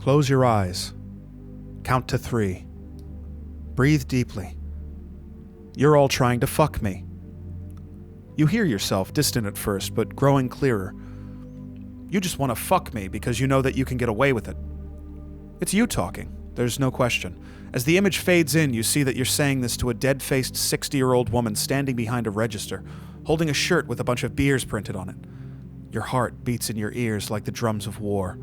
Close your eyes. Count to 3. Breathe deeply. You're all trying to fuck me. You hear yourself, distant at first, but growing clearer. You just want to fuck me because you know that you can get away with it. It's you talking, there's no question. As the image fades in, you see that you're saying this to a dead-faced 60-year-old woman standing behind a register, holding a shirt with a bunch of beers printed on it. Your heart beats in your ears like the drums of war.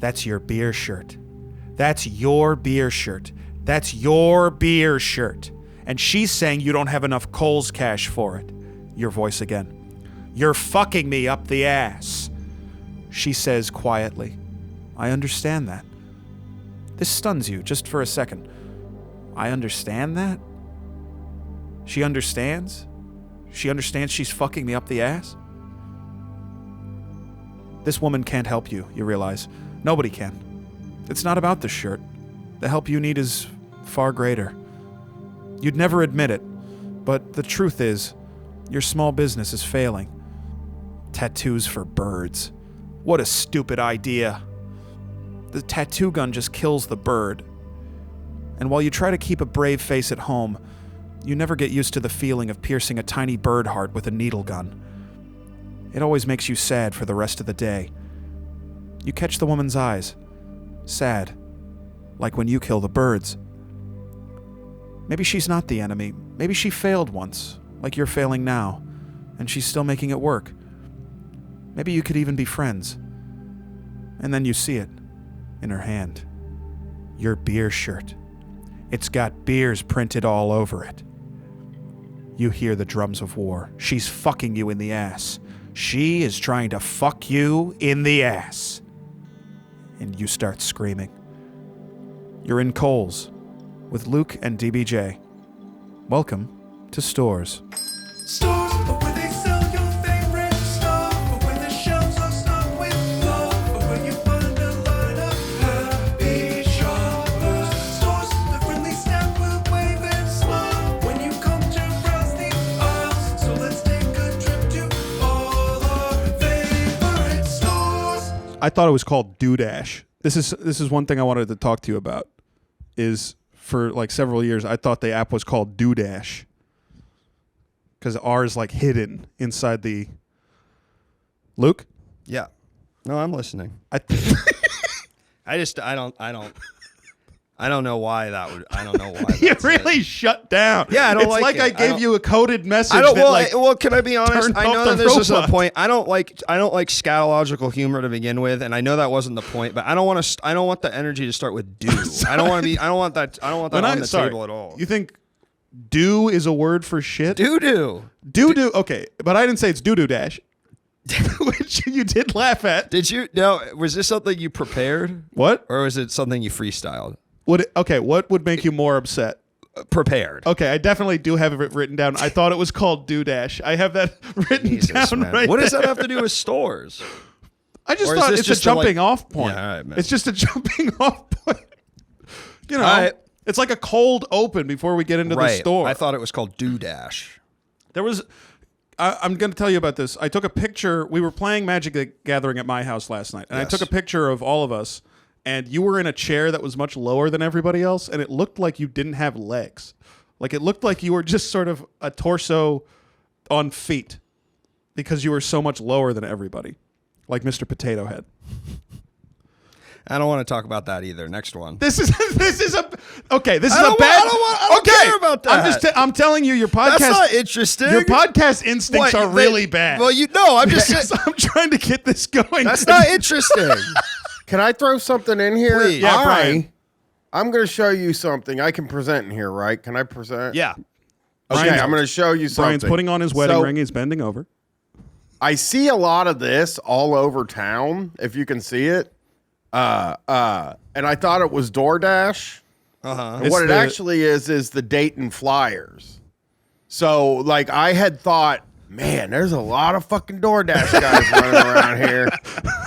That's your beer shirt. That's your beer shirt. That's your beer shirt. And she's saying you don't have enough Kohl's cash for it. Your voice again. You're fucking me up the ass. She says quietly, I understand that. This stuns you just for a second. I understand that? She understands? She understands she's fucking me up the ass? This woman can't help you, you realize. Nobody can. It's not about the shirt. The help you need is far greater. You'd never admit it, but the truth is, your small business is failing. Tattoos for birds. What a stupid idea. The tattoo gun just kills the bird. And while you try to keep a brave face at home, you never get used to the feeling of piercing a tiny bird heart with a needle gun. It always makes you sad for the rest of the day. You catch the woman's eyes. Sad. Like when you kill the birds. Maybe she's not the enemy. Maybe she failed once, like you're failing now, and she's still making it work. Maybe you could even be friends. And then you see it in her hand. Your beer shirt. It's got beers printed all over it. You hear the drums of war. She's fucking you in the ass. She is trying to fuck you in the ass. And you start screaming. You're in Kohl's with Luke and DBJ. Welcome to Stores. Stores, but where they sell your favorite stuff, but where the shelves are stocked with love, but where you find a line of happy shoppers. Stores, the friendly staff will wave and smile when you come to browse the aisles. So let's take a trip to all our favorite stores. I thought it was called Doodash. This is one thing I wanted to talk to you about. Is for like several years I thought the app was called Doodash. Because R is like hidden inside the... Luke? Yeah. No, I'm listening. I don't know why that would. I don't know why. You really shut down. Yeah, I don't it's like like it. I gave you a coded message. I don't. That, Well, like, well, can I be honest? turned I off know the that this isn't the robot. point. I don't like scatological humor to begin with, and I know that wasn't the point. But I don't want to. I don't want the energy to start with do. I don't want to be. I don't want that. I don't want that on the table at all. You think do is a word for shit? Do. Okay, but I didn't say it's doo-doo dash. Which you did laugh at. Did you? No. Was this something you prepared? What? Or was it something you freestyled? What would make you more upset? Prepared. Okay, I definitely do have it written down. I thought it was called Doodash. I have that written down man. right What does there. that have to do with stores? I just Or is thought this it's just a jumping off point. Yeah, all right, man. It's just a jumping off point. You know, All right. it's like a cold open before we get into the store. I thought it was called Doodash. There was... I'm going to tell you about this. I took a picture. We were playing Magic the Gathering at my house last night, and Yes. I took a picture of all of us, and you were in a chair that was much lower than everybody else, and it looked like you didn't have legs. Like, it looked like you were just sort of a torso on feet because you were so much lower than everybody, like Mr. Potato Head. I don't want to talk about that either. Next one. This is a bad. I don't care about that. I'm telling you, your podcast. That's not interesting. Your podcast instincts are really bad. Well, I'm just Yes, saying. I'm trying to get this going. That's not interesting. Can I throw something in here? Please. Yeah, Brian. I'm going to show you something. I can present in here, right? Can I present? Yeah. Okay, Brian's- I'm going to show you something. Brian's putting on his wedding So, ring. He's bending over. I see a lot of this all over town, if you can see it. And I thought it was DoorDash. Uh-huh. And what it actually is the Dayton Flyers. So, like, I had thought, man, there's a lot of fucking DoorDash guys running around here.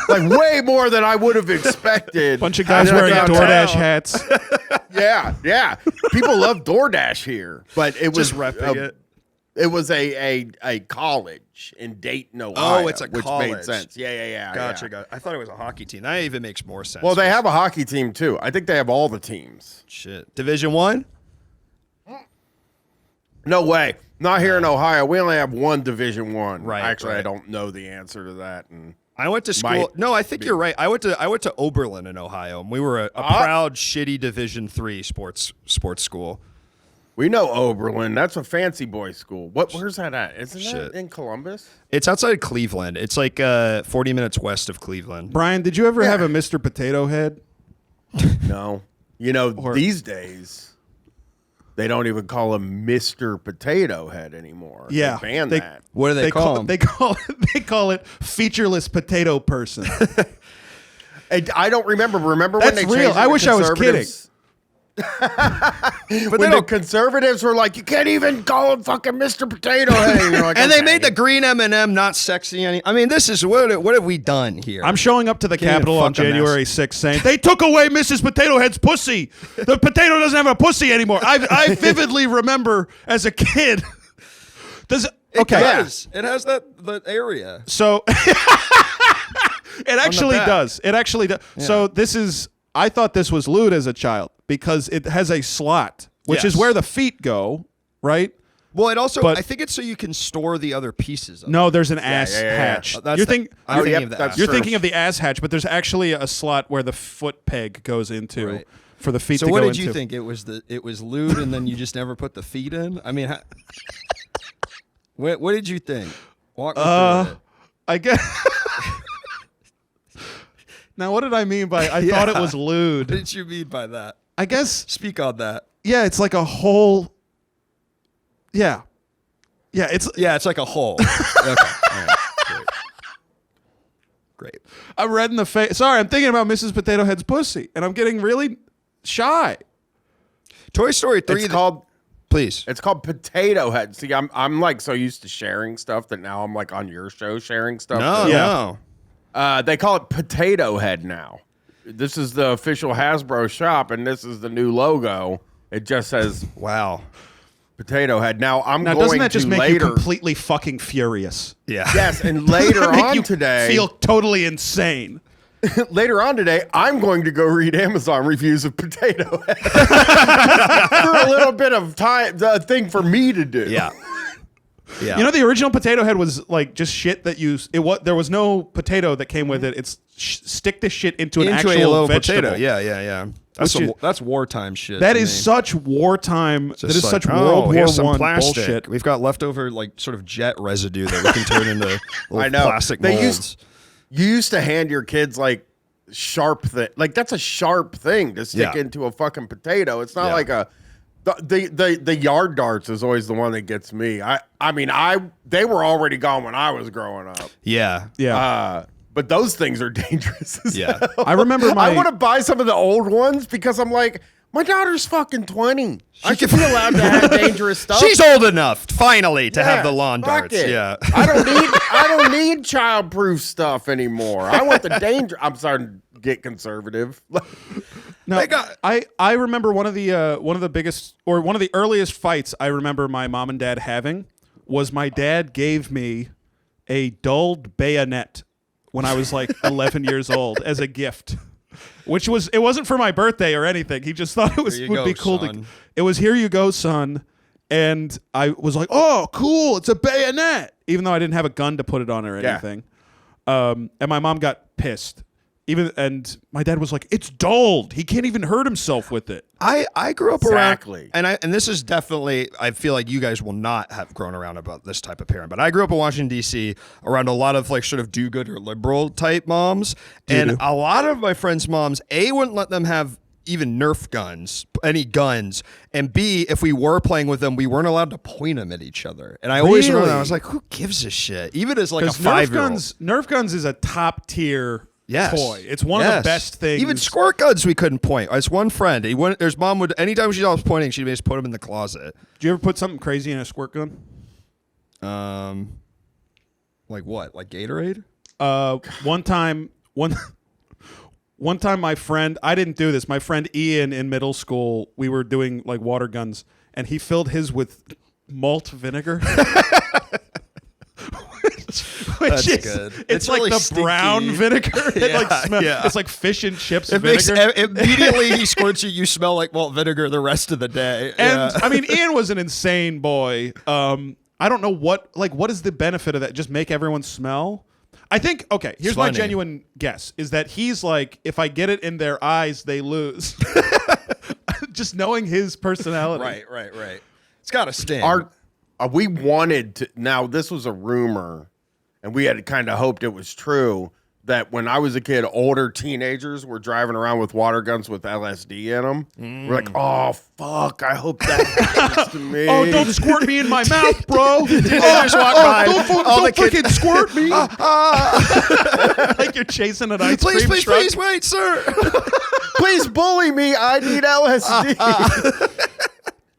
Like, way more than I would have expected. Bunch of guys And then I wearing got DoorDash down. hats. Yeah. People love DoorDash here. But it was Just repping it. It was a college in Dayton, Ohio. Oh, it's a which college. made sense. Yeah. Gotcha, yeah. gotcha. I thought it was a hockey team. That even makes more sense. Well, they have a hockey team too. I think they have all the teams. Shit. Division 1? No way. Not here in Ohio. We only have one Division 1. Right, Actually, I right. don't know the answer to that. And I went to school. Might No, I think you're right. I went to Oberlin in Ohio, and we were a proud, shitty Division 3 sports school. we know Oberlin. That's a fancy boy school. Where's that at? Isn't Shit. that in Columbus? It's outside Cleveland. It's like 40 minutes west of Cleveland. Brian, did you ever have a Mr. Potato Head? No. You know, these days they don't even call him Mr. Potato Head anymore. Yeah, They banned they- that. What do they call him? They call it featureless potato person. I don't remember. Remember when That's they real. changed it I to wish I was conservatives? But When the conservatives were like, you can't even call him fucking Mr. Potato Head. And, you're like, And they okay. made the green M&M not sexy any. I mean, this is what have we done here? I'm showing up to the Can't even Capitol on fuck a mess. January 6th saying, they took away Mrs. Potato Head's pussy. The potato doesn't have a pussy anymore. I vividly remember as a kid. Does It does. It has the area. So it actually back. does. It actually does. So I thought this was lewd as a child because it has a slot, which is Yes. where the feet go, right? Well, it also But- I think it's so you can store the other pieces of it. No, there's an ass yeah. hatch. That's You're the- thinking. I'm thinking yep, of the that's ass. You're true. thinking of the ass hatch, but there's actually a slot where the foot peg goes into Right. for the feet So to what go did into. you think? It was lewd, and then you just never put the feet in. I mean, what did you think? Walk me through it. I guess. Now, what did I mean by I thought it was What lewd? did you mean by that? I guess, Speak on that. yeah, it's like a whole. Yeah. Yeah, it's. Yeah, it's like a hole. Okay. All right. Great. I'm red in the face. Sorry, I'm thinking about Mrs. Potato Head's pussy, and I'm getting really shy. Toy Story 3. It's Please. called Potato Head. See, I'm like so used to sharing stuff that now I'm like on your show sharing stuff. No, Yeah. no. They call it Potato Head now. This is the official Hasbro shop, and this is the new logo. It just says Wow. Potato Head. Now I'm Now, going doesn't that just to make later. you completely fucking furious? Yeah. Yes, and later Make on you today, feel totally insane. later on today, I'm going to go read Amazon reviews of Potato Head for a little bit of time. The thing for me to do. Yeah. Yeah. You know, the original Potato Head was like just shit that there was no potato that came with it. It's stick this shit into an Into actual a little vegetable. potato. Yeah. That's wartime shit. That to is me. such wartime. That Just is like, such oh, World here's War some One plastic. bullshit. We've got leftover like sort of jet residue that we can turn into little I know. plastic They molds. You used to hand your kids like sharp thing. Like that's a sharp thing to stick Yeah. into a fucking potato. It's not Yeah. like the yard darts is always the one that gets me. They were already gone when I was growing up. Yeah. Yeah. But those things are dangerous as Yeah. hell. I remember I want to buy some of the old ones because I'm like, my daughter's fucking 20. I should be allowed to have dangerous stuff. She's old enough finally to have Yeah, the lawn fuck darts. it. Yeah. I don't need childproof stuff anymore. I want the danger. I'm starting to get conservative. No, I remember one of the biggest or one of the earliest fights I remember my mom and dad having was my dad gave me a dulled bayonet when I was like 11 years old as a gift, which it wasn't for my birthday or anything. He just thought it would be cool son. it was here you go, son. And I was like, oh, cool, it's a bayonet, even though I didn't have a gun to put it on or anything. And my mom got pissed. And my dad was like, it's dulled. He can't even hurt himself with it. I grew up Exactly. around, and this is definitely, I feel like you guys will not have grown around about this type of parent, but I grew up in Washington, D.C. around a lot of like sort of do-good or liberal type moms, and a lot of my friends' moms, A, wouldn't let them have even Nerf guns, any guns, and B, if we were playing with them, we weren't allowed to point them at each other. And I always remember that. I was like, who gives a shit? Even as like a 5-year-old. Nerf guns is a top tier Yes. toy. It's one of the best things. Even squirt guns we couldn't point. It's one friend. His mom would, anytime she was pointing, she'd just put him in the closet. Do you ever put something crazy in a squirt gun? Like what? Like Gatorade? One time my friend, I didn't do this. My friend Ian in middle school, we were doing like water guns, and he filled his with malt vinegar. Which That's is, good. It's It's like really the stinky. brown vinegar. It like Yeah. It's like fish and chips It vinegar. makes immediately he squirts you. You smell like malt vinegar the rest of the day. And Yeah. I mean, Ian was an insane boy. I don't know what is the benefit of that? Just make everyone smell? I think, okay, here's my funny. genuine guess, is that he's like, if I get it in their eyes, they lose. Just knowing his personality. Right. It's got to sting. We wanted to. Now, this was a rumor, and we had kind of hoped it was true, that when I was a kid, older teenagers were driving around with water guns with LSD in them. We're like, oh, fuck, I hope that happens to me. Oh, don't squirt me in my mouth, bro. just walk by. All the Don't kids- freaking squirt me. Like you're chasing an ice cream truck. Please, wait, sir. Please bully me. I need LSD.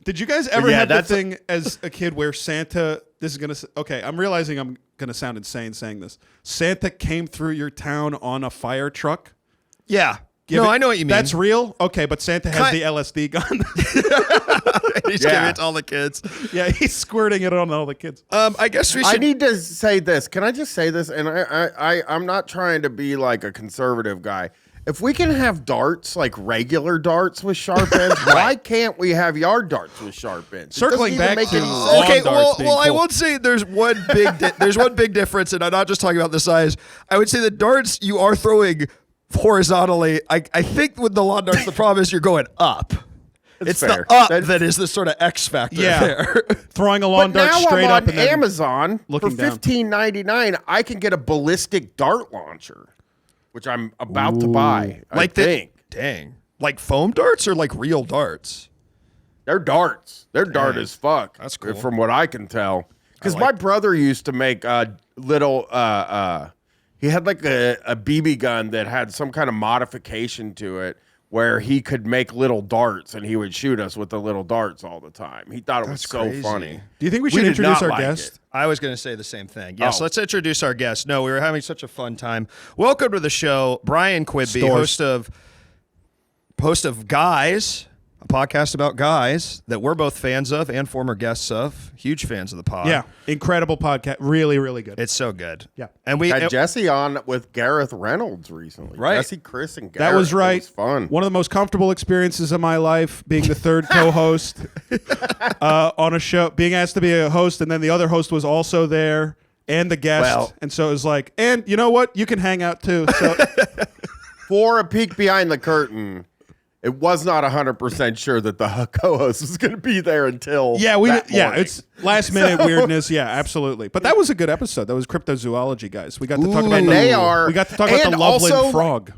Did you guys ever Yeah, have the that's- thing as a kid where Santa, this is going to, okay, I'm realizing I'm going to sound insane saying this. Santa came through your town on a fire truck? Yeah. I know what you mean. That's real? Okay, but Santa has Ki- the LSD gun. He's Yeah. giving it to all the kids. Yeah, he's squirting it on all the kids. I guess we should. I need to say this. Can I just say this? And I'm not trying to be like a conservative guy. If we can have darts, like regular darts with sharp ends, why can't we have yard darts with sharp ends? It Circling doesn't even back make to any lawn sense. Okay, darts being I cool. would say there's one big difference, and I'm not just talking about the size. I would say the darts you are throwing horizontally. I think with the lawn darts, the problem is you're going up. It's fair. the up That's- that is the sort of X factor Yeah. there. Throwing a lawn But dart now straight I'm up on and then Amazon for looking down. $15.99. I can get a ballistic dart launcher, which I'm about to buy. I think Dang. Like foam darts or like real darts? they're darts. They're dart as fuck. That's cool. from what I can tell. Because like- my brother used to make little. He had like a BB gun that had some kind of modification to it, where he could make little darts and he would shoot us with the little darts all the time. He thought it was so crazy. funny. Do you think we should did introduce not our like guest? it. I was going to say the same thing. Yes, Oh. let's introduce our guest. No, we were having such a fun time. Welcome to the show, Bryan Quinby, Stores. host of Guys, a podcast about guys that we're both fans of and former guests of. Huge fans of the pod. Yeah, incredible podcast. Really, really good. It's so good. Yeah. And we Had Jesse on with Gareth Reynolds recently. Right. Jesse, Chris, and Gareth. That was right. It was fun. One of the most comfortable experiences of my life, being the third co-host on a show, being asked to be a host, and then the other host was also there and the guest, Well- and so it was like, and you know what, you can hang out too. So For a peek behind the curtain, it was not 100% sure that the co-host was going to be there until that morning. it's last minute weirdness. Yeah, absolutely. But that was a good episode. That was cryptozoology, guys. We got to talk about and they are- we got to talk about the and Loveland also- frog.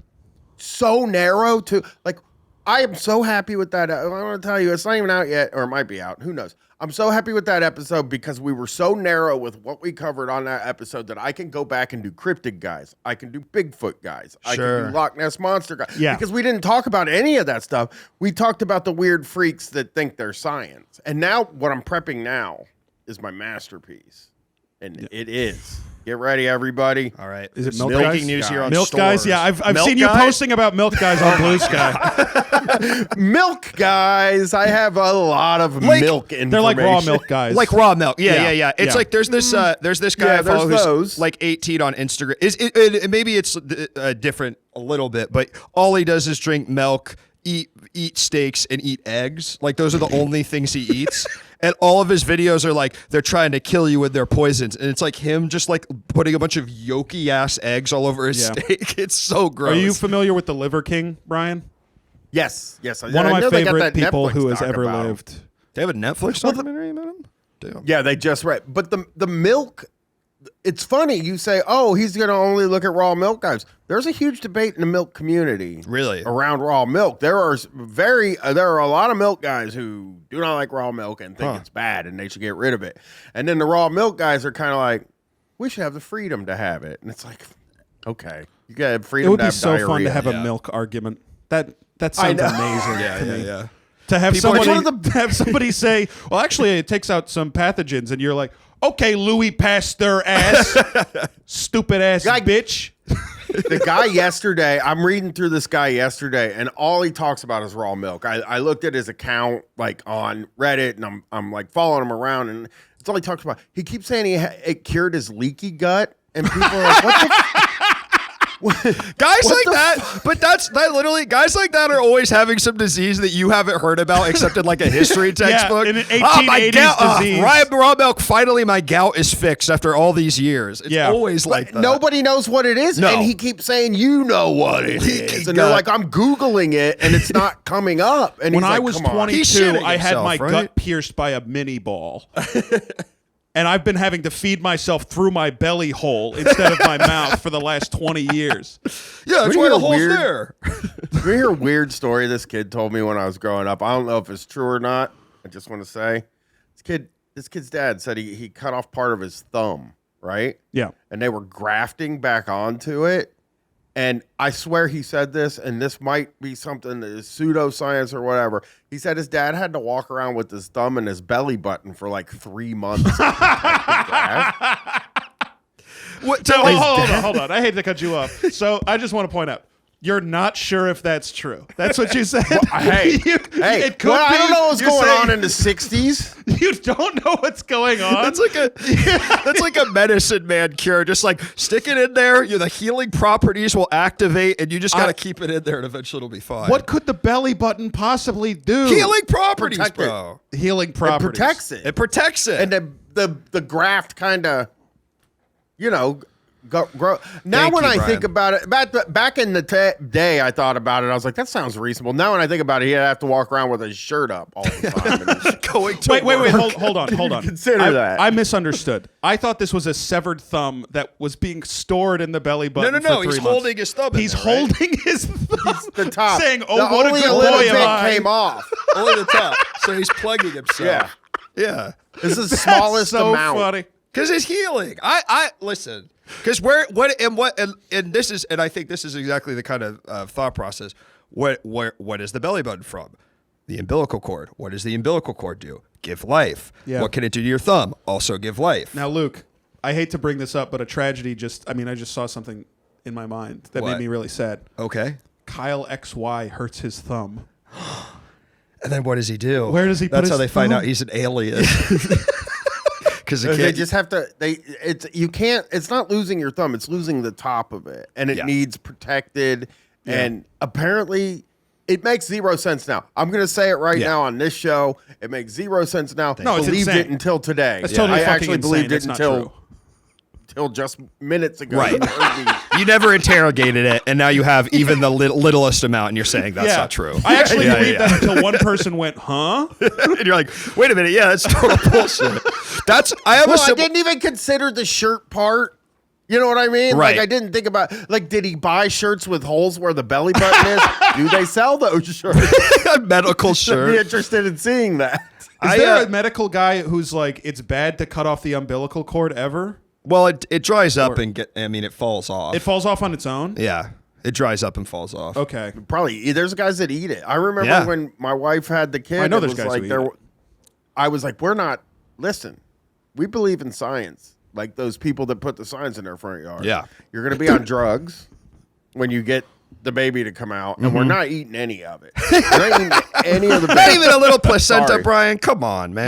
so narrow to like. I am so happy with that. I want to tell you, it's not even out yet, or it might be out. Who knows? I'm so happy with that episode because we were so narrow with what we covered on that episode that I can go back and do cryptid guys. I can do Bigfoot guys. I Sure. can do Loch Ness Monster guys. Yeah. Because we didn't talk about any of that stuff. We talked about the weird freaks that think they're science. And now what I'm prepping now is my masterpiece. And it is. Get ready, everybody. All right. Is it There's Milk breaking Guys? news here on Milk guys, Stores. yeah, I've Milk seen you Guys? posting about milk guys on Blue Sky. Milk guys. I have a lot of milk information. They're like raw milk guys. Like raw milk. Yeah. Yeah. It's Yeah. like there's this guy Yeah, I follow there's who's those. like 18 on Instagram. Maybe it's different a little bit, but all he does is drink milk, eat steaks, and eat eggs. Like those are the only things he eats. And all of his videos are like they're trying to kill you with their poisons, and it's like him just like putting a bunch of yolky ass eggs all over his Yeah. steak. It's so gross. Are you familiar with the Liver King, Brian? Yes. One of my favorite people who has ever lived. lived. They have a Netflix documentary about him? Damn. Yeah, they just read. But the milk, it's funny. You say, oh, he's going to only look at raw milk guys. There's a huge debate in the milk community. Really? Around raw milk. There are a lot of milk guys who do not like raw milk and think it's bad and they should get rid of it. And then the raw milk guys are kind of like, we should have the freedom to have it. And it's like, okay, you got It freedom would to be have so diarrhea. fun to have Yeah. a milk argument. That sounds know. amazing to me. Yeah. To have People are- somebody to have somebody say, well, actually, it takes out some pathogens, and you're like, okay, Louis Pasteur ass, stupid ass Like- bitch. The guy yesterday, I'm reading through this guy yesterday, and all he talks about is raw milk. I looked at his account like on Reddit, and I'm like following him around, and it's all he talks about. He keeps saying it cured his leaky gut, and people are like, "What the?" Guys like that, but that literally guys like that are always having some disease that you haven't heard about except in like a history textbook. in an 1880s disease. Raw milk. Finally, my gout is fixed after all these years. It's always like that. Nobody knows what it is, No. and he keeps saying, "You know what it is," and you're like, "I'm googling it, and it's not coming up." And When he's I like, was "Come on." He's 22, shitting I had himself, my right? gut pierced by a mini ball. And I've been having to feed myself through my belly hole instead of my mouth for the last 20 years. Yeah, that's We why hear the hole's weird- there. You hear a weird story this kid told me when I was growing up. I don't know if it's true or not. I just want to say, this kid's dad said he cut off part of his thumb, right? Yeah. And they were grafting back onto it. And I swear he said this, and this might be something that is pseudoscience or whatever. He said his dad had to walk around with his thumb and his belly button for like 3 months. What, So hold on. I hate to cut you off. So I just want to point out, you're not sure if that's true. That's what you said. Hey, it could I don't be. know what's You're going saying on in the 60s. You don't know what's going on. That's like a medicine man cure. Just like stick it in there. The healing properties will activate, and you just got to keep it in there, and eventually it'll be fine. What could the belly button possibly do? healing properties, Protect it. bro? Healing It properties. protects it. It protects it. And the graft kind of, grow. Now Thank when you, I Brian. think about it, back in the day, I thought about it. I was like, that sounds reasonable. Now when I think about it, he'd have to walk around with his shirt up all the time. Going to Wait, work. hold on. Consider that. I misunderstood. I thought this was a severed thumb that was being stored in the belly button. No. for 3 He's months. holding his thumb. He's in there, right? holding his thumb. the top, saying, "Oh, the what a only good little boy bit am I." came off. Only the top. So he's plugging himself. Yeah, Yeah. this is the smallest so amount. funny. Because it's healing. I listen. Because this is, and I think this is exactly the kind of thought process. What is the belly button from? The umbilical cord. What does the umbilical cord do? Give life. Yeah. What can it do to your thumb? Also give life. Now, Luke, I hate to bring this up, but a tragedy I just saw something in my mind that What? made me really sad. Okay. Kyle XY hurts his thumb. And then what does he do? Where does he put That's how his they find thumb? out he's an alien. Because They just have to. You can't. It's not losing your thumb. It's losing the top of it, and it Yeah. needs protected. And apparently, it makes zero sense now. I'm going to say it right Yeah. now on this show. It makes zero sense now. No, it's believed insane. it until today. That's totally I fucking actually insane. believed That's it not until true. just minutes ago. Right. You heard me. you never interrogated it, and now you have even the littlest amount, and you're saying that's not true. I actually Yeah, believed yeah. that until one person went, "Huh?" And you're like, wait a minute, yeah, that's total bullshit. I have Well, a I simple. didn't even consider the shirt part. You know what I mean? Right. Like, I didn't think about, like, did he buy shirts with holes where the belly button is? Do they sell those shirts? a medical I'd be shirt. interested in seeing that. Is there a medical guy who's like, it's bad to cut off the umbilical cord ever? Well, it dries up and it falls off. It falls off on its own? Yeah, it dries up and falls off. Okay. Probably. There's guys that eat it. I remember Yeah. when my wife had the kid. I know it there's was guys like who eat there. it. I was like, listen, we believe in science. Like those people that put the signs in their front yard. Yeah. You're going to be on drugs when you get the baby to come out, and we're not eating any of it. We're not eating any of the baby. Not even a little placenta, Sorry. Brian. Come on, man.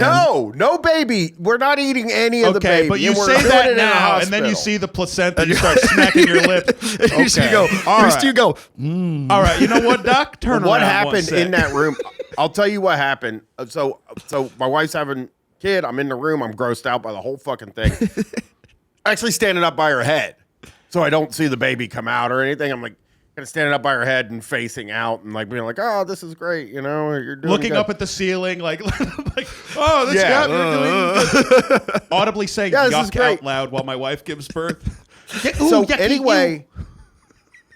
No baby. We're not eating any of the Okay, baby. but you and we're say putting it that in a now, and then you hospital. see the placenta, you start smacking your lip. You see, Okay. you go. All First right. you go. All right, you know what, Doc? Turn What around. happened in that room? I'll tell you what happened. So my wife's having a kid. I'm in the room. I'm grossed out by the whole fucking thing. Actually standing up by her head, so I don't see the baby come out or anything. I'm like kind of standing up by her head and facing out and like being like, "Oh, this is great," you know. You're doing Looking good. up at the ceiling, like oh, this Yeah. guy, you're doing good. Audibly saying Yeah, this is yuck great. out loud while my wife gives birth. So anyway,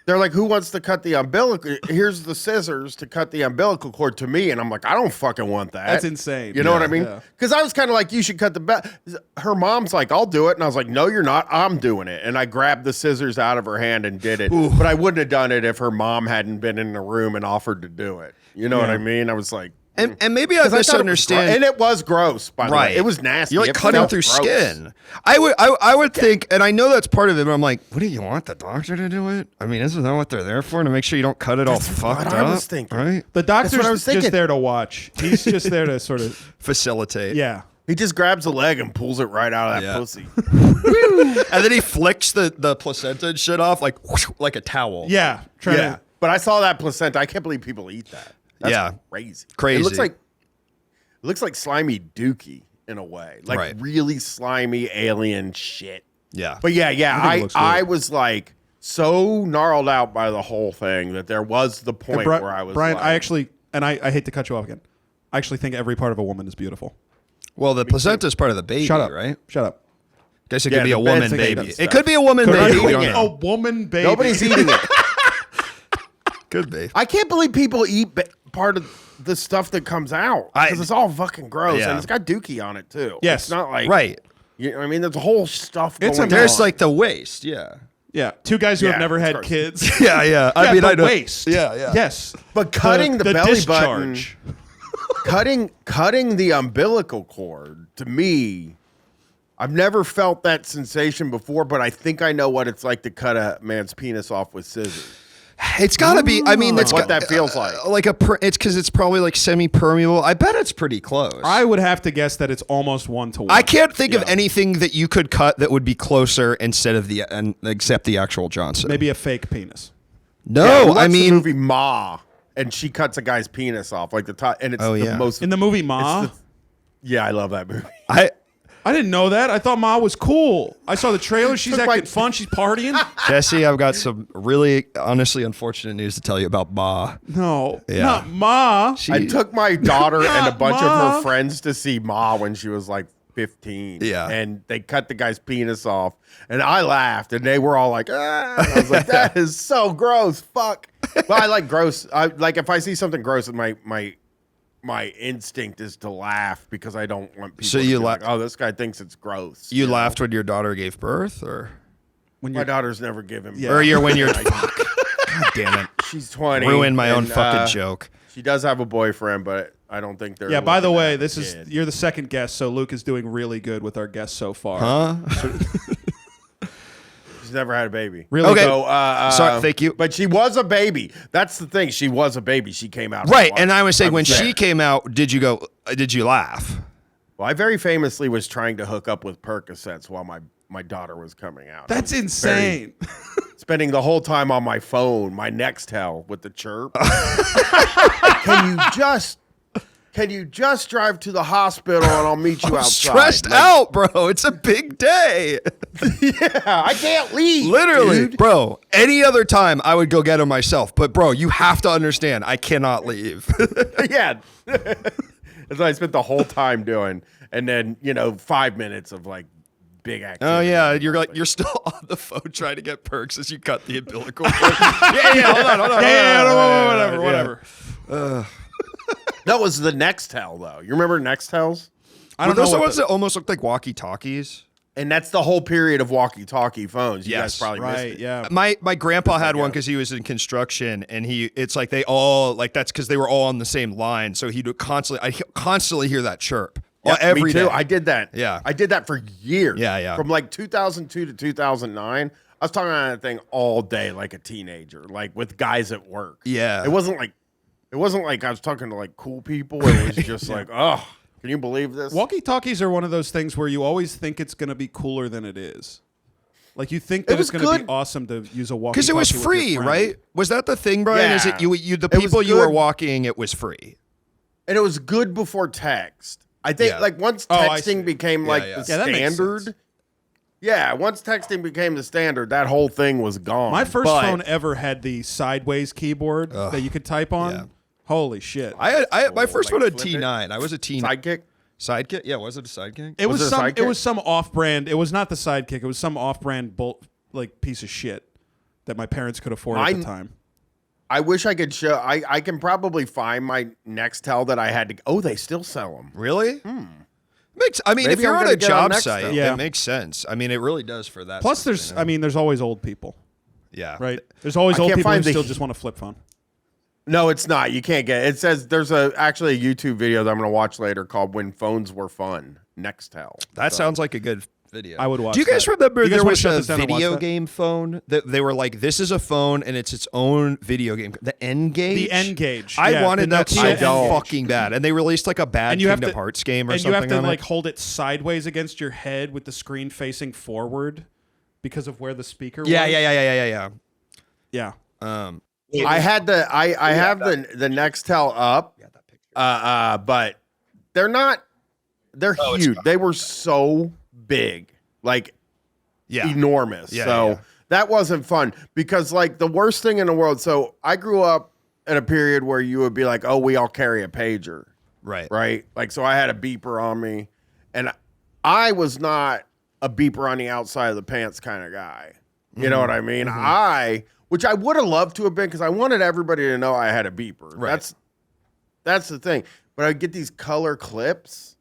they're like, "Who wants to cut the umbilical? Here's the scissors to cut the umbilical cord to me." And I'm like, "I don't fucking want that." That's insane. You know what I mean? Yeah. Because I was kind of like, "You should cut the Her mom's like, "I'll do it," and I was like, "No, you're not. I'm doing it." And I grabbed the scissors out of her hand and did it. But I wouldn't have done it if her mom hadn't been in the room and offered to do it. You know what Yeah. I mean? I was like, And maybe I 'Cause thought misunderstand. and it was gross, by the way. It was nasty. You're like It cutting felt through gross. skin. I would think, and I know that's part of it, but I'm like, what do you want the doctor to do it? I mean, isn't that what they're there for? To make sure you don't cut it all fucked up? I was thinking. Right? The doctor's what I was thinking. just there to watch. He's just there to sort of, Facilitate. yeah. He just grabs a leg and pulls it right out of that Yeah. pussy. And then he flicks the placenta and shit off like whoosh, like a towel. Yeah. Trying Yeah. to, But I saw that placenta. I can't believe people eat that. That's Yeah. crazy. Crazy. It looks like slimy dookie in a way. Like Right. really slimy alien shit. Yeah. But yeah, I think it looks I good. was like so gnarled out by the whole thing that there was the point Bri- where I was Brian, like, I actually, and I hate to cut you off again. I actually think every part of a woman is beautiful. Well, the placenta is part of the baby, Shut up. right? Shut up. Guess it Yeah, could be the a woman bed's made baby. of It could be a woman Could baby. I We don't eat know. a woman baby? nobody's eating it. Could be. I can't believe people eat part of the stuff that comes out because it's all fucking gross Yeah. and it's got dookie on it too. Yes. It's not like Right. You know what I mean, there's a whole stuff It's going There's on. like the waist. Yeah. Yeah. Two guys who Yeah, have never it's had gross. kids. Yeah. Yeah. I mean, but I know. waist. Yeah. Yeah. Yes. But cutting the belly discharge. cutting the umbilical cord, to me, I've never felt that sensation before, but I think I know what it's like to cut a man's penis off with scissors. It's got to be. I mean, that's What that feels like. it's because it's probably like semi-permeable. I bet it's pretty close. I would have to guess that it's almost 1-to-1. I can't think of anything that you could cut that would be closer instead of except the actual Johnson. Maybe a fake penis. No, Yeah, we I watched the mean, movie Ma, and she cuts a guy's penis off like the top, and it's Oh, the yeah. most. In the movie Ma, Yeah, I love that movie. I didn't know that. I thought Ma was cool. I saw the trailer. She's Took acting my- fun. She's partying. Jesse, I've got some really honestly unfortunate news to tell you about Ma. No, Yeah. not Ma. I took my daughter and a bunch of Ma. her friends to see Ma when she was like 15. Yeah. And they cut the guy's penis off. And I laughed. And they were all like, ah. And I was like, that is so gross. Fuck. But I like gross. I like if I see something gross, my instinct is to laugh because I don't want people So to you be la- like, oh, this guy thinks it's gross. You know? laughed when your daughter gave birth, or My daughter's never given Yeah. birth. or you're when you're. Fuck. God damn it! She's 20. Ruined my own and, fucking joke. She does have a boyfriend, but I don't think they're. Yeah. By the looking way, at this a is kid. you're the second guest, so Luke is doing really good with our guests so far. Huh? She's never had a baby. Really? Okay. So, Sorry, thank you. But she was a baby. That's the thing. She was a baby. She came out. Right, and I was saying when there. she came out, did you go? Did you laugh? Well, I very famously was trying to hook up with Percocets while my daughter was coming out. That's I was insane. spending the whole time on my phone, my Nextel with the chirp. Can you just drive to the hospital and I'll meet you outside? Stressed out, bro. It's a big day. Yeah, I can't leave. Literally, dude. bro. Any other time, I would go get him myself. But bro, you have to understand, I cannot leave. Yeah. That's what I spent the whole time doing. And then, 5 minutes of like big activity. Oh yeah, you're still on the phone trying to get perks as you cut the umbilical cord. yeah, hold on. Whatever. That was the Nextel, though. You remember Nextels? I Were don't know. those the what ones that almost looked like walkie-talkies? And that's the whole period of walkie-talkie phones. You Yes. guys probably missed Right. it. Yeah. My grandpa had one because he was in construction, and it's like they all like that's because they were all on the same line. So I constantly hear that chirp. Yep, Every me too. day. I did that. Yeah. I did that for years. Yeah. From like 2002 to 2009. I was talking on that thing all day like a teenager, like with guys at work. Yeah. It wasn't like I was talking to like cool people. It was just like, oh, can you believe this? Walkie-talkies are one of those things where you always think it's going to be cooler than it is. Like you think that was it's going to be good. awesome to use a walkie-talkie Because it was with free, your friend. right? Was that the thing, Brian? Is Yeah. it you the It was people you were good. walking? It was free. And it was good before text. I think Yeah. like once Oh, I see. texting became like yeah. the Yeah, that makes standard. sense. Yeah, once texting became the standard, that whole thing was gone. My first But phone ever had the sideways keyboard that you could type on. Yeah. Holy shit! I my first like one had flip it? T9. I was a T9 Sidekick. sidekick. Yeah, was it a sidekick? It Was was it a some. Sidekick? It was some off-brand. It was not the Sidekick. It was some off-brand piece of shit that my parents could afford at the Mine- time. I wish I could show. I can probably find my Nextel that I had to. Oh, they still sell them. Really? I mean, if Maybe you're I'm on gonna a get on job Nextel. site, Yeah. it makes sense. I mean, it really does for that. Plus, stuff, there's. you know? I mean, there's always old people, yeah, right? There's always I old can't people who find the- still just want a flip phone. No, it's not. You can't get it. It says there's actually a YouTube video that I'm going to watch later called When Phones Were Fun, Nextel. That sounds like a good video. I would watch Do you guys that. remember You guys there wanna was shut a this down and watch video that? game phone that they were like, this is a phone and it's its own video game. The N-Gage? The N-Gage. I Yeah, wanted the that Nokia so N-Gage. fucking bad. And they released like a bad And you have Kingdom to- Hearts game or and something you have to on like it. hold it sideways against your head with the screen facing forward because of where the speaker Yeah, was. yeah. Yeah. I had I have the Nextel up, but they're huge. They were so big, like enormous. Yeah, so yeah. that wasn't fun because like the worst thing in the world. So I grew up in a period where you would be like, oh, we all carry a pager, right? Like, so I had a beeper on me, and I was not a beeper on the outside of the pants kind of guy. You know what I mean? Which I would have loved to have been because I wanted everybody to know I had a beeper. Right. That's the thing. But I'd get these color clips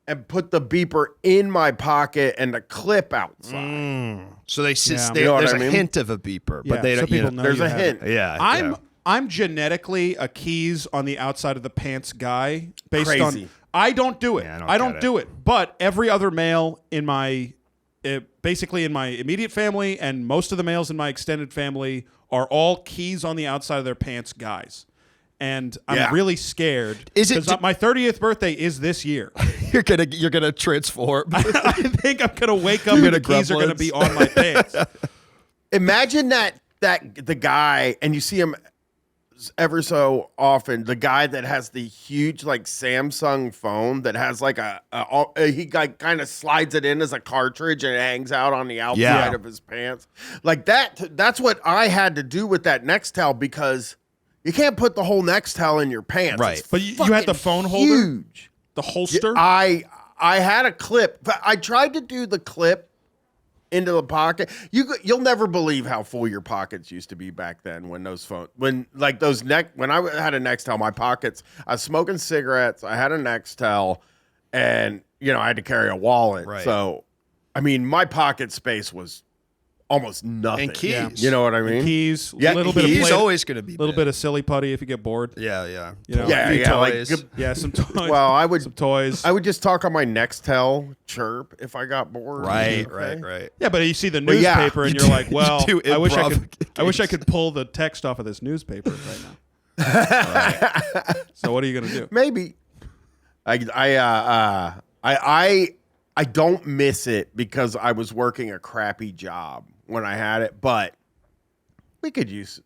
and put the beeper in my pocket and the clip outside. So they Yeah. they, You know what there's I a mean? hint of a beeper, but Yeah, they so don't. You people know, know There's you a have hint. it. yeah. I'm genetically a keys on the outside of the pants guy based Crazy. on I don't do it. Yeah, I I don't don't do it. But every other male in my basically in my immediate family and most of the males in my extended family are all keys on the outside of their pants guys. And I'm Yeah. really scared. Is it 'cause my 30th birthday is this year. you're gonna transform. I think I'm gonna wake up and the keys are gonna gremlins. be on my pants. Imagine that the guy, and you see him ever so often, the guy that has the huge like Samsung phone that has like he like kind of slides it in as a cartridge and it hangs out on the outside Yeah. of his pants. Like that's what I had to do with that Nextel because you can't put the whole Nextel in your pants. Right. It's But you had the fucking phone holder? huge. The holster. I had a clip. But I tried to do the clip into the pocket. You'll never believe how full your pockets used to be back then when those phones when I had a Nextel, my pockets, I was smoking cigarettes, I had a Nextel, and I had to carry a wallet. Right. So I mean my pocket space was almost nothing. And keys. Yeah. You know what I mean? keys. Yeah, little bit of He's play, always gonna be little bit of silly putty if you get bored. Yeah. You know? Yeah, Few yeah. Like, toys. Yeah, some toys. well, I would some toys. I would just talk on my Nextel chirp if I got bored. Right. Yeah, but you see the But yeah, newspaper and you you're do- like, well, you do I wish I improv could pull the text off of this newspaper right now. So what are you gonna do? Maybe. I don't miss it because I was working a crappy job when I had it, but we could use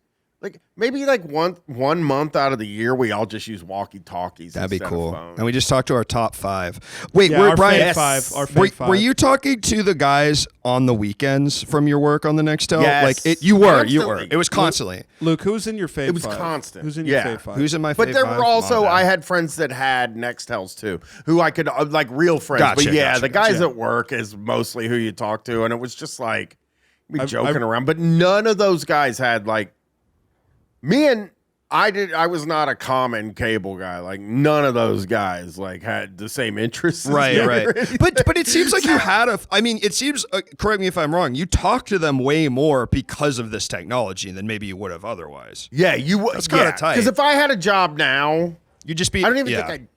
maybe one month out of the year we all just use walkie-talkies. That'd be instead cool. Of phones. And we just talked to our top 5. Wait, Yeah, we're our Brian. fave five. Our fave five. Were you talking to the guys on the weekends from your work on the Nextel? Yes. You were. Constantly. It was constantly. Luke, who's in your fave It was five? constant. Who's in your Yeah. fave five? Who's in my? But fave there five? were also Come on, I man. had friends that had Nextels too, who I could like real friends. Gotcha, but yeah, gotcha, the guys gotcha. at work is mostly who you talk to, and it was just like we I've- joking around. But none of those guys had like me and I was not a common cable guy. Like none of those guys like had the same interests. as me Right. or anything. But it seems like you had it seems. Correct me if I'm wrong. You talk to them way more because of this technology than maybe you would have otherwise. Yeah, you would. That's kinda tight. Because if I had a job now, You just be. I don't even yeah. think I'd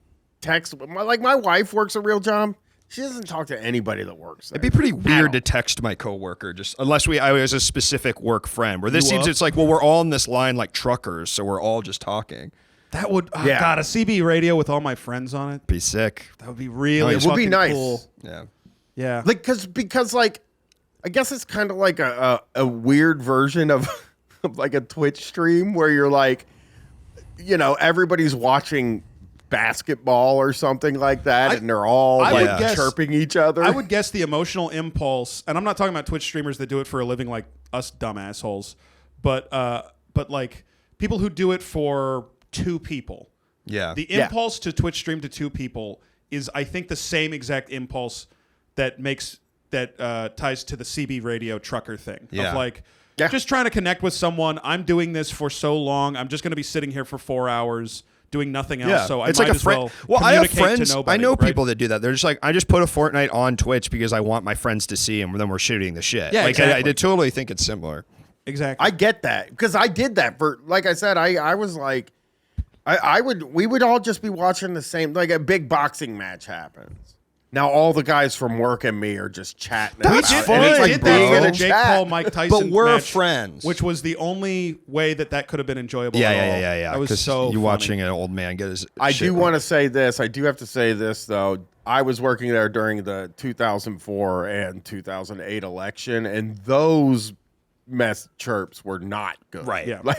text. My wife works a real job. She doesn't talk to anybody that works there. It'd be pretty weird to all. text my coworker, just unless I was a specific work friend. Where this You seems up? it's like, well, we're all in this line like truckers, so we're all just talking. That would Yeah. God, a CB radio with all my friends on it. Be sick. That would be really It would be fucking nice. cool. Yeah. Yeah. Like because like I guess it's kind of like a weird version of like a Twitch stream where you're like, everybody's watching basketball or something like that, and they're all I like would guess- chirping each other. I would guess the emotional impulse, and I'm not talking about Twitch streamers that do it for a living like us dumb assholes, but like people who do it for 2 people. Yeah. The Yeah. impulse to Twitch stream to 2 people is, I think, the same exact impulse that ties to the CB radio trucker thing. Yeah. Of like, Yeah. just trying to connect with someone. I'm doing this for so long. I'm just going to be sitting here for 4 hours doing nothing else. So it's I like might a as friend. well I have communicate friends. to nobody, I know right? people that do that. They're just like, I just put a Fortnite on Twitch because I want my friends to see, and then we're shooting the shit. Yeah, like I exactly. totally think it's similar. Exactly. I get that because I did that for, like I said, I was like, we would all just be watching the same, like a big boxing match happens. Now all the guys from work and me are just chatting. That's about it. fine, And it's We like did being that in for a the Jake chat. Paul Mike Tyson But we're match, friends. which was the only way that could have been enjoyable. Yeah, at yeah, all. yeah, yeah. That was 'Cause so you funny. watching an old man get his. I shit do right. want to say this. I do have to say this though. I was working there during the 2004 and 2008 election, and those mess chirps were not good. Right. Yeah. Like,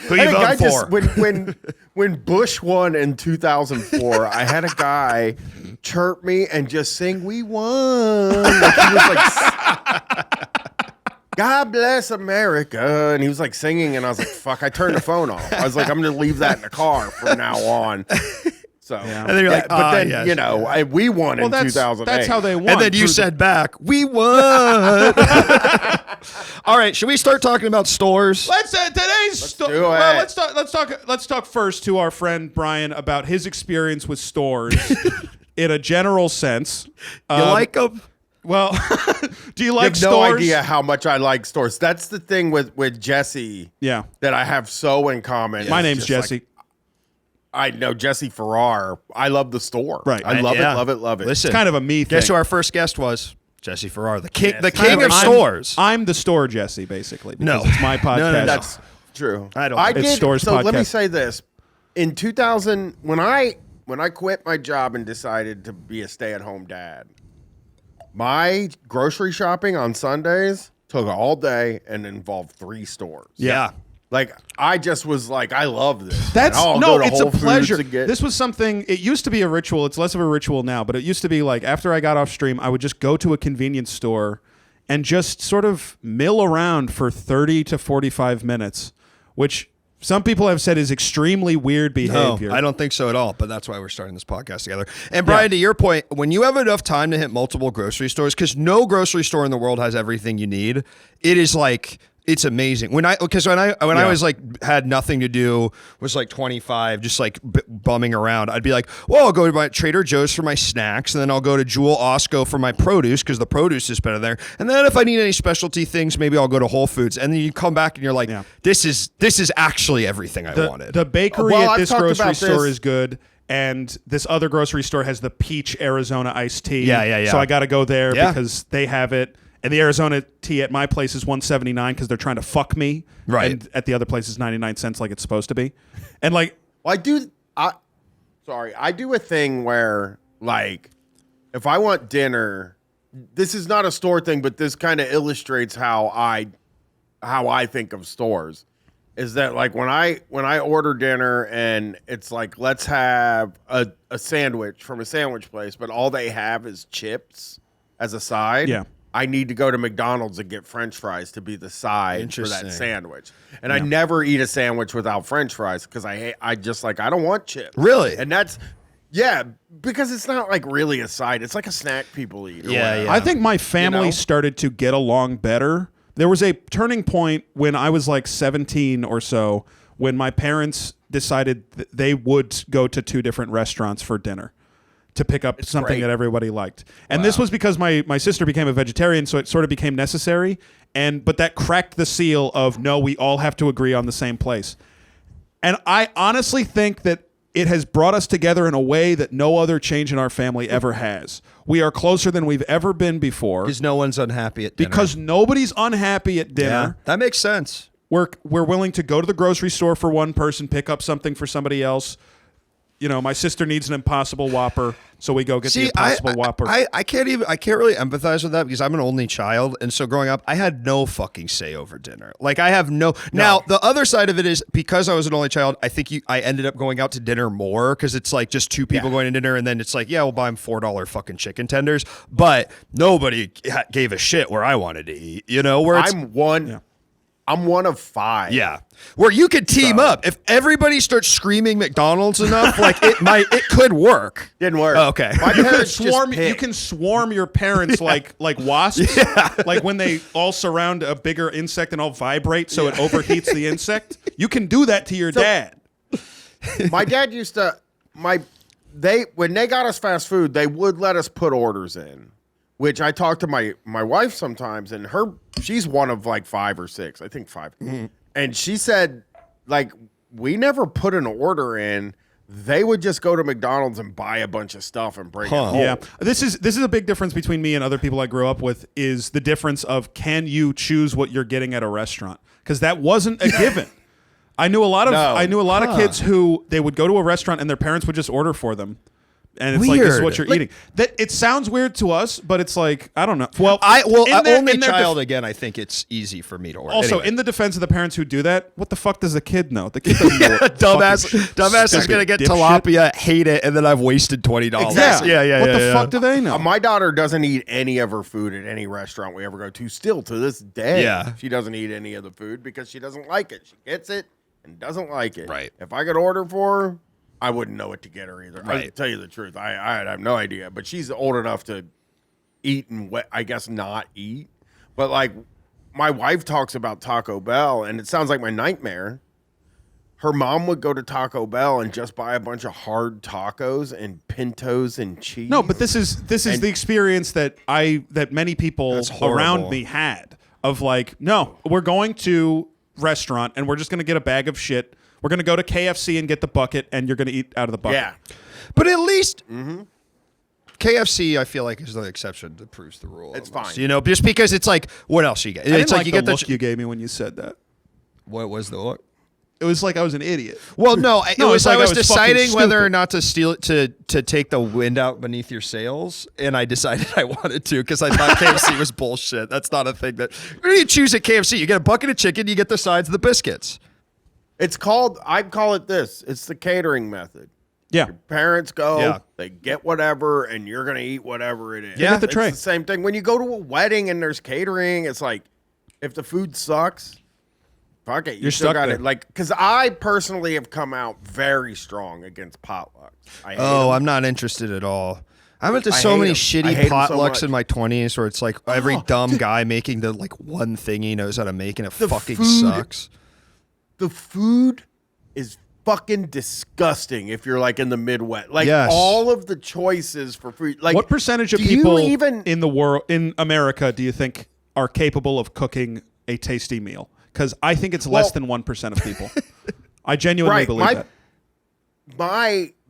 Who I you think I voting just for? when Bush won in 2004, I had a guy chirp me and just sing "We won." Like he was like, "God bless America," and he was like singing, and I was like, "Fuck!" I turned the phone off. I was like, "I'm going to leave that in the car from now on." So, And then you're like, but then yes. you know, we won in 2008. that's how they won. And then you through the- said back, "We won." All right, should we start talking about stores? Let's today's do it. well, let's talk first to our friend Brian about his experience with stores in a general sense. You like them? Well, do you I like have no stores? idea how much I like stores. That's the thing with Jesse Yeah. that I have so in common. My It's name's just Jesse. like, I know Jesse Farrar. I love the store. Right. I love Yeah. it, love it, love it. Listen, It's kind of a me thing. guess who our first guest was? Jesse Farrar, the king, Yes. the Kind king of of I'm- stores. I'm the store Jesse, basically. Because No. it's my podcast. No, no, no. That's true. I don't I think- It's did. Stores So let me podcast. say this: in 2000, when I quit my job and decided to be a stay-at-home dad, my grocery shopping on Sundays took all day and involved 3 stores. Yeah. Like I just was like, I love this. That's I'll no, go to it's Whole a Foods pleasure. and get- This was something. It used to be a ritual. It's less of a ritual now, but it used to be like after I got off stream, I would just go to a convenience store and just sort of mill around for 30 to 45 minutes, which some people have said is extremely weird behavior. No, I don't think so at all, but that's why we're starting this podcast together. And Brian, to your point, when you have enough time to hit multiple grocery stores, because no grocery store in the world has everything you need, it is like, it's amazing. When I was like had nothing to do, was like 25, just like bumming around, I'd be like, well, I'll go to my Trader Joe's for my snacks, and then I'll go to Jewel Osco for my produce because the produce is better there. And then if I need any specialty things, maybe I'll go to Whole Foods. And then you come back and you're like, Yeah. this is actually everything I wanted. The bakery Well, at I've this talked grocery about store this. is good. And this other grocery store has the peach Arizona iced tea. Yeah. So I got to go there Yeah. because they have it. And the Arizona tea at my place is $179 because they're trying to fuck me. Right. And at the other place is 99 cents like it's supposed to be. And like, Well, I do a thing where, like, if I want dinner, this is not a store thing, but this kind of illustrates how I think of stores. Is that like when I order dinner and it's like, let's have a sandwich from a sandwich place, but all they have is chips as a side. Yeah. I need to go to McDonald's and get French fries to be the side for Interesting. that sandwich. And I never eat a sandwich without French fries because I don't want chips. Really? And that's, yeah, because it's not like really a side. It's like a snack people eat. or Yeah, whatever. yeah. I think my family know? started to get along better. There was a turning point when I was like 17 or so when my parents decided they would go to 2 different restaurants for dinner to pick up something great. that everybody liked. And this was because my sister became a vegetarian, so it sort of became necessary. But that cracked the seal of, no, we all have to agree on the same place. And I honestly think that it has brought us together in a way that no other change in our family ever has. We are closer than we've ever been before Because no one's unhappy at dinner. because nobody's unhappy at yeah, dinner. that makes sense. We're willing to go to the grocery store for one person, pick up something for somebody else. You know, my sister needs an Impossible Whopper, so we go get the Impossible Whopper. I can't really empathize with that because I'm an only child, and so growing up, I had no fucking say over dinner. Like I have no. Now the other side of it is because I was an only child, I think I ended up going out to dinner more because it's like just 2 people going to dinner, and then it's like, yeah, we'll buy them $4 fucking chicken tenders, but nobody gave a shit where I wanted to eat. You know, where it's, I'm one of 5. yeah, where you could team up if everybody starts screaming McDonald's enough, like it could work. Didn't work. Oh, okay. My You can parents just swarm. You picked. can swarm your parents like wasps. Like when they all surround a bigger insect and all vibrate, so it overheats the insect. You can do that to your dad. My dad used to when they got us fast food, they would let us put orders in. which I talk to my wife sometimes, and she's one of like 5 or 6, I think 5. And she said, like, we never put an order in. They would just go to McDonald's and buy a bunch of stuff and bring it home. Yeah, this is a big difference between me and other people I grew up with. Is the difference of can you choose what you're getting at a restaurant? Because that wasn't a given. I knew a lot of kids who they would go to a restaurant and their parents would just order for them. And it's like, this is what you're eating. That it sounds weird to us, but it's like, I don't know. Well, only child again. I think it's easy for me to order. Also, anyway. In the defense of the parents who do that, what the fuck does the kid know? The kid doesn't know. Dumbass is gonna get tilapia, hate it, and then I've wasted $20. Exactly. Yeah. What the fuck do they know? My daughter doesn't eat any of her food at any restaurant we ever go to. Still to this day, she doesn't eat any of the food because she doesn't like it. She gets it and doesn't like it. Right. If I could order for her, I wouldn't know what to get her either. Right. I'll tell you the truth. I have no idea. But she's old enough to eat and I guess not eat. But like my wife talks about Taco Bell, and it sounds like my nightmare. Her mom would go to Taco Bell and just buy a bunch of hard tacos and pintos and cheese. No, but this is the experience that many people around me had of like, no, we're going to restaurant and we're just going to get a bag of shit. We're going to go to KFC and get the bucket, and you're going to eat out of the bucket. Yeah. But at least KFC, I feel like, is the exception that proves the rule. It's almost. fine. You know, just because it's like, what else you get? I didn't It's like like you the get the look you gave me when you said that. What was the look? It was like I was an idiot. Well, no, it was like I was fucking deciding whether or stupid. not to steal it to take the wind out beneath your sails, and I decided I wanted to because I thought KFC was bullshit. That's not a thing that you choose at KFC. You get a bucket of chicken, you get the sides of the biscuits. It's called, I call it this. It's the catering method. Yeah. Your parents go, Yeah. they get whatever, and you're going to eat whatever it is. Yeah. Get the It's tray. the same thing. When you go to a wedding and there's catering, it's like, if the food sucks, fuck it. You're still stuck got there. it. Like, because I personally have come out very strong against potlucks. I hate Oh, them. I'm not interested at all. I went to I so hate many 'em. I shitty hate 'em so potlucks much. in my 20s where it's like every dumb guy making the like one thing he knows how to make, and it The fucking food- sucks. The food is fucking disgusting if you're like in the Midwest. Like Yes. all of the choices for food. Like What percentage of do you people even in the world, in America, do you think are capable of cooking a tasty meal? Because I think it's less than 1% of people. I genuinely believe that.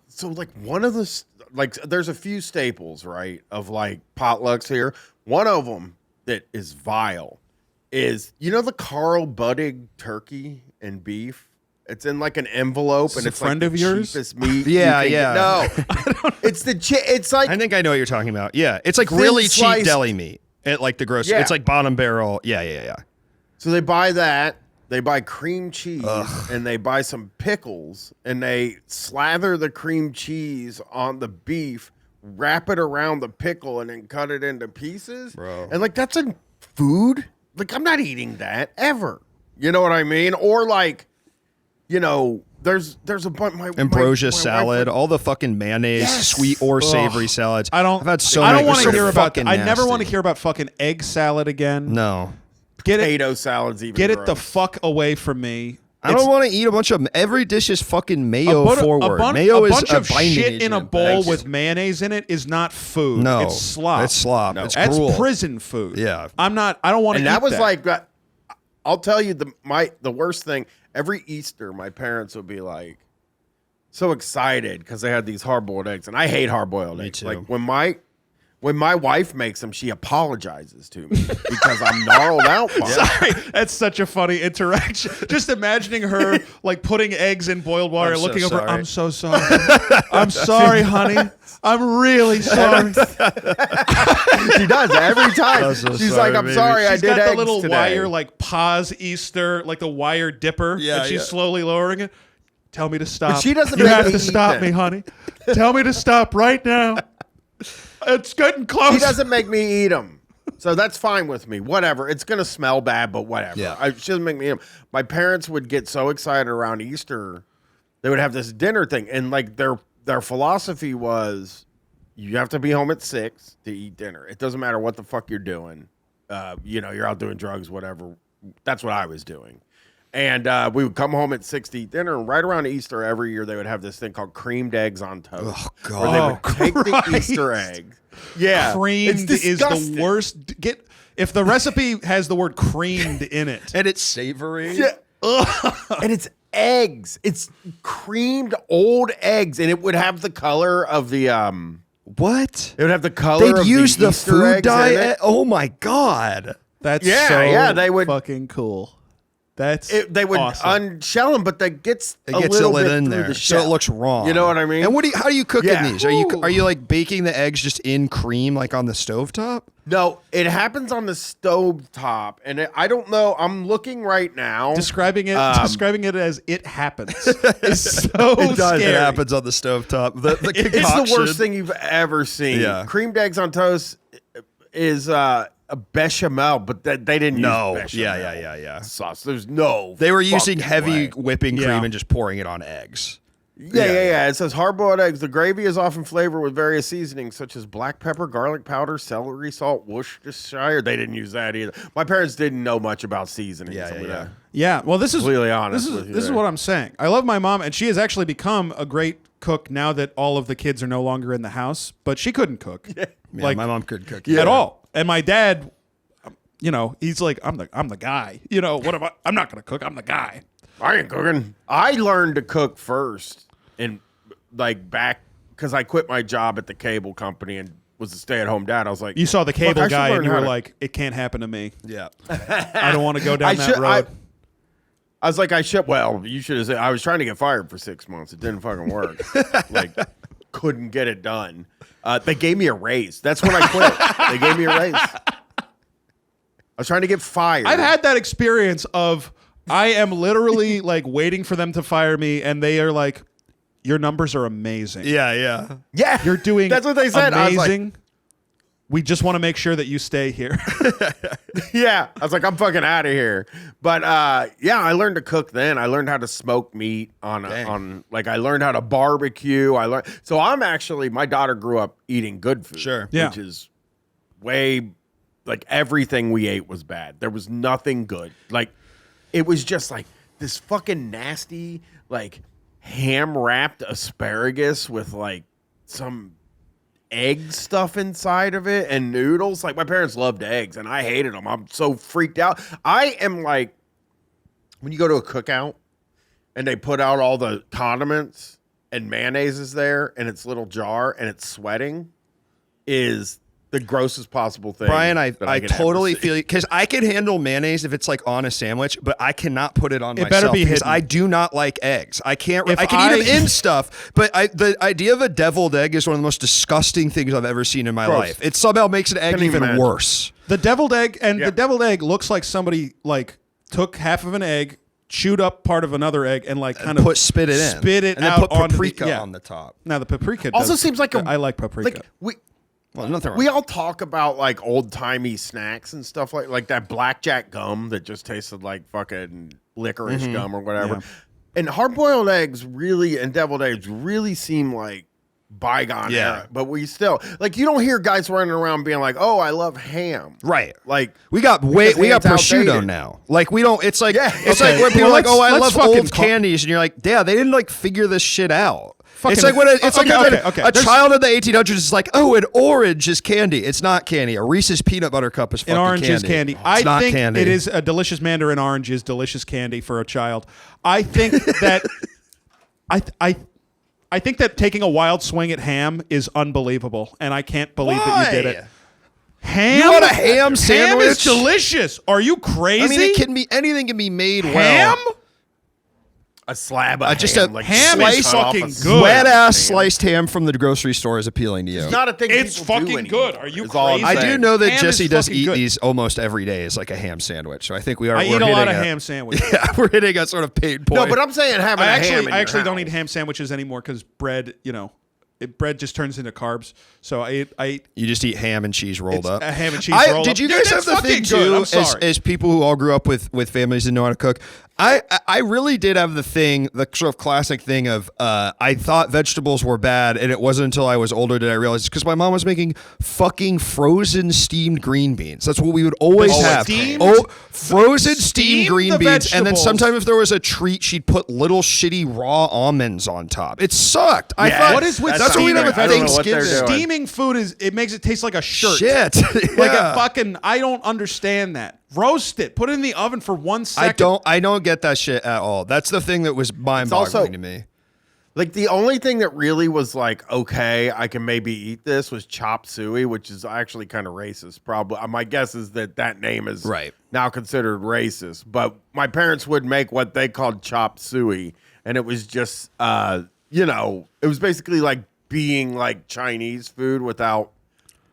So like one of the like there's a few staples, right, of like potlucks here. One of them that is vile is, you know, the Carl Buddig turkey and beef. It's in like an envelope, Is and this a it's friend like of the yours? cheapest meat. Yeah, you can yeah. get. No, it's it's like I think I know what you're talking about. Yeah, it's like Thin really cheap sliced- deli meat at like the grocery. Yeah. It's like bottom barrel. Yeah. So they buy that. They buy cream cheese and they buy some pickles and they slather the cream cheese on the beef, wrap it around the pickle, and then cut it into pieces. Bro. And like that's a food. Like I'm not eating that ever. You know what I mean? Or like, you know, there's a bunch. Ambrosia my salad, wife all the fucking mayonnaise, Yes. sweet or savory salads. I've had so I many. don't want They're to so hear about. fucking I never want to nasty. hear about fucking egg salad again. No. Get it. potato salads even. Get it the gross. fuck away from me. I don't want to eat a bunch of every dish is fucking mayo forward. Mayo a is bunch a of binding shit in a agent. bowl Thanks. with mayonnaise in it is not food. No, it's slop. It's slop. No. It's That's cruel. prison food. Yeah. I'm not. I don't want to. And eat that was that. like, I'll tell you the worst thing. Every Easter, my parents would be like so excited because they had these hard-boiled eggs, and I hate hard-boiled eggs. too. Like when my wife makes them, she apologizes to me because I'm gnarled out by it. Sorry, that's such a funny interaction. Just imagining her like putting eggs in boiled water, I'm so looking over. sorry. I'm so sorry. I'm sorry, honey. I'm really sorry. She does every time. I'm so She's sorry, like, "I'm baby." sorry, I She's did got the eggs little today." wire like pause Easter, like the wire dipper, Yeah, and she's yeah. slowly lowering it. Tell me to stop. she doesn't You make have me to eat stop them. me, honey. Tell me to stop right now. It's getting close. She doesn't make me eat them. So that's fine with me. Whatever. It's going to smell bad, but whatever. Yeah. She doesn't make me eat them. My parents would get so excited around Easter. They would have this dinner thing. And like their philosophy was you have to be home at 6 to eat dinner. It doesn't matter what the fuck you're doing. You know, you're out doing drugs, whatever. That's what I was doing. And we would come home at 6 to eat dinner, and right around Easter every year, they would have this thing called creamed eggs on toast. Oh, God. Where they would take the Christ. Easter egg. Yeah. Creamed it's is the disgusting. worst. If the recipe has the word creamed in it. And it's savory. Yeah. And it's eggs. It's creamed old eggs, and it would have the color of the What? It would have the color. They'd of use the Easter food eggs in dye. it. Oh my God. That's Yeah, so yeah, they would- fucking cool. That's They would awesome. unshell them, but that gets It a gets little it bit in through there, the so it shell. looks wrong. You know what I mean? And how do you cook Yeah. in these? Are you like baking the eggs just in cream, like on the stovetop? No, it happens on the stove top, and I don't know. I'm looking right now. describing it as it happens is so It does. scary. It happens on the stovetop. The It's concoction. the worst thing you've ever seen. Yeah. Creamed eggs on toast is a bechamel, but they didn't No. use bechamel Yeah. sauce. There's no. They were using fucking heavy way. whipping cream Yeah. and just pouring it on eggs. Yeah. It says hard-boiled eggs. The gravy is often flavored with various seasonings such as black pepper, garlic powder, celery salt, Worcestershire. They didn't use that either. My parents didn't know much about seasonings. Yeah, I'm yeah, gonna- Yeah, well, this is Completely honest This is with you this is there. what I'm saying. I love my mom, and she has actually become a great cook now that all of the kids are no longer in the house. But she couldn't cook, Yeah, like my mom could cook at all. And my dad, he's like, I'm the guy. What am I? I'm not gonna cook. I'm the guy. I ain't cooking. I learned to cook first, and back because I quit my job at the cable company and was a stay-at-home dad. I was like, You saw the "Fuck, I cable should guy, learn and you how were to-" like, it can't happen to me. Yeah. I don't want to go down that road. I was like, well, you should have said, I was trying to get fired for 6 months. It didn't fucking work. Couldn't get it done. They gave me a raise. That's when I quit. They gave me a raise. I was trying to get fired. I've had that experience of I am literally waiting for them to fire me, and they are like, your numbers are amazing. Yeah. yeah, You're doing That's what they said. amazing. I was like, We just want to make sure that you stay here. yeah. I was like, I'm fucking out of here. But yeah, I learned to cook then. I learned how to smoke meat I learned how to barbecue. So I'm actually, my daughter grew up eating good food. Sure. Yeah. Which is way, everything we ate was bad. There was nothing good. It was just this fucking nasty, ham wrapped asparagus with some egg stuff inside of it and noodles. My parents loved eggs and I hated them. I'm so freaked out. I am when you go to a cookout and they put out all the condiments and mayonnaise is there in its little jar and it's sweating is the grossest possible thing. Brian, I that could totally ever see. feel you because I can handle mayonnaise if it's on a sandwich, but I cannot put it on myself better be because hidden. I do not like eggs. I can't. If I can eat I- them in stuff, but the idea of a deviled egg is one of the most disgusting things I've ever seen in my Gross. life. It somehow makes an egg Can't even even imagine. worse. The deviled egg, and Yeah. the deviled egg looks like somebody took half of an egg, chewed up part of another egg, and kind of Spit it in, spit it and out then put onto paprika on the top. Now the paprika Also does- seems like I like paprika. Well, nothing wrong. We all talk about old timey snacks and stuff like that blackjack gum that just tasted like fucking licorice gum or whatever. Yeah. And hard boiled eggs really and deviled eggs really seem like bygone Yeah. era. But we still you don't hear guys running around being like, "Oh, I love ham." Right. Like We got Because prosciutto outdated. now. We don't. It's like Yeah. it's Okay. like when people Well, are like, oh, I let's love fucking old candies, and you're like, yeah, they didn't figure this shit out. It's Fucking- like when it's okay, like okay. a There's- child in the 1800s is like, oh, an orange is candy. It's not candy. A Reese's peanut butter cup is fucking An orange candy. is candy. It's I not think candy. it is a delicious mandarin orange is delicious candy for a child. I think that I think that taking a wild swing at ham is unbelievable, and I can't believe that you did it. Why? Ham? You want a ham Ham is sandwich? delicious. Are you crazy? I mean, anything can be made ham? well. a slab of Just ham, a ham sliced is off fucking a good. Wet ass ham. sliced ham from the grocery store is appealing to you. It's not a thing. It's people do fucking anymore, good. Are you is all I'm crazy? I do saying. know that Ham Jesse is does fucking eat good. these almost every day as a ham sandwich. So I think we're I eat a lot hitting of ham sandwiches. Yeah, we're hitting a sort of pain point. No, but I'm saying having I a ham actually in your don't house. eat ham sandwiches anymore because bread, bread just turns into carbs. So I eat You just eat ham and cheese rolled up. a ham and cheese roll. Did you guys have the thing too, as people who all grew up with families and know how to cook? I really did have the sort of classic thing of I thought vegetables were bad, and it wasn't until I was older that I realized because my mom was making fucking frozen steamed green beans. That's what we would always have. Frozen steamed green beans, and then sometimes if there was a treat, she'd put little shitty raw almonds on top. It sucked. I thought, what is with that's what we steaming? have I at don't know what Thanksgiving. they're doing. Steaming food it makes it taste like a shirt. Shit. Like Yeah. a fucking. I don't understand that. Roast it. Put it in the oven for 1 second. I don't get that shit at all. That's the thing that was mind-boggling to me. Like the only thing that really was like, okay, I can maybe eat this was chop suey, which is actually kind of racist. Probably, my guess is that name is now considered racist. But my parents would make what they called chop suey, and it was just, it was basically like being like Chinese food without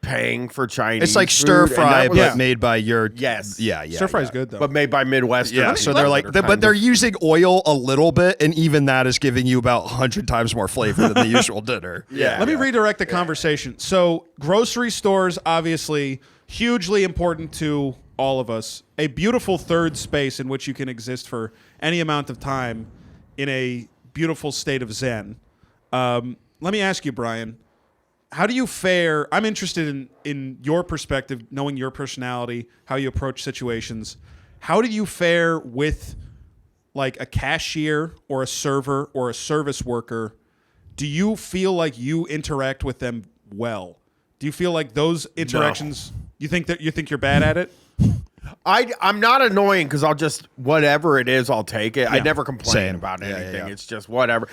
paying for Chinese. It's like food, stir fry, and that was- but made by your yeah. Stir fry's good though. but made by Midwestern. Yeah, so they're like, but they're using oil a little bit, and even that is giving you about 100 times more flavor than the usual dinner. Yeah. Let me redirect the conversation. So, grocery stores, obviously, hugely important to all of us. A beautiful third space in which you can exist for any amount of time in a beautiful state of zen. Let me ask you, Bryan, how do you fare? I'm interested in your perspective, knowing your personality, how you approach situations. How do you fare with like a cashier or a server or a service worker? Do you feel like you interact with them well? Do you feel like those interactions, you think you're bad at it? I'm not annoying because I'll just whatever it is, I'll take it. I never complain Same. about Yeah, anything. yeah. It's just whatever.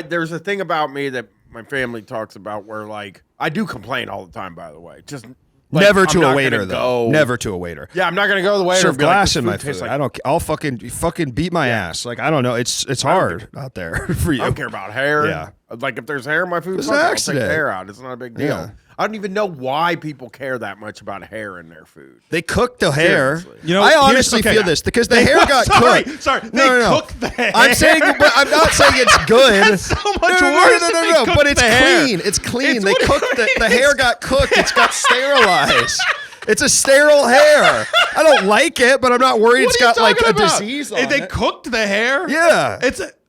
There's a thing about me that my family talks about where like I do complain all the time. By the way, just like, Never I'm to not a waiter gonna though. go- Never to a waiter. Yeah, I'm not gonna go to the waiter. Serve and be like, glass "This in my tastes food. like-" I'll fucking beat my ass. Like I don't know. It's hard out there for you. I don't care about hair. Yeah. Like if there's hair in my food, It's fuck an it, I'll take accident. the hair out. It's not a big deal. Yeah. I don't even know why people care that much about hair in their food. They cook the hair. Seriously. You know, I here's- honestly okay. feel this because the hair got Sorry, cooked. sorry. No, They no. cooked the hair. I'm saying, but I'm not saying it's good. That's so much no, worse No, if they no. cooked But it's the hair. clean. It's clean. It's They what- cooked the hair got cooked. It's got sterilized. It's a sterile hair. I don't like it, but I'm not worried What it's are you got like a talking about? disease on They it. cooked the hair? Yeah.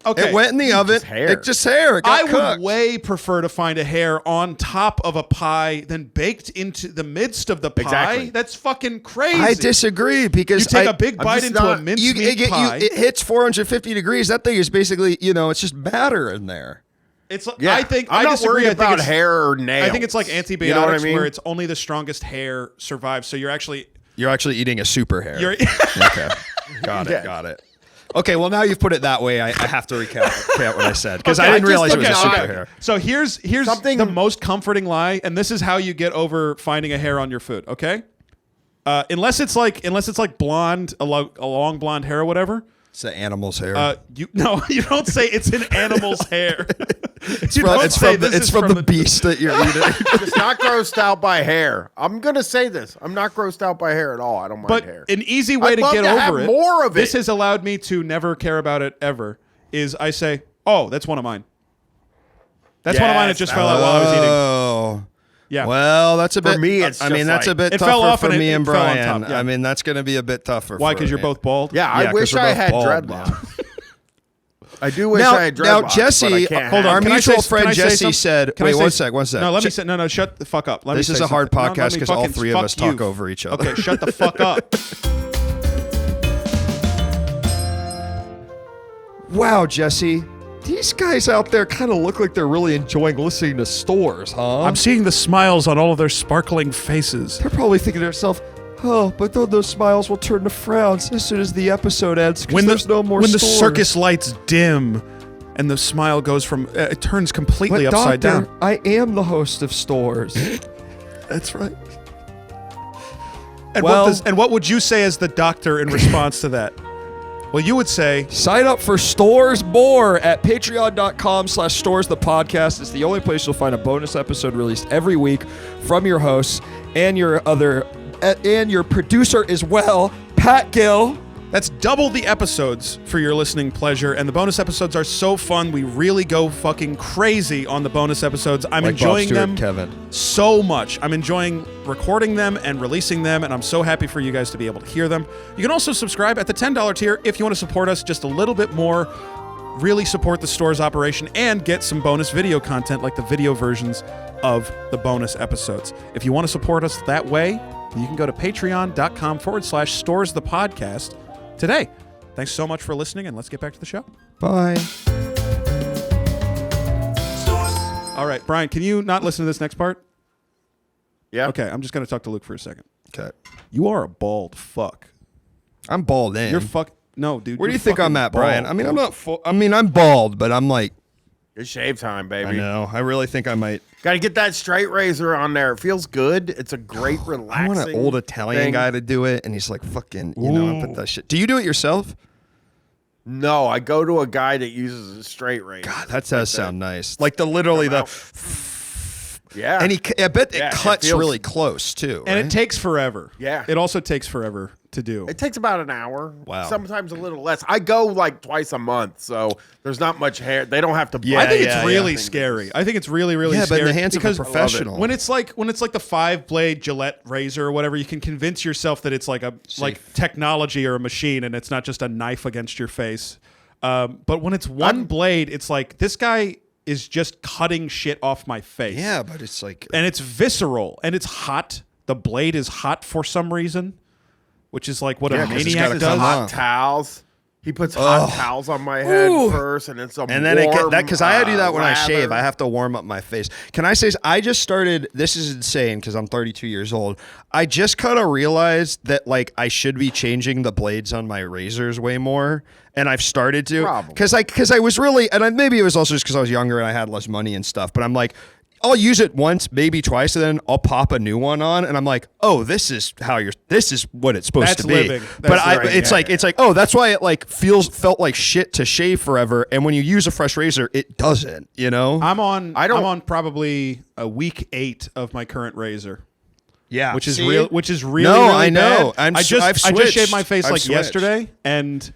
Okay. It went in the oven. just hair. It just hair. It got I cooked. would way prefer to find a hair on top of a pie than baked into the midst of the pie. Exactly. That's fucking crazy. I disagree because You take I- a big I'm bite just into a not- mincemeat pie. it hits 450 degrees. That thing is basically, it's just matter in there. It's like, Yeah, I not disagree. worried I think about it's- hair or nails. I think it's like antibiotics You know what I mean? where it's only the strongest hair survives. So you're actually eating a super hair. you're Okay. Got it. Yeah. Got it. Okay, well, now you've put it that way. I have to recap what I said because Okay, I didn't I just realize it was think a it's super odd. hair. So here's Something- the most comforting lie, and this is how you get over finding a hair on your food. Okay, unless it's like blonde, a long blonde hair or whatever. It's the animal's hair. You don't say it's an animal's hair. it's from the beast that you're eating. Just not grossed out by hair. I'm gonna say this. I'm not grossed out by hair at all. I don't mind But hair. an easy way I'd to love get to have over it. more of This it. has allowed me to never care about it ever. Is I say, oh, that's one of mine. That's one of mine. It Yes, just that fell out while I was eating. Oh. Yeah. Well, that's a bit. me, it's I mean, just that's a like- bit It tougher fell off for and me it and fell on Bryan. top, yeah. I mean, that's going to be a bit tougher. Why? for Because you're me. both bald. yeah, I 'cause wish we're I both had bald dreadlocks. now. I do wish Now- I had dreadlocks. now, but Jesse, I can't hold have on. them. Our mutual Can friend I say Jesse something? said- Can I wait, say- one sec, one sec. No, let me Sh- say. No, shut the fuck up. Let This me is say a hard something. No, let podcast me 'cause all fucking three of fuck us talk you. over each other. Okay, shut the fuck up. Wow, Jesse. These guys out there kind of look like they're really enjoying listening to Stores, huh? I'm seeing the smiles on all of their sparkling faces. They're probably thinking to themselves, oh, but those smiles will turn to frowns as soon as the episode ends because there's no more when the Stores. circus lights dim and the smile goes from it turns completely But upside doctor, down. I am the host of Stores. That's right. And Well- what would you say as the doctor in response to that? Well, you would say, Sign up for Stores More at patreon.com/stores. The podcast is the only place you'll find a bonus episode released every week from your hosts and your producer as well, Pat Gill. That's double the episodes for your listening pleasure, and the bonus episodes are so fun. We really go fucking crazy on the bonus episodes. I'm Like enjoying Bob Stewart them and Kevin. so much. I'm enjoying recording them and releasing them, and I'm so happy for you guys to be able to hear them. You can also subscribe at the $10 tier if you want to support us just a little bit more, really support the store's operation, and get some bonus video content like the video versions of the bonus episodes. If you want to support us that way, you can go to patreon.com/stores the podcast today. Thanks so much for listening, and let's get back to the show. Bye. All right, Brian, can you not listen to this next part? Yeah. Okay, I'm just going to talk to Luke for a second. Okay. You are a bald fuck. I'm bald in. You're fuck. No, dude. Where do you're you think I'm fucking at, Brian? bald, I mean, dude. I'm not full. I mean, I'm bald, but I'm like, It's shave time, baby. I know. I really think I might. Got to get that straight razor on there. It feels good. It's a great relaxing. I want an old Italian thing. guy to do it, and he's like, fucking, you know, I put that shit. Do you do it yourself? No, I go to a guy that uses a straight razor. God, that does sound nice. Like literally Come the. Yeah. And I bet Yeah, it it cuts feels- really close too. And right? it takes forever. Yeah. It also takes forever to do. It takes about an hour. Wow. Sometimes a little less. I go like twice a month, so there's not much hair. They don't have to. Yeah, I think yeah, it's really yeah. scary. I think it's really, really Yeah, but scary. in the hands of a because professional. When it's like the 5-blade Gillette razor or whatever, you can convince yourself that it's like technology or a machine, and it's not just a knife against your face. But when it's one blade, it's like this guy is just cutting shit off my face. Yeah, but it's like. And it's visceral and it's hot. The blade is hot for some reason, which is like what a 'cause it's maniac gotta does. come hot off. towels. He puts hot towels on my head Ooh. first, and it's a And then it that because I do that when I lather. shave. I have to warm up my face. Can I say I just started? This is insane because I'm 32 years old. I just kind of realized that like I should be changing the blades on my razors way more, and I've started to Probably. because I was really maybe it was also just because I was younger and I had less money and stuff. But I'm like. I'll use it once, maybe twice, and then I'll pop a new one on, and I'm like, "Oh, this is what it's supposed That's to be." living. But That's right, it's yeah. like, oh, that's why it like felt like shit to shave forever, and when you use a fresh razor, it doesn't. You know? I'm on probably a week 8 of my current razor. Yeah, Which is See? really No, really I know. bad. I've I just switched. shaved my face I've like switched. yesterday, and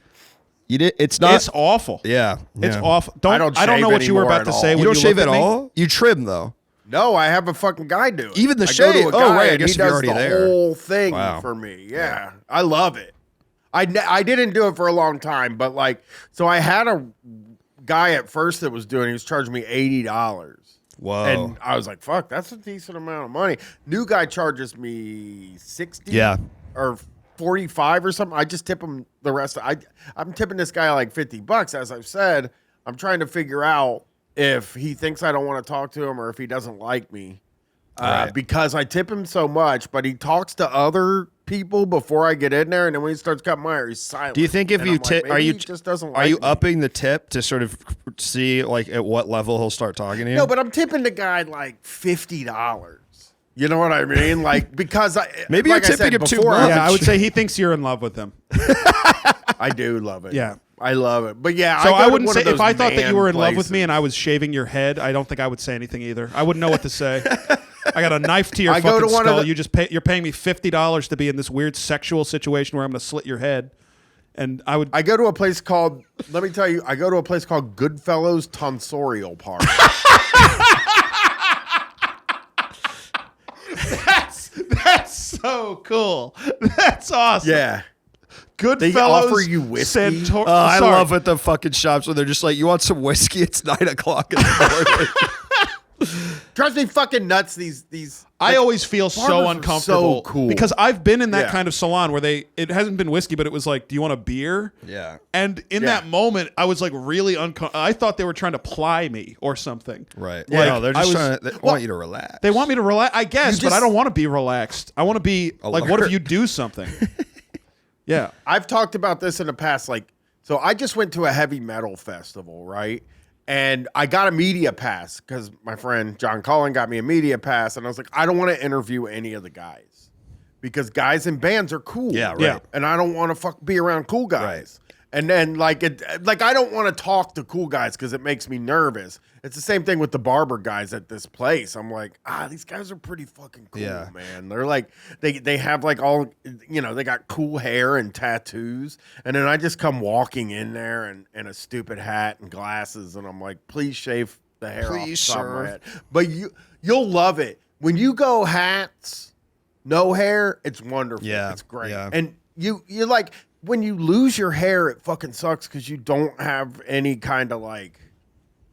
You did. It's not. it's awful. Yeah, It's yeah. awful. I don't I don't know shave what you were anymore about at to say. all. when You don't shave looked at at me. all. You trim though. No, I have a fucking guy do it. Even the I go shave? to a Oh, guy right, I and guess he if you're does already the there. whole thing Wow. for me. Yeah, I love it. I didn't do it for a long time, but like, so I had a guy at first that was doing. He was charging me $80. Whoa. And I was like, "Fuck, that's a decent amount of money." New guy charges me 60. Yeah. Or 45 or something. I just tip him the rest. I'm tipping this guy like $50. As I've said, I'm trying to figure out if he thinks I don't want to talk to him or if he doesn't like me. Right. Because I tip him so much, but he talks to other people before I get in there, and then when he starts cutting my hair, he's silent. Do you think if And you I'm like, tip, maybe are you he just doesn't are like you me. upping the tip to sort of see like at what level he'll start talking to you? No, but I'm tipping the guy like $50. You know what I mean? Like, because Maybe like you're I said tipping him too before, much. Yeah, I would say he thinks you're in love with him. I do love it. Yeah. I love it. But yeah, So go I to wouldn't one say of if those I thought that man you were in love with places. me and I was shaving your head, I don't think I would say anything either. I wouldn't know what to say. I got a knife to your I go fucking to one of skull. the- You're paying me $50 to be in this weird sexual situation where I'm going to slit your head, and I would. I go to a place called, let me tell you, I go to a place called Goodfellows Tonsorial Park. That's so cool. That's awesome. Yeah. Good They fellows. offer you whiskey? I love at the fucking shops where they're just like, you want some whiskey? It's 9 o'clock in the morning. Drives me fucking nuts. These. I always feel so Barbers are uncomfortable so cool. because I've been in that Yeah. kind of salon where it hasn't been whiskey, but it was like, do you want a beer? Yeah. And in Yeah. that moment, I was like really uncomfortable. I thought they were trying to ply me or something. Right. Like, no, they're I just was- trying to. They want you to relax. They want me to relax, I guess, but I just- don't want to be relaxed. I want to be like, what if Alert. you do something? Yeah. I've talked about this in the past. Like, so I just went to a heavy metal festival, right? And I got a media pass because my friend John Cullen got me a media pass. And I was like, I don't want to interview any of the guys because guys in bands are cool. Yeah, right. Yeah. And I don't want to be around cool guys. And then like I don't want to talk to cool guys because it makes me nervous. It's the same thing with the barber guys at this place. I'm like, these guys are pretty fucking cool, Yeah. man. They're like they have like all they got cool hair and tattoos. And then I just come walking in there and a stupid hat and glasses, and I'm like, please shave the hair Please, off the top of my sir. head. But you'll love it. When you go hats, no hair, it's wonderful. Yeah, It's great. yeah. And you like when you lose your hair, it fucking sucks because you don't have any kind of like,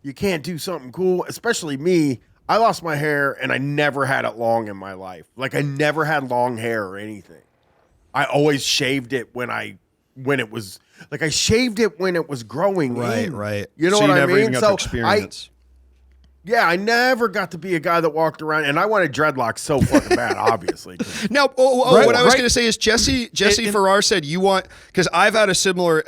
you can't do something cool. Especially me. I lost my hair and I never had it long in my life. Like I never had long hair or anything. I always shaved it when it was like I shaved it when it was growing. in. Right. You know so what you I never mean? even got to experience. I never got to be a guy that walked around, and I wanted dreadlocks so fucking bad, obviously. 'cause- Now, what I was going to say is Jesse Farrar said you want, because I've had a similar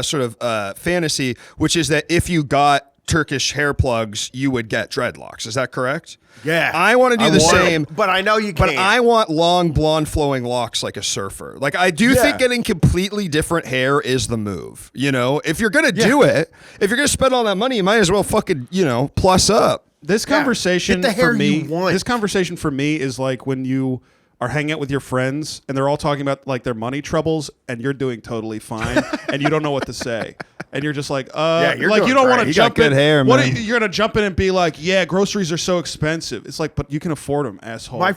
sort of fantasy, which is that if you got Turkish hair plugs, you would get dreadlocks. Is that correct? Yeah. I want to do the want same. it, but I know you But can't. I want long, blonde, flowing locks like a surfer. Like, I do think getting completely different hair is the move. You know, if you're going to do it, if you're going to spend all that money, you might as well fucking, plus up. This conversation Get the hair for me, you want. this conversation for me is like when you are hanging out with your friends and they're all talking about like their money troubles and you're doing totally fine and you don't know what to say. And you're just like, you're like doing you don't want great. to You got jump good in. hair, What man. you're gonna jump in and be like, yeah, groceries are so expensive. It's like, but you can afford them, asshole. my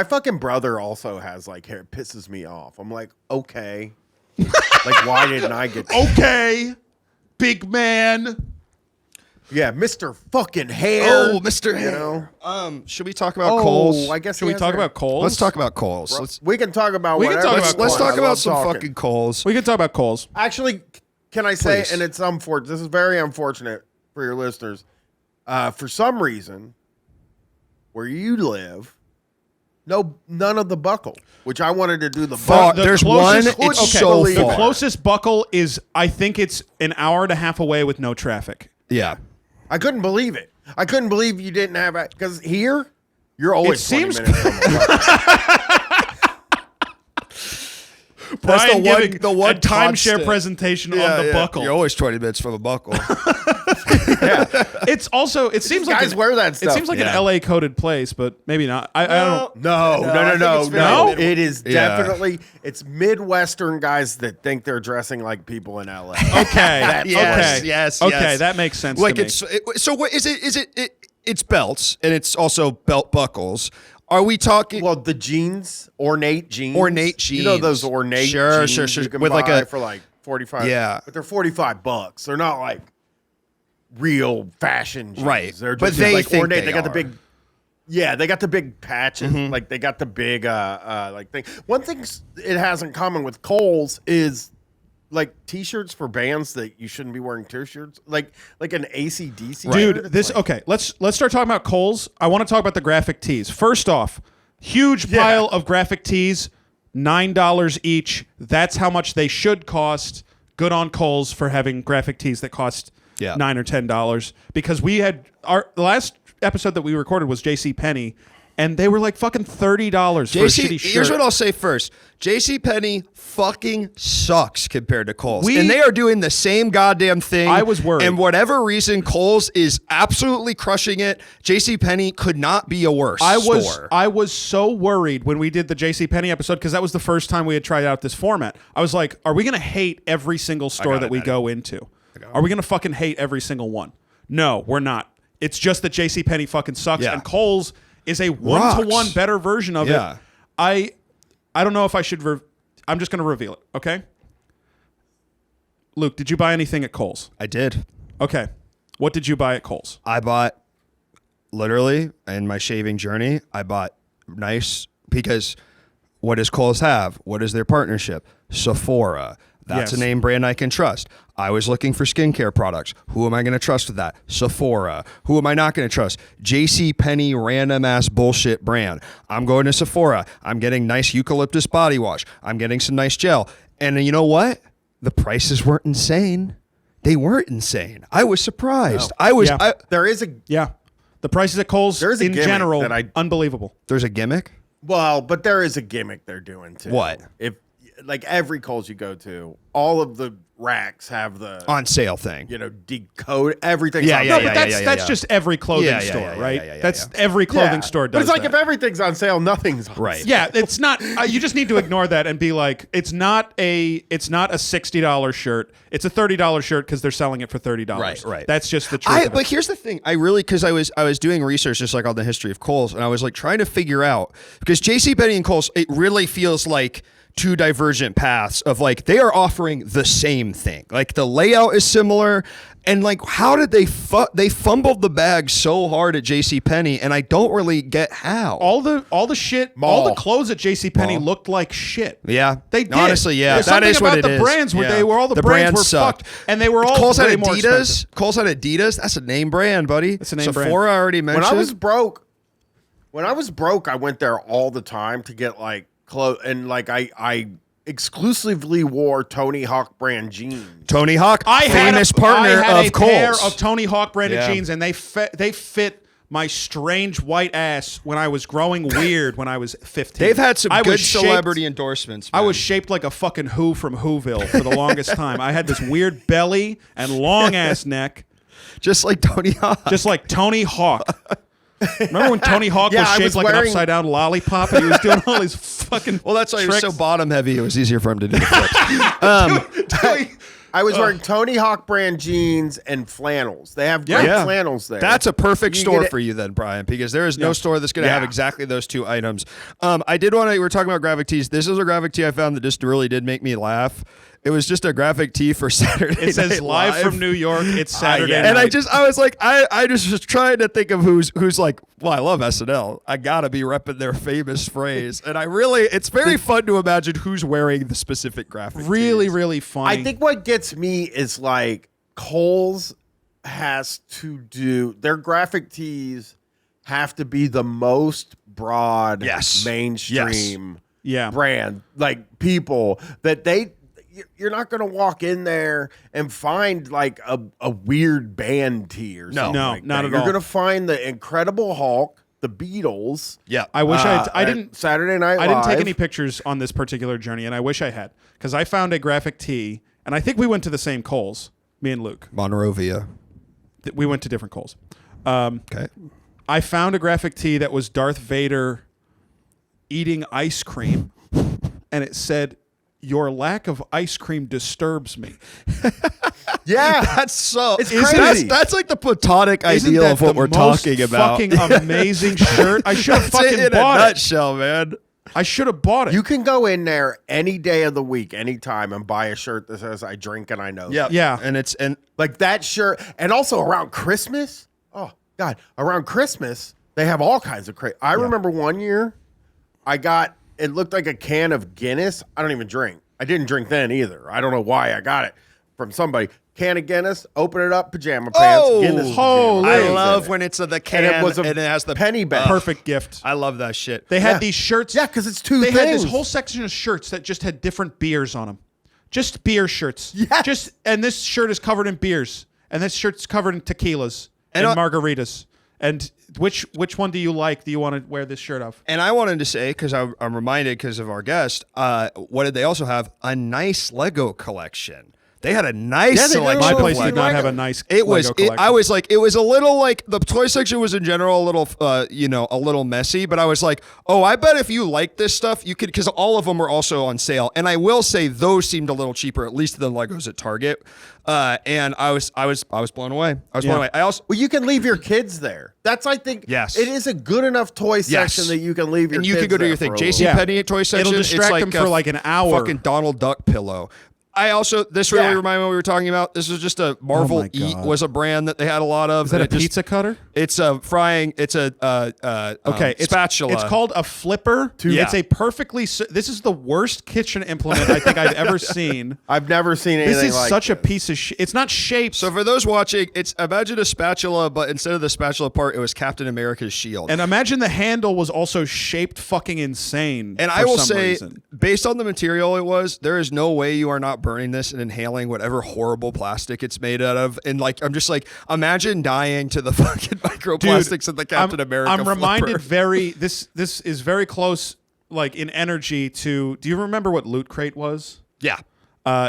fucking brother also has like hair. It pisses me off. I'm like, okay. Like, why didn't I get okay, big man. Yeah, Mr. fucking Hair. Oh, Mr. Hair. know? Should we talk about Kohl's? I guess Should we talk about Kohl's? Let's talk about Kohl's. We can talk about We can whatever. talk about Let's Kohl's. talk I about love some talking. fucking Kohl's. We can talk about Kohl's. Actually, can I say, Please. and it's unfortunate, this is very unfortunate for your listeners, for some reason, where you live, none of the buckle, which I wanted to do the Far- buckle. there's one. closest- It's okay, so the The far. closest buckle is, I think it's an hour and a half away with no traffic. Yeah. I couldn't believe it. I couldn't believe you didn't have it, because here, you're always It 20 seems- minutes from the buckle. That's Brian the one- giving the one a timeshare constant. presentation on the buckle. You're always 20 minutes from a buckle. It's also, it seems like guys wear that It stuff. seems like Yeah. an LA coded place, but maybe not. I don't. No, I think it's very no. mid- It is Yeah. definitely, it's Midwestern guys that think they're dressing like people in LA. Okay. Yes, okay. yes, Okay, yes. that makes sense. Like to me. so what is it? It's belts and it's also belt buckles. Are we talking? Well, the jeans, ornate jeans. Ornate You know jeans. those ornate Sure, jeans sure. you can With like buy a- for like 45. Yeah. But they're $45. They're not like real fashion jeans. Right. They're But just they like think ornate. they got the are. big. Yeah, they got the big patches. Like they got the big like thing. One thing it has in common with Kohl's is like t-shirts for bands that you shouldn't be wearing t-shirts. Like an AC/DC. Dude, shirt. It's this like- okay. Let's start talking about Kohl's. I want to talk about the graphic tees. First off, huge pile of graphic tees, $9 each. That's how much they should cost. Good on Kohl's for having graphic tees that cost $9 or $10. Because we had the last episode that we recorded was JCPenney, and they were like fucking $30 for a shitty shirt. Here's what I'll say first. JCPenney fucking sucks compared to Kohl's. We- And they are doing the same goddamn thing. I was worried. And whatever reason, Kohl's is absolutely crushing it. JCPenney could not be a worse store. I was so worried when we did the JCPenney episode because that was the first time we had tried out this format. I was like, are we going to hate every single store got that it, we Maddie. go into? Are we going to fucking hate every single one? No, we're not. It's just that JCPenney fucking sucks Yeah. and Kohl's is a one-to-one Rocks. better version of Yeah. it. I don't know if I should I'm just going to reveal it, okay? Luke, did you buy anything at Kohl's? I did. Okay. What did you buy at Kohl's? I bought, literally, in my shaving journey, I bought nice, because what does Kohl's have? What is their partnership? Sephora. That's Yes. a name brand I can trust. I was looking for skincare products. Who am I going to trust with that? Sephora. Who am I not going to trust? JCPenney random ass bullshit brand. I'm going to Sephora. I'm getting nice eucalyptus body wash. I'm getting some nice gel. And you know what? The prices weren't insane. They weren't insane. I was surprised. Yeah. there is a Yeah. The prices at Kohl's There's a in gimmick general, that unbelievable. There's a gimmick. but there is a gimmick they're doing too. What? If like every Kohl's you go to, all of the racks have the on sale thing. decode everything. Yeah, yeah, No, yeah, but that's just every clothing store, right? That's every clothing store But does it's like that. if everything's on sale, nothing's on Right. sale. Yeah, it's not. You just need to ignore that and be like, it's not a $60 shirt. It's a $30 shirt because they're selling it for $30. Right. That's just the truth. But here's the thing. Because I was doing research just like on the history of Kohl's, and I was like trying to figure out, because JCPenney and Kohl's, it really feels like two divergent paths of like they are offering the same thing. Like the layout is similar, and like how did they fumbled the bag so hard at JCPenney, and I don't really get how. all the shit, all the clothes at JCPenney looked like shit. Yeah, They did. honestly, yeah. There's That something is about what it the is. brands where Yeah. they were all the brands were sucked. fucked, and they were all Kohl's way had more Adidas. expensive. Kohl's had Adidas. That's a name brand, buddy. That's a name brand. Sephora I already mentioned. When I was broke, I went there all the time to get like clothes, and like I exclusively wore Tony Hawk brand jeans. Tony Hawk, famous I partner had of a Kohl's. pair of Tony Hawk branded Yeah. jeans, and they fit my strange white ass when I was growing weird when I was 15. They've had some I good was shaped- celebrity endorsements. I man. was shaped like a fucking Who from Whoville for the longest time. I had this weird belly and long ass neck, just like Tony Hawk. just like Tony Hawk. Remember when Tony Hawk Yeah, was I shaped was like an wearing- upside down lollipop and he was doing all these fucking Well, that's why he was so tricks? bottom heavy. It was easier for him to do the flips. I was wearing Tony Hawk brand jeans and flannels. They have great Yeah. flannels there. That's a perfect You store get it- for you then, Brian, because there is no store that's going to have Yeah. exactly those two items. I did want to, we were talking about graphic tees. This is a graphic tee I found that just really did make me laugh. It was just a graphic tee for Saturday It says Night live Live. from New York. It's Saturday And night. I was like, I just was trying to think of who's like, well, I love SNL. I gotta be repping their famous phrase. And it's very fun to imagine who's wearing the specific graphic really, tees. really funny. I think what gets me is like Kohl's has to do their graphic tees have to be the most broad, Yes. mainstream Yeah. brand, like people that you're not going to walk in there and find like a weird band tee or something. No, like not that. at You're all. going to find the Incredible Hulk, the Beatles. Yeah. I wish I at didn't. Saturday Night I Live. didn't take any pictures on this particular journey, and I wish I had, because I found a graphic tee, and I think we went to the same Kohl's, me and Luke. Monrovia. We went to different Kohl's. Okay. I found a graphic tee that was Darth Vader eating ice cream, and it said, "Your lack of ice cream disturbs me." Yeah, That's so. It's That's- crazy. That's like the platonic Isn't ideal that of what the we're most talking about. Fucking amazing shirt. I should have That's it fucking in bought a it. nutshell, man. I should have bought it. you can go in there any day of the week, anytime, and buy a shirt that says "I drink and I know." Yeah. Yeah. And Like that shirt. And also around Christmas. Oh, God. Around Christmas, they have all kinds of crazy. I remember one year it looked like a can of Guinness. I don't even drink. I didn't drink then either. I don't know why I got it from somebody. Can of Guinness, open it up, pajama pants, Oh, Guinness. holy. pajama I pants love in it. when it's the And can it was a and it has the penny bag. Perfect gift. I love that shit. They had Yeah. these shirts. Yeah, because it's two They things. had this whole section of shirts that just had different beers on them. Just beer shirts. Yes. And this shirt is covered in beers. And this shirt's covered in tequilas and margaritas. And which one do you like? Do you want to wear this shirt of? And I wanted to say, because I'm reminded because of our guest, what did they also have? A nice Lego collection. They had a nice Yeah, they did. selection. My of place did Lego. not have a nice It was. Lego collection. I was like, it was a little like the toy section was in general a little, a little messy. But I was like, oh, I bet if you like this stuff, you could, because all of them were also on sale. And I will say those seemed a little cheaper, at least than Legos at Target. And I was blown away. I was blown away. I also. Well, you can leave your kids there. That's, I think, Yes. it is a good enough toy section Yes. that you can leave your And you kids could go to there your thing. for a little JCPenney toy section. distract it's like them for like an hour. Fucking Donald Duck pillow. I also, this really Yeah. reminded me of what we were talking about. This was just a Marvel my Eat God. was a brand that they had a lot of. Is that and a it just- pizza cutter? It's a frying. It's a Okay, spatula. It's called a flipper. Yeah. It's a perfectly. This is the worst kitchen implement I think I've ever seen. I've never seen anything This is like such a this. piece of shit. It's not shaped. So for those watching, it's imagine a spatula, but instead of the spatula part, it was Captain America's shield. And imagine the handle was also shaped fucking insane. And for I will some say, reason. based on the material it was, there is no way you are not burning this and inhaling whatever horrible plastic it's made out of. And like, I'm just like, imagine dying to the fucking microplastics in the Captain America. I'm reminded flipper. this is very close like in energy to. Do you remember what Loot Crate was? Yeah.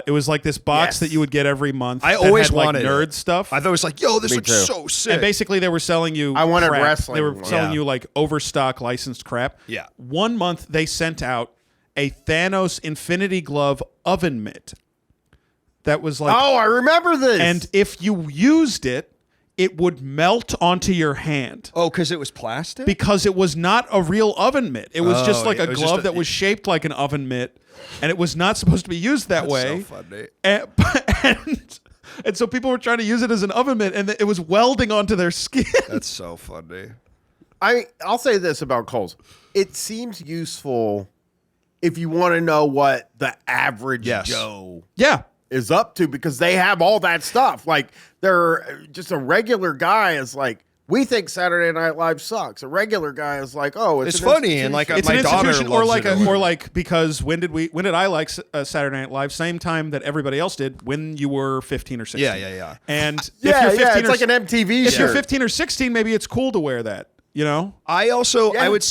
It was like this box Yes. that you would get every month. I that always had, like, wanted nerd it. stuff. I thought it was like, yo, this Me looks too. so sick. And basically, they were selling you. I wanted crap. wrestling They were one. selling Yeah. you like overstock licensed crap. Yeah. 1 month they sent out a Thanos Infinity Glove oven mitt. That was like, Oh, I remember this. and if you used it, it would melt onto your hand Oh, because it was plastic? because it was not a real oven mitt. It was just Oh, like it a was glove just a- that was shaped like an oven mitt, and it was not supposed to be used that That's way. so funny. And so people were trying to use it as an oven mitt, and it was welding onto their skin. That's so funny. I'll say this about Kohl's. It seems useful if you want to know what the average Yes. Joe Yeah. is up to, because they have all that stuff. Like, they're just a regular guy is like, we think Saturday Night Live sucks. A regular guy is like, oh, It's an funny, and like institution. It's my an daughter institution, or loves like it or like because when did I like Saturday Night Live? Same time that everybody else did when you were 15 or 16. Yeah. And yeah, if you're 15 it's or, like an MTV if you're shirt. 15 or 16, maybe it's cool to wear that. You know? I also, Yeah. I would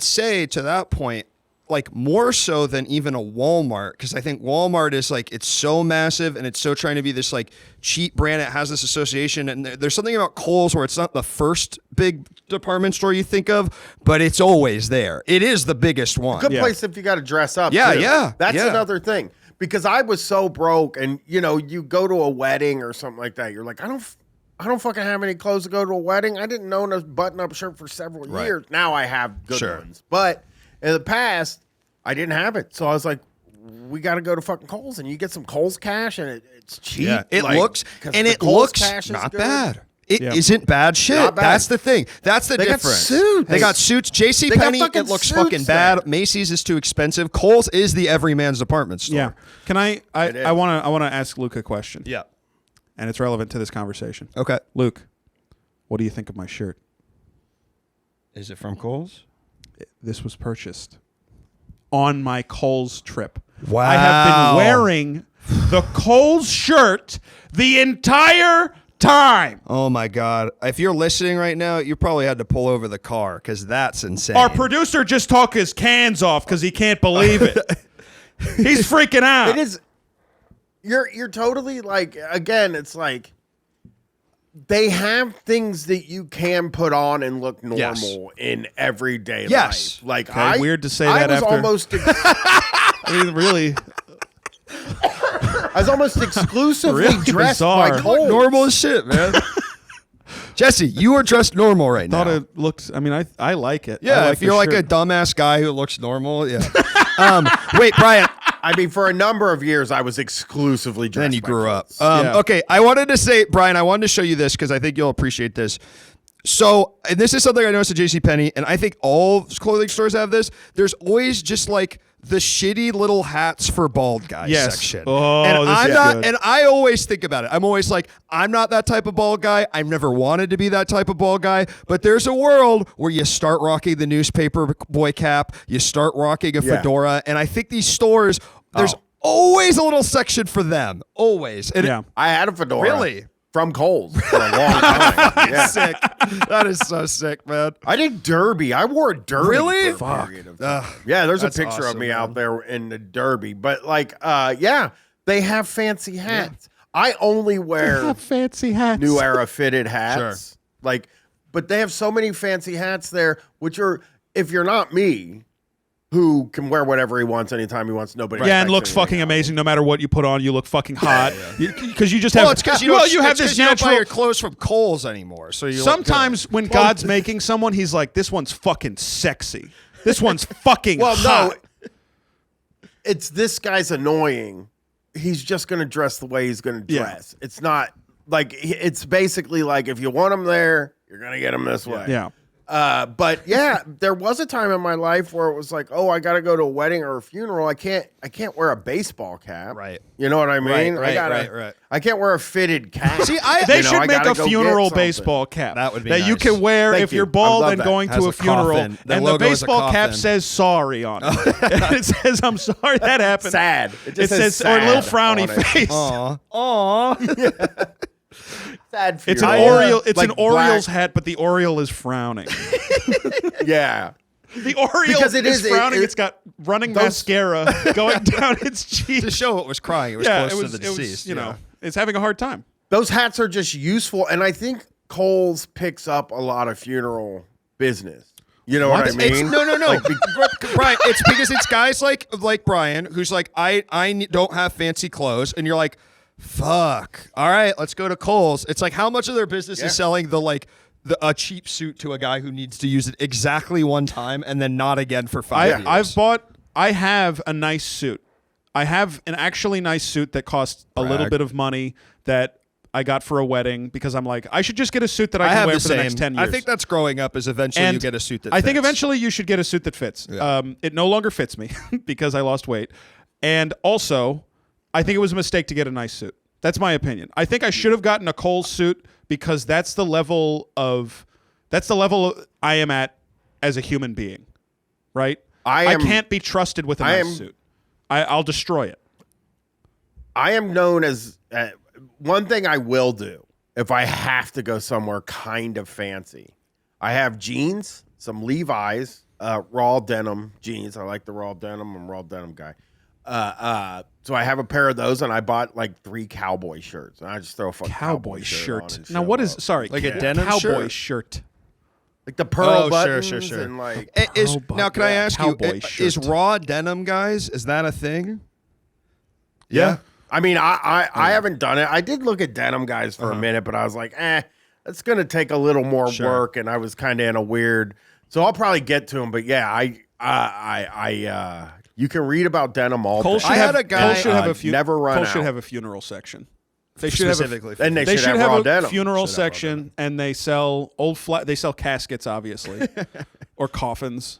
say to that point, like more so than even a Walmart, because I think Walmart is like, it's so massive and it's so trying to be this like cheap brand. It has this association, and there's something about Kohl's where it's not the first big department store you think of, but it's always there. It is the biggest one. Good Yeah. place if you got to dress up. Yeah, too. yeah, That's yeah. another thing, because I was so broke, and you go to a wedding or something like that. You're like, I don't fucking have any clothes to go to a wedding. I didn't own a button-up shirt for several Right. years. Now I have good Sure. ones, but in the past I didn't have it. So I was like, we got to go to fucking Kohl's, and you get some Kohl's cash, and it's cheap. Yeah, it like, looks 'cause and the it Kohl's looks cash is not good. bad. It Yeah. not bad shit. Not bad. That's the thing. That's the They got difference. suits. They got suits. They got JCPenney, fucking it looks suits fucking bad. there. Macy's is too expensive. Kohl's is the everyman's department store. Yeah. Can I is. want to ask Luke a question. Yeah. And it's relevant to this conversation. Okay. Luke, what do you think of my shirt? Is it from Kohl's? This was purchased on my Kohl's trip. Wow. I have been wearing the Kohl's shirt the entire time. Oh my God. If you're listening right now, you probably had to pull over the car because that's insane. Our producer just took his cans off because he can't believe it. He's freaking out. It is. You're totally like, again, it's like they have things that you can put on and look normal in everyday Yes. life. Like, Okay, weird to say I that was after- almost I mean, really. I was almost exclusively Really dressed bizarre. by Kohl's. normal as shit, man. Jesse, you are dressed normal right now. Thought it looked. I mean, I like it. Yeah, I like if you're the like a shirt. dumbass guy who looks normal, yeah. Wait, Brian. I mean, for a number of years, I was exclusively dressed. Then you by grew up. Kohl's. Yeah. Okay, I wanted to say, Brian, I wanted to show you this because I think you'll appreciate this. So, and this is something I noticed at JCPenney, and I think all clothing stores have this. There's always just like the shitty little hats for bald guys Yes. section. Oh, and this I'm is not, good. and I always think about it. I'm always like, I'm not that type of bald guy. I've never wanted to be that type of bald guy. But there's a world where you start rocking the newspaper boy cap, you start rocking a Yeah. fedora, and I think these stores, there's always a little section for them. Always. And Yeah. I had a fedora. Really? From Kohl's for a long time. Yeah. sick. That is so sick, man. I did derby. I wore a derby. Really? For a period of time. Ugh, Yeah, there's a that's picture of awesome, me man. out there in the derby. But like, yeah, they have fancy hats. I only wear fancy hats. New Era fitted hats. Like, but they have so many fancy hats there, which are, if you're not me, who can wear whatever he wants anytime he wants, nobody. Yeah, and expects looks anything fucking out. amazing no matter what you put on. You look fucking hot because you just have. Well, it's because you well, don't, you have it's 'cause this you don't buy natural. your clothes from Kohl's anymore. So you Sometimes when God's making someone, he's like, "This one's fucking sexy. This one's fucking Well, hot." no, it's this guy's annoying. He's just going to dress the way he's going to Yeah. dress. It's not like, it's basically like, if you want him there, you're going to get him this way. Yeah. But yeah, there was a time in my life where it was like, oh, I got to go to a wedding or a funeral. I can't wear a baseball cap. Right. You know what I mean? Right, right. I can't wear a fitted cap. See, They You know, should I make gotta a go get funeral something. baseball cap That would be you nice. can wear Thank if you. you're I bald love and that. going Has to a a funeral. coffin. The And the logo is a baseball cap coffin. says "sorry" on it. And it says "I'm sorry that happened." Sad. It just says or a little sad frowny on it. face. Aw. Sad It's an funeral. Oriole. It's Like an Orioles black- hat, but the Oriole is frowning. Yeah. The Oreo Because it is is- frowning. it- It's got running those- mascara going down its cheek. To show it was crying. It was Yeah, close it was, to the it was, deceased. you know, it's having a hard time. Those hats are just useful, and I think Kohl's picks up a lot of funeral business. You know what I mean? It's, no. Brian, it's because it's guys like Brian who's like, I don't have fancy clothes, and you're like, fuck. All right, let's go to Kohl's. It's like how much of their business is selling a cheap suit to a guy who needs to use it exactly one time and then not again for 5 years. I have a nice suit. I have an actually nice suit that costs a little bit of money that I got for a wedding because I'm like, I should just get a suit that I can wear for the next 10 years. I think that's growing up is eventually you get a suit that fits. I think eventually you should get a suit that fits. Yeah. It no longer fits me because I lost weight. And also, I think it was a mistake to get a nice suit. That's my opinion. I think I should have gotten a Kohl's suit because that's the level I am at as a human being, right? I can't be trusted with a nice suit. I'll destroy it. I am known as one thing I will do if I have to go somewhere kind of fancy. I have jeans, some Levi's, raw denim jeans. I like the raw denim. I'm a raw denim guy. So I have a pair of those, and I bought like 3 cowboy shirts, and I just throw a fucking Cowboy on shirt. and Now show what is up. sorry? Like a denim cowboy shirt. like the pearl Oh, buttons sure. and like Now, can I ask you, Cowboy is shirt. raw denim, guys, is that a thing? yeah. I mean, I haven't done it. I did look at denim guys for a minute, but I was like, that's gonna take a little more work, and I was kind of in a weird. So I'll probably get to them, but yeah, you can read about denim all Kohl day. should have a never run Kohl out. should have a funeral section. They should have Specifically. Then they should have raw a denim. funeral section, and they sell they sell caskets, obviously, or coffins.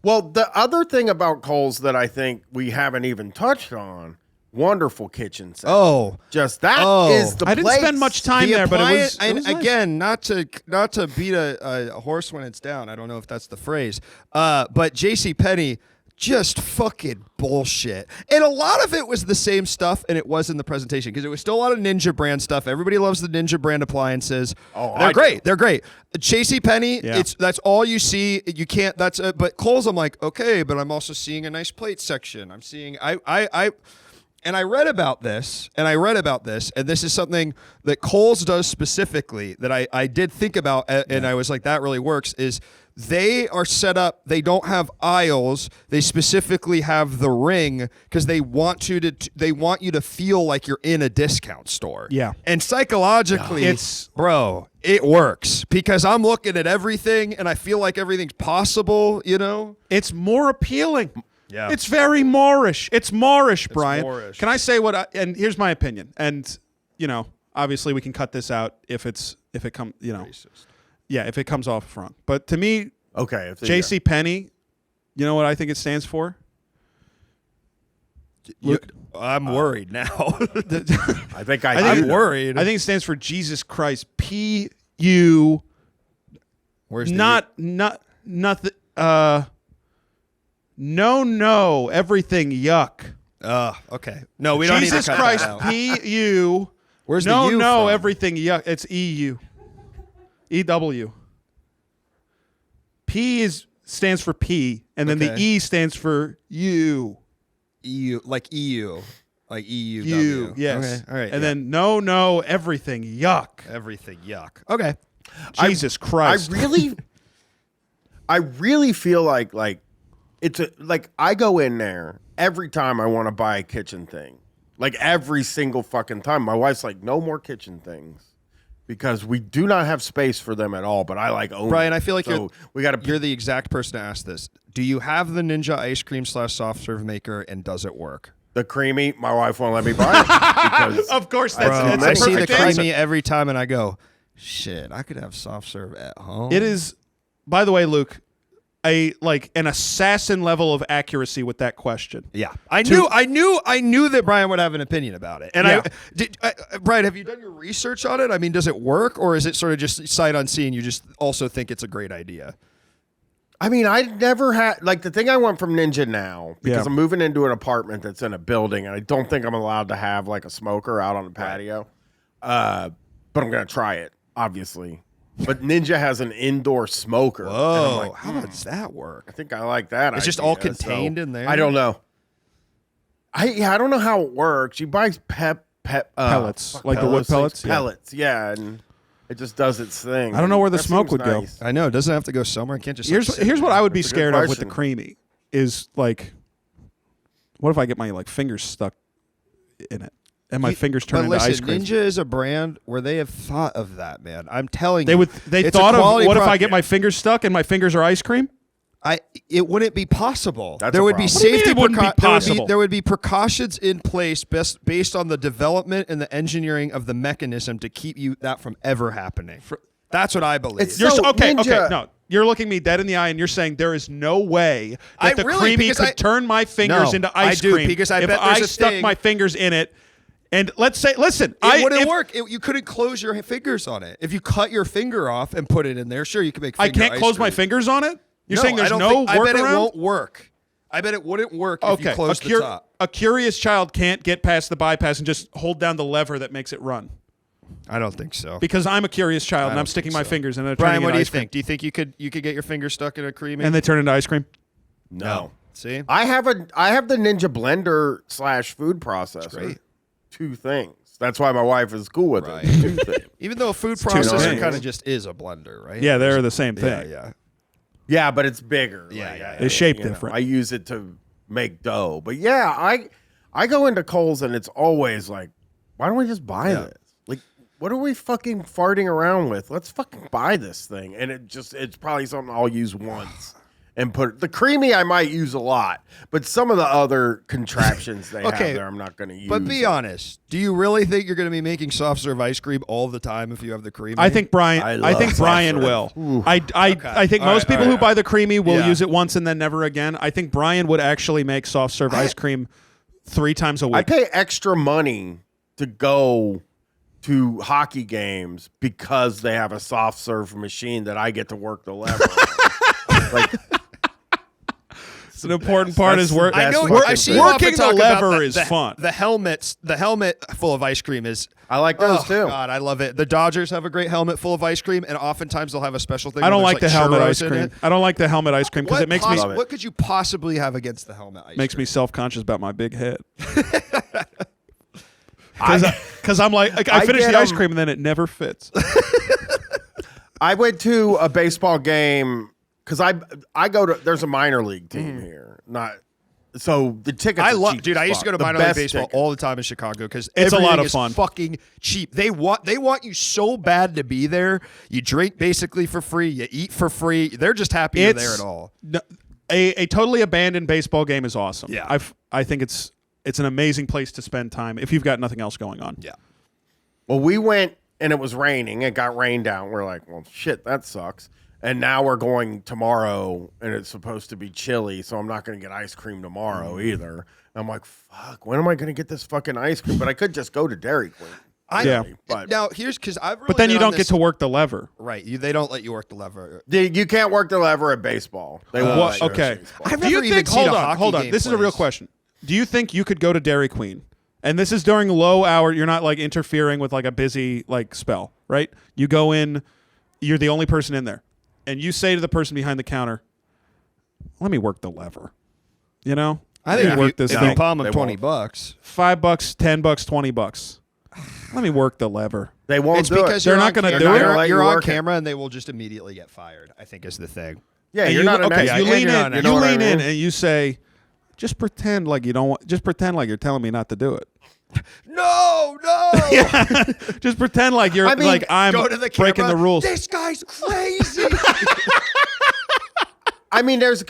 Well, the other thing about Kohl's that I think we haven't even touched on, wonderful kitchen set. Oh. Just that is the I didn't place. spend much time there, but it was and nice. again, not to beat a horse when it's down. I don't know if that's the phrase. But JCPenney, just fucking bullshit. And a lot of it was the same stuff, and it was in the presentation because it was still a lot of Ninja brand stuff. Everybody loves the Ninja brand appliances. Oh, they're I great. do. They're great. JCPenney, Yeah. that's all you see. You can't. But Kohl's, I'm like, okay, but I'm also seeing a nice plate section. I'm seeing And I read about this, and this is something that Kohl's does specifically that I did think about, and I was like, that really works, is they are set up, they don't have aisles, they specifically have the ring because they want you to feel like you're in a discount store. Yeah. And psychologically, it works because I'm looking at everything, and I feel like everything's possible, you know? It's more appealing. Yeah. It's very Moorish. It's Moorish, Brian. Moorish. Can I say and here's my opinion. And, obviously we can cut this out if it comes, Racist. yeah, if it comes off wrong. But to me, Okay. JCPenney, you know what I think it stands for? I'm worried now. I think I'm worried. I think it stands for Jesus Christ. P-U. Where's the Nothing. No, everything yuck. Okay. No, we don't need to Jesus cut Christ, that out. P-U. Where's the no, U no, from? everything yuck. It's E-U. E-W. P stands for P, and then the Okay. E stands for U. EU, like EU, like EU. U, yes. Okay. All right. And then no, everything yuck. everything. Yuck. Okay. Jesus Christ. I really feel like it's like I go in there every time I want to buy a kitchen thing. Like every single fucking time. My wife's like, no more kitchen things. Because we do not have space for them at all, but I like own Brian, them. I feel like So you're the exact person to ask this. Do you have the Ninja ice cream / soft serve maker, and does it work? the creamy. My wife won't let me buy it because Of course, Bro, that's I a see the perfect answer. creamy every time, and I go, shit, I could have soft serve at home. It is, by the way, Luke, an assassin level of accuracy with that question. Yeah, I knew that Brian would have an opinion about it. And Yeah. Brian, have you done your research on it? I mean, does it work, or is it sort of just sight unseen? You just also think it's a great idea. I mean, I never had the thing I want from Ninja now because Yeah. I'm moving into an apartment that's in a building and I don't think I'm allowed to have like a smoker out on the patio. But I'm gonna try it, obviously. but Ninja has an indoor smoker. And I'm Whoa, like, how does that work? I think I like that. It's just idea, all contained in there? I don't know. I don't know how it works. She buys Pellets, like the wood pellets? Yeah. Pellets, yeah, and it just does its thing. I don't know where the That smoke seems would go. nice. I know. It doesn't have to go somewhere. It can't just. Here's what I would be That's a good scared of with the question. creamy is like, what if I get my like fingers stuck in it and my fingers turn But into listen, ice cream? Ninja is a brand where they have thought of that, man. I'm telling They you. would. They it's a thought of quality what if I product. get my fingers stuck and my fingers are ice cream? It wouldn't be possible. That's there a would be problem. What do you mean safety it wouldn't be possible? There would be precautions in place based on the development and the engineering of the mechanism to keep that from ever happening. That's what I believe. It's You're So, okay. Ninja- No, you're looking me dead in the eye and you're saying there is no way that I the really- creamy because could I- turn my fingers No, into I ice do, cream because I if bet there's I a stuck thing- my fingers in it. And let's say, listen, it wouldn't if- work. You couldn't close your fingers on it. If you cut your finger off and put it in there, sure, you can make. I finger can't ice close my cream. fingers on it. You're saying I there's don't no think- workaround? I bet it won't work. I bet it wouldn't work if you Okay, closed the top. a curious child can't get past the bypass and just hold down the lever that makes it run. I don't think so. Because I'm a curious child and don't I'm sticking think my so. fingers and they're Brian, turning what into do you ice cream. think? Do you think you could get your finger stuck in a creamy? And they turn into ice cream? No. See, I have the Ninja blender / food processor. great. Two things. That's why my wife is cool with Right. it. Two things. even though a food two processor things. kind of just is a blender, right? Yeah, they're the same yeah, thing. yeah. Yeah, but it's bigger. Yeah. They shape you know, different. I use it to make dough. But yeah, I go into Kohl's and it's always like, why don't we just buy this? Like, what are we fucking farting around with? Let's fucking buy this thing. And it's probably something I'll use once. And put the creamy I might use a lot, but some of the other contraptions they Okay, have there I'm not going to use. But be honest, do you really think you're going to be making soft serve ice cream all the time if you have the creamy? I think Brian. I think love Brian soft will. I think All most right, people all who right. buy the creamy will Yeah. use it once and then never again. I think Brian would actually make soft serve ice cream 3 times a week. I pay extra money to go to hockey games because they have a soft serve machine that I get to work the lever. Like, It's an important part That's is work. the best I know. fucking I've seen thing. you often Working the talk about lever is fun. The helmet full of ice cream is. I like those Oh too. God, I love it. The Dodgers have a great helmet full of ice cream, and oftentimes they'll have a special thing. I don't where like there's, the helmet churros ice in cream. it. I don't like the helmet ice cream because it makes me Love it. What could you possibly have against the helmet ice makes me cream? self-conscious about my big head. Because I'm like I I finish get the ice 'em- cream and then it never fits. I went to a baseball game because I go to. There's a minor league team here. Not so the tickets. I are love, cheap dude. as I used to fuck. go to The minor league best baseball tickets. all the time in Chicago because It's a lot of is fun. fucking cheap. They want you so bad to be there. You drink basically for free. You eat for free. They're just happy you're there at all. A totally abandoned baseball game is awesome. Yeah. I think it's an amazing place to spend time if you've got nothing else going on. Yeah. Well, we went and it was raining. It got rained out. We're like, well, shit, that sucks. And now we're going tomorrow, and it's supposed to be chilly, so I'm not going to get ice cream tomorrow either. And I'm like, fuck, when am I going to get this fucking ice cream? But I could just go to Dairy Queen. Yeah. But Now here's because I've. Really But then been you on don't this- get to work the lever. Right. They don't let you work the lever. you can't work the lever at baseball. They won't. let you Okay. at baseball. I've Do you never even think? seen Hold a on. hockey Hold on. game This is a real placed. question. Do you think you could go to Dairy Queen? And this is during low hour. You're not like interfering with like a busy like spell, right? You go in. You're the only person in there, and you say to the person behind the counter, "Let me work the lever." You know, I think Let me work this if thing. you palm They them won't. $20. $5, $10, $20. Let me work the lever. They won't It's do because it. They're you're not on gonna camera. do it. You're, Let you're you on work it. camera, and they will just immediately get fired. I think is the thing. Yeah, And you're you, not an okay. expert. You lean you're in. not an You expert. lean in, I mean? and you say, "Just pretend like you don't want. Just pretend like you're telling me not to do it. No. Just pretend like you're I mean, like I'm Go to the breaking camera. the rules." This guy's crazy. I mean, there is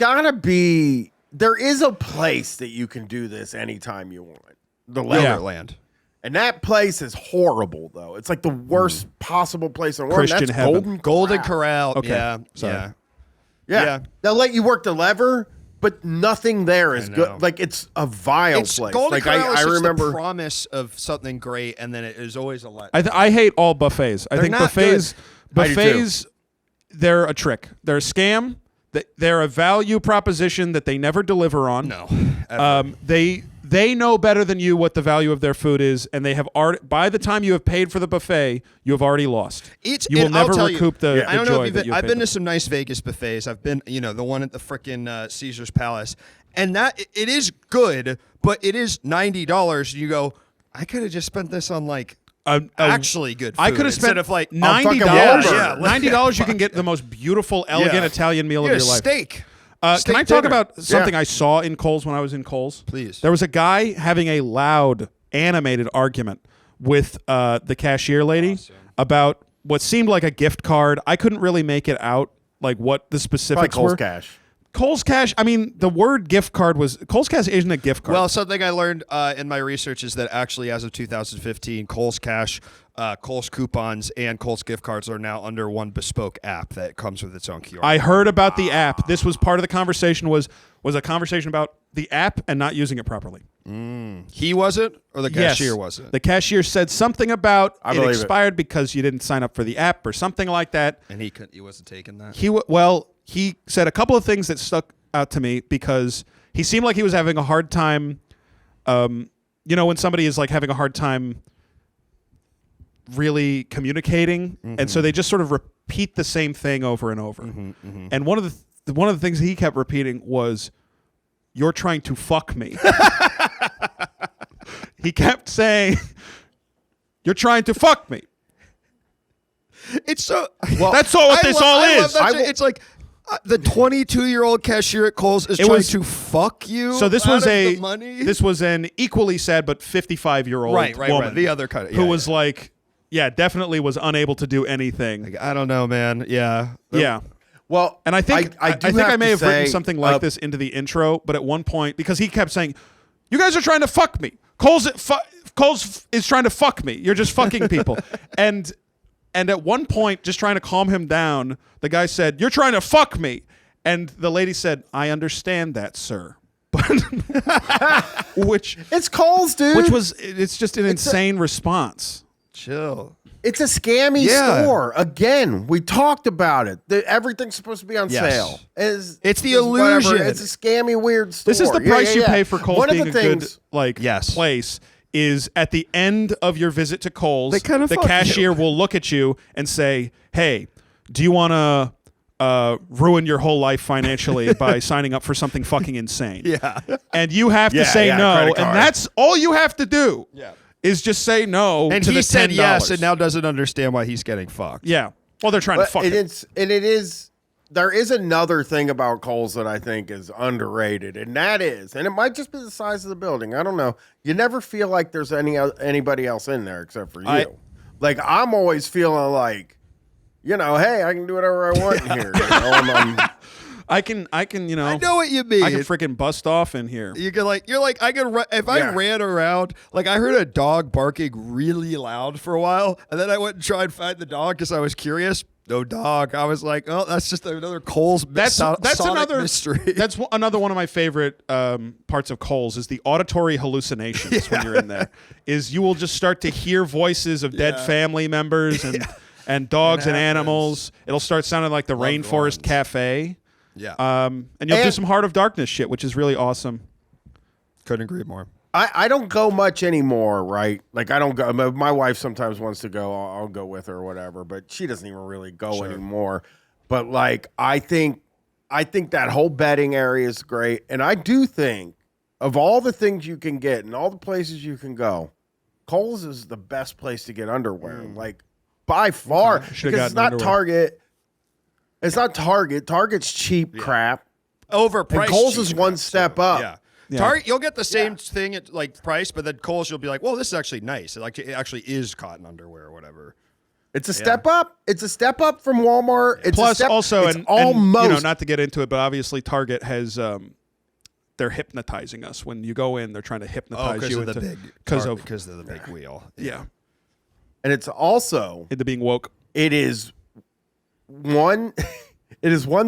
a place that you can do this anytime you want. The lever. Yeah. Land. And that place is horrible, though. It's like the worst possible place in the world. Christian That's heaven. Golden Corral. Okay. Yeah. Sorry. Yeah. Yeah. Yeah. They'll let you work the lever, but nothing there is I know. good. Like, it's a vile It's place. Golden Like, Corral is I just remember. the promise of something great, and then it is always a let. I hate all buffets. I They're think not buffets I do too. buffets they're a trick. They're a scam. They're a value proposition that they never deliver on. No. Ever. They know better than you what the value of their food is, and they have already. By the time you have paid for the buffet, you have already lost. You will and I'll never tell you, recoup the I don't know joy if you've that been, you I've paid been for. to some nice Vegas buffets. I've been, the one at the frickin' Caesar's Palace, and that it is good, but it is $90. You go, I could have just spent this on like actually good food. I could have spent instead of like $90. Yeah, $90, you can get the most beautiful, elegant Yeah. Italian meal of Yeah, your life. steak. Can Steak I talk dinner. about something Yeah. I saw in Kohl's when I was in Kohl's? Please. There was a guy having a loud, animated argument with the cashier lady about what seemed like a gift card. I couldn't really make it out, like what the Probably specifics Kohl's were. Cash. Kohl's Cash. I mean, the word gift card was Kohl's Cash isn't a gift card. Well, something I learned in my research is that actually, as of 2015, Kohl's Cash, Kohl's coupons, and Kohl's gift cards are now under one bespoke app that comes with its own QR. I heard about the app. This was part of the conversation. Was a conversation about the app and not using it properly. He wasn't, or the cashier Yes. wasn't. The cashier said something about I it believe it. expired because you didn't sign up for the app or something like that. And he wasn't taking that. He said a couple of things that stuck out to me because he seemed like he was having a hard time. When somebody is like having a hard time really communicating, and so they just sort of repeat the same thing over and over. And one of the things he kept repeating was, "You're trying to fuck me." He kept saying, "You're trying to fuck me." It's so. That's all what this all I love is. that shit. It's like the 22-year-old cashier at Kohl's is trying to fuck you. So this out was of the money. this was an equally sad but 55-year-old right. woman The other kind of who was like, definitely was unable to do anything. Like, I don't know, man. Yeah. Yeah. Well, And I think I do think I may to have written say, something like this into the intro, but at one point, because he kept saying, "You guys are trying to fuck me. Kohl's is trying to fuck me. You're just fucking people." and at one point, just trying to calm him down, the guy said, "You're trying to fuck me." And the lady said, "I understand that, sir." But which It's Kohl's, dude. it's just an insane response. Chill. It's a scammy Yeah. store. Again, we talked about it. Everything's supposed to be on Yes. sale. It's the whatever. illusion. It's a scammy, weird store. This is the price you pay for Kohl's One of being the a good things, Yes. place. Is at the end of your visit to Kohl's, They kinda the fuck cashier you. will look at you and say, "Hey, do you want to ruin your whole life financially by signing up for something fucking insane?" Yeah. And you have to Yeah, say yeah, no, credit and card. that's all you have to do. Yeah. Is just say no And to he the said $10. yes, and now doesn't understand why he's getting fucked. Yeah. Well, they're trying to but fuck it it. is, and it is. There is another thing about Kohl's that I think is underrated, and that is, and it might just be the size of the building. I don't know. You never feel like there's anybody else in there except for you. Like I'm always feeling like, hey, I can do whatever I want in here. I can, I know what you mean. I can freaking bust off in here. You can I could if I ran around, like I heard a dog barking really loud for a while, and then I went and tried to find the dog because I was curious. No dog. I was like, oh, that's just another Kohl's. That's Sonic another mystery. That's another one of my favorite parts of Kohl's is the auditory hallucinations when you're in there. Is you will just start to hear voices of dead family members and dogs and animals. It'll start sounding like the Rainforest ones. Cafe. Yeah. And you'll do some Heart of Darkness shit, which is really awesome. Couldn't agree more. I don't go much anymore, right? Like I don't go. My wife sometimes wants to go. I'll go with her or whatever, but she doesn't even really go anymore. But like I think that whole bedding area is great, and I do think of all the things you can get and all the places you can go, Kohl's is the best place to get underwear, like by far. Should've Because it's gotten not underwear. Target. It's not Target. Target's cheap crap. Overpriced. And Kohl's is cheap one crap, step so, up. Yeah. Yeah. Target, you'll get the same thing at like price, but then Kohl's, you'll be like, well, this is actually nice. It actually is cotton underwear or whatever. It's a step up. It's a step up from Walmart. It's Plus, a step, also, it's and almost not to get into it, but obviously Target has they're hypnotizing us. When you go in, they're trying to hypnitize you of the big because of the big wheel. yeah and it's also into being woke. it is one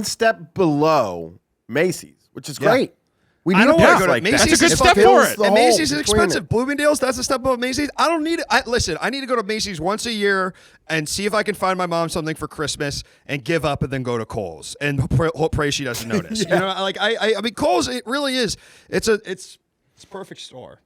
step below Macy's, which is great. We need I don't a want place to go to like that. Macy's. That's a good is step fucking- for it. the And hole Macy's is between expensive. it. Bloomingdale's, that's a step above Macy's. I don't need it. Listen, I need to go to Macy's once a year and see if I can find my mom something for Christmas and give up and then go to Kohl's and pray she doesn't notice. You know, like I mean, Kohl's, it really is. It's It's a perfect store.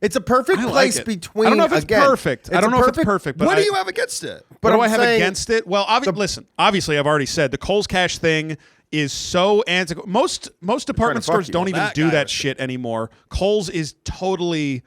It's a perfect I like place it. between. I don't know if it's again, perfect. I don't know if it's perfect. But What do you have against it? What do I I'm have saying against it? Well, listen. Obviously, I've already said the Kohl's Cash thing is so antiquated. Most department fuck stores you. don't even That do guy that was- shit anymore. Kohl's is totally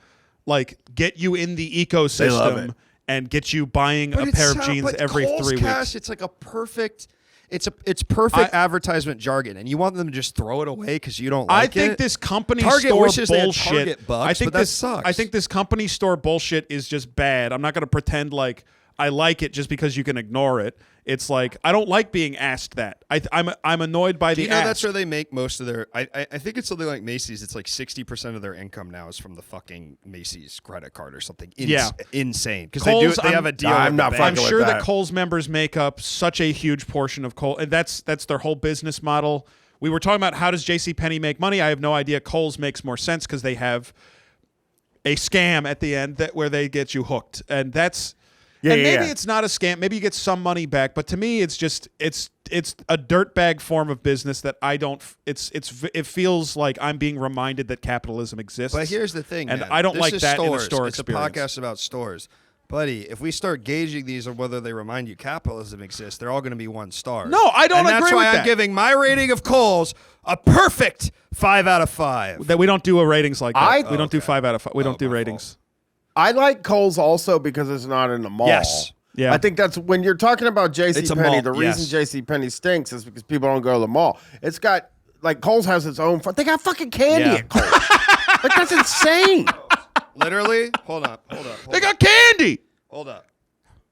like get you in the love ecosystem it. and get you buying a But pair of it's jeans but every Kohl's 3 Cash, weeks. It's like a perfect. It's perfect advertisement jargon, and you want them to just throw it away because you don't like it. I think this company Target store wishes they had bullshit. Target bucks, I think but that this sucks. I think this company store bullshit is just bad. I'm not going to pretend like I like it just because you can ignore it. It's like I don't like being asked that. I'm annoyed by Do the you know ask. that's where they make most of their? I think it's something like Macy's. It's like 60% of their income now is from the fucking Macy's credit card or something. Yeah. Insane because Kohl's, they have a deal. I'm with not the I'm bank. fucking with sure that that. Kohl's members make up such a huge portion of Kohl, and that's their whole business model. We were talking about how does JCPenney make money. I have no idea. Kohl's makes more sense because they have a scam at the end where they get you hooked, and that's. And maybe it's not a scam. Maybe you get some money back, but to me, it's just it's a dirtbag form of business that I don't. It feels like I'm being reminded that capitalism exists. But here's the thing, and man. I don't This like is that in a stores. store it's experience. a podcast about stores, buddy. If we start gauging these on whether they remind you capitalism exists, they're all going to be 1 star. No, I don't and that's agree why with I'm that. giving my rating of Kohl's a perfect 5 out of 5. That we don't do a ratings like that. We don't do okay. 5 out of 5. We don't do my ratings. I like Kohl's also because it's not in the mall. Yes. Yeah. I think that's when you're talking about It's a JCPenney, mall, the yes. reason JCPenney stinks is because people don't go to the mall. It's got, like, Kohl's has its own, they got fucking candy Yeah. at Kohl's. Like, that's insane. Literally, hold up. They got candy. Hold up.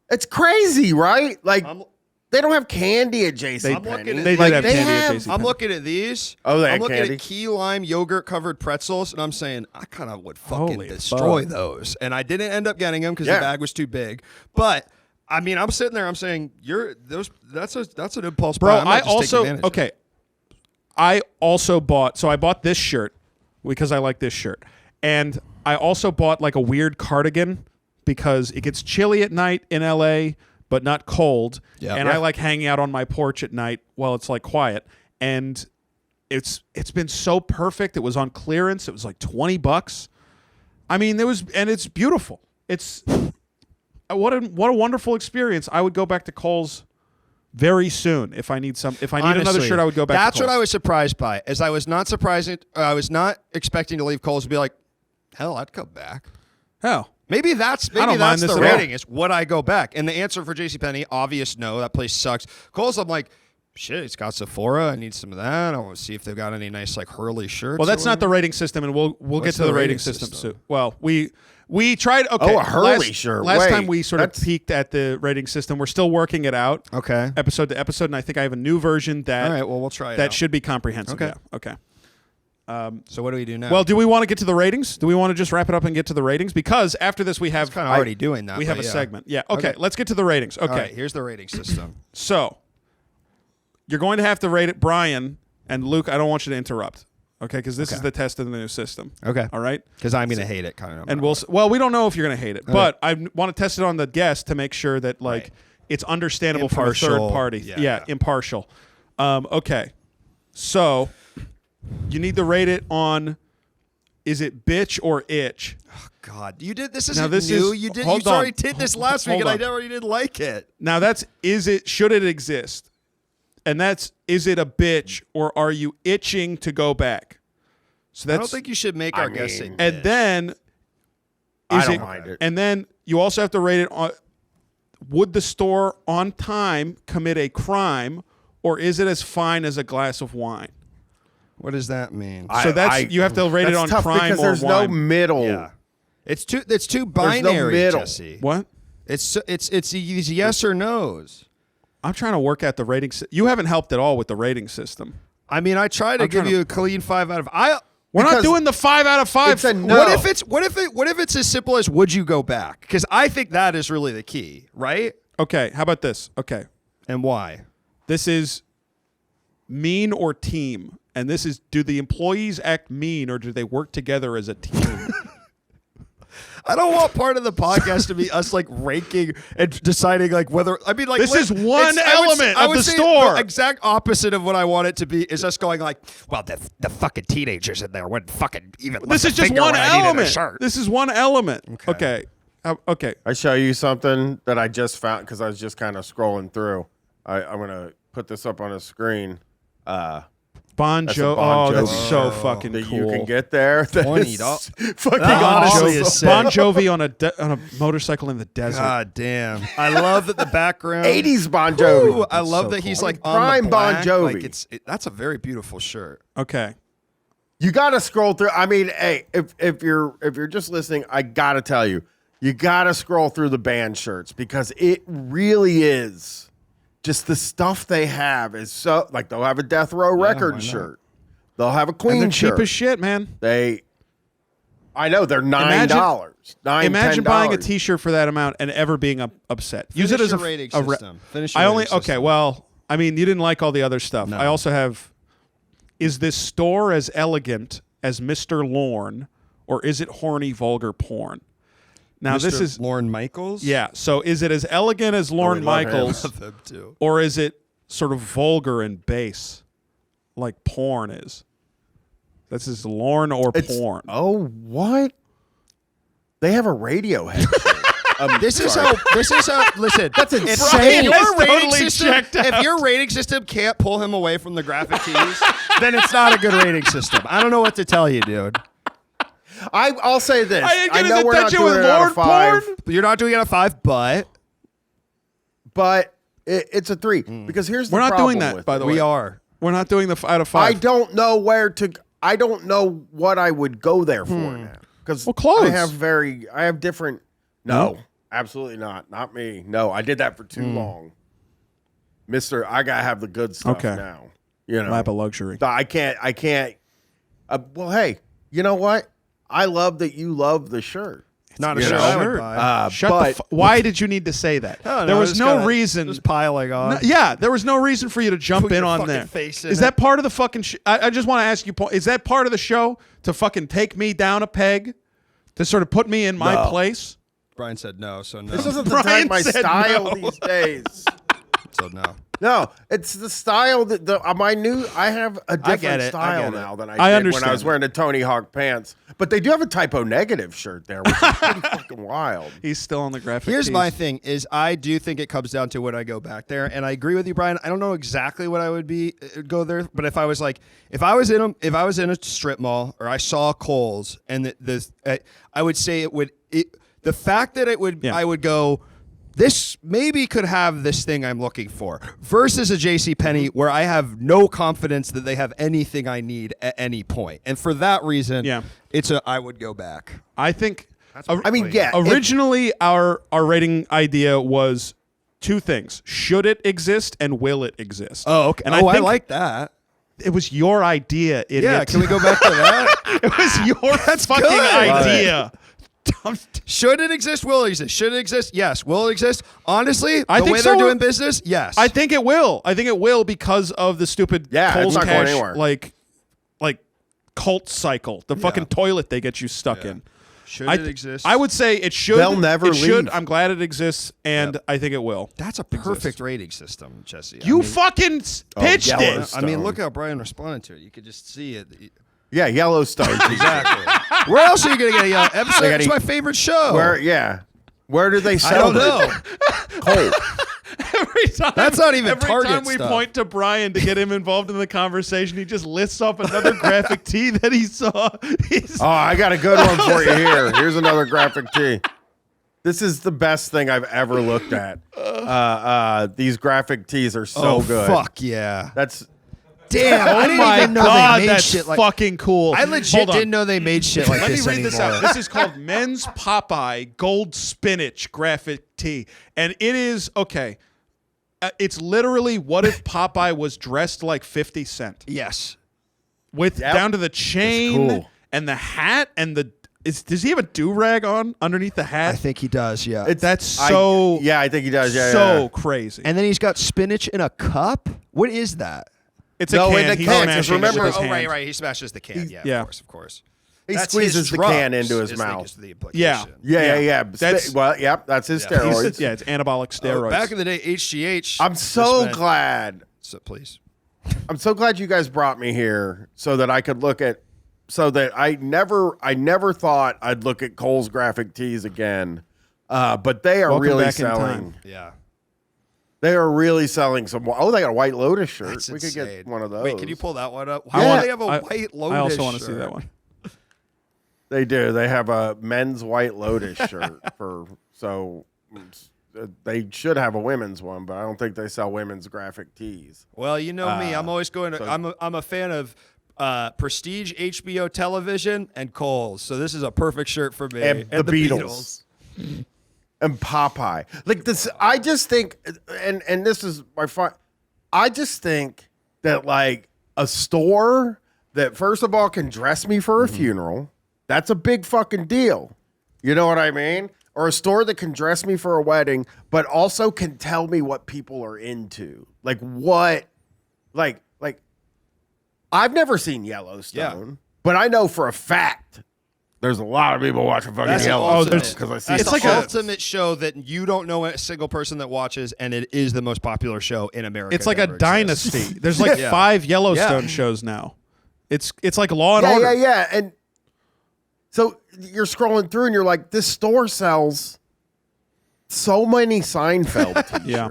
It's crazy, right? Like, I'm- they don't have candy at JCPenney. I'm looking at- They Like, did have they candy have- at JCPenney. I'm looking at these. Oh, they I'm had looking candy? at key lime yogurt covered pretzels, and I'm saying I kind of would fucking Holy destroy fuck. those. And I didn't end up getting them because Yeah. the bag was too big. But I mean, I'm sitting there. I'm saying that's an impulse Bro, buy. might I just take also advantage of it. okay. I also bought. So I bought this shirt because I like this shirt, and I also bought like a weird cardigan because it gets chilly at night in LA, but not cold. Yeah. And Yeah. I like hanging out on my porch at night while it's like quiet. And it's been so perfect. It was on clearance. It was like $20. I mean, it's beautiful. It's what a wonderful experience. I would go back to Kohl's very soon if I need another Honestly, shirt. I would go back. That's to what Kohl's. I was surprised by. As I was not I was not expecting to leave Kohl's and be like, hell, I'd come back. Hell, Maybe that's don't mind the this at all. rating is would I go back? And the answer for JCPenney, obvious no, that place sucks. Kohl's, I'm like, shit, it's got Sephora. I need some of that. I want to see if they've got any nice like Hurley shirts. well, or that's not the whatever. rating system, and we'll get What's to the the rating rating system system? soon. Well, we tried. Okay, Oh, a Hurley shirt. Last Wait, time we sort of that's- peeked at the rating system. We're still working it out. Okay. Episode to episode, and I think I have a new version that All right, well, we'll try it that out. should be comprehensive. Okay. Yeah. Okay. So what do we do now? Well, do we want to get to the ratings? Do we want to just wrap it up and get to the ratings? Because after this, we have kind of already doing that. we have a but yeah. segment. Yeah. Okay, Okay. Let's get to the ratings. Okay. All right, here's the rating system. So you're going to have to rate it, Brian and Luke. I don't want you to interrupt. Okay, because this is the test of the new system. Okay. All right. Because I'm gonna hate it, kind of. And we don't know if you're going to hate it, but I want to test it on the guest to make sure that like Right. it's understandable Impartial. from a third party. Yeah. Impartial. Okay. So you need to rate it on is it bitch or itch? God, you did this. Now, Isn't this new. is- You did. hold You already on. did this last week, Hold and on. I already didn't like it. Now should it exist? And is it a bitch or are you itching to go back? So I that's don't think you should make our guests say mean- and bitch. then I is don't it mind it. and then you also have to rate it on would the store on time commit a crime or is it as fine as a glass of wine? What does that mean? So you have to rate it that's on tough crime because or there's wine. no middle. yeah, it's too binary, middle. Jesse. What? It's these yes or nos. I'm trying to work out the rating. You haven't helped at all with the rating system. I mean, I try to I'm give trying you to- a clean 5 out of. We're not Because doing the 5 out of 5. it's a no. What if it's as simple as would you go back? Because I think that is really the key, right? Okay, how about this? Okay. And why? This is mean or team. And this is do the employees act mean or do they work together as a team? I don't want part of the podcast to be us like ranking and deciding like whether This is one element of the say store. The exact opposite of what I want it to be is us going like, well, the fucking teenagers in there wouldn't fucking even. This is just one element. This is one element. Okay. Okay. I show you something that I just found because I was just kind of scrolling through. I'm gonna put this up on a screen. Bon That's a Jovi. Bon Oh, that's Jovi so shirt fucking that cool. you can get there. That $20. is fucking That honestly awesome. is sick. Bon Jovi on a motorcycle in the desert. God damn! I love that the background. 80s Bon Jovi. Ooh, I love so that he's cool. like on Prime the Bon black. Jovi. Like that's a very beautiful shirt. Okay. You got to scroll through. I mean, hey, if you're just listening, I got to tell you, you got to scroll through the band shirts because it really is just the stuff they have is so like they'll have a Death Row why Record not? shirt. They'll have a Queen And they're shirt. cheap as shit, man. I know they're $9. Imagine $10. buying a T-shirt for that amount and ever being upset. Use it Finish as your a rating a re- system. Finish your I only rating okay. system. Well, I mean, you didn't like all the other stuff. No. I also have. Is this store as elegant as Mr. Lorne, or is it horny, vulgar porn? Now this Mr. is Lorne Michaels. yeah. So is it as elegant as Lorne love him. Michaels, Love him too. or is it sort of vulgar and base, like porn is? This is Lorne or porn. Oh, what? They have a Radiohead. This is how. Listen, That's if insane. your That's rating totally system, checked out. if your rating system can't pull him away from the graphic tees, then it's not a good rating system. I don't know what to tell you, dude. I'll say this. I ain't I gonna know we're not touch it doing with it out Lorne of 5, porn. You're not doing it a 5, but but it's a 3 because here's the We're not problem doing that, with by it. the way. we are. We're not doing the out of 5. I don't know where to. I don't know what I would go there for now because Well, clothes. I have different. No, absolutely not. Not me. No, I did that for too long, Mister. I gotta have the good stuff Okay. now. You know, lap of luxury. I can't. Well, hey, you know what? I love that you love the shirt. Not a You shirt know? I would Shirt. buy. Shut but the why did you need to say that? Oh, there was just no kinda- reason. Just piling on. No, yeah, there was no reason for you to jump Put in your on fucking there. face in Is it. that part of the fucking I just want to ask you, is that part of the show to fucking take me down a peg? To sort of put me in my No. place? Brian said no, so no. This isn't the Brian type my said style no. these days. So no. No, it's the style that I have a I get different it, I style get it. now than I I did when I understand. was wearing the Tony Hawk pants. But they do have a typo negative shirt there, which is pretty fucking wild. He's still on the graphic. Here's tees. my thing: is I do think it comes down to when I go back there, and I agree with you, Brian. I don't know exactly what I would be go there, but if I was in a strip mall or I saw Kohl's, and I would say the fact that Yeah. I would go. This maybe could have this thing I'm looking for versus a JCPenney where I have no confidence that they have anything I need at any point. And for that reason, Yeah. I would go back. I think I mean, yeah. originally our rating idea was two things: should it exist and will it exist? Oh, okay. And I think like that. it was your idea, idiot. Yeah, can we go back to that? It was your fucking good. idea. Should it exist? Will it exist? Should it exist? Yes. Will it exist? Honestly, I the think way so. they're doing business, yes. I think it will. I think it will because of the stupid Yeah, Kohl's it's not going Cash anywhere. like cult cycle, the fucking toilet they get you stuck in. Should I it exist? I would say it should. They'll never it should. leave. I'm glad it exists, and I think it will. That's a perfect rating system, Jesse. You fucking pitched it. Yellowstone. I mean, look how Brian responded to it. You could just see it. Yeah, Yellowstone. Exactly. Where else are you going to get a yellow episode? gotta It's eat- my favorite show. Where do they I sell don't know. Kohl. Every time, That's not even every Target time we stuff. point to Brian to get him involved in the conversation, he just lists off another graphic tee that he saw. He's, Oh, I got a good one for you here. Here's another graphic tee. This is the best thing I've ever looked at. These graphic tees are so good. Fuck yeah. That's Damn, I oh didn't my even know god, they made that's shit like fucking cool. I legit Hold on. didn't know they made shit like Let me this read anymore. this out. This is called Men's Popeye Gold Spinach Graphic Tee. And it is, okay, it's literally what if Popeye was dressed like 50 Cent? Yes. With Yep. down to the chain cool. and the hat and the... does he have a do-rag on underneath the hat? I think he does, yeah. That's so... I think he does. Yeah, so yeah. crazy. And then he's got spinach in a cup? What is that? It's No, a in can. the He's can, 'cause smashing it remember- with his Oh, hand. right. He smashes the can. Yeah, Yeah. of course. He That's squeezes his the drugs, can into his is, I think, mouth. is the implication. Yeah. That's- Well, yep, that's his steroids. Yeah, it's anabolic steroids. Back in the day, HGH. I'm so this meant- glad. So please. I'm so glad you guys brought me here so that I could look at. So that I never thought I'd look at Kohl's graphic tees again, but they are Welcome really back in selling. time. Yeah. They are really selling some. Oh, they got a White Lotus shirt. That's We could insane. get one of those. Wait, can you pull that one up? I Why want- do they have a White Lotus I also want to see shirt? that one. They do. They have a men's White Lotus shirt so they should have a women's one, but I don't think they sell women's graphic tees. Well, you know me. I'm always going to. I'm a fan of Prestige HBO television and Kohl's. So this is a perfect shirt for me. And the Beatles. And Popeye. Like this, I just think, and this is my I just think that like a store that first of all can dress me for a funeral, that's a big fucking deal. You know what I mean? Or a store that can dress me for a wedding, but also can tell me what people are into. Like what, like I've never seen Yellowstone, but I know for a fact there's a lot of people watching fucking That's Yellowstone ultimate. because I see It's it like so the much. ultimate show that you don't know a single person that watches, and it is the most popular show in America. It's like a that ever exists. dynasty. There's like Yeah. 5 Yellowstone Yeah. shows now. It's like Law and Yeah, Order. yeah. And so you're scrolling through and you're like, this store sells so many Seinfeld t-shirts. Yeah.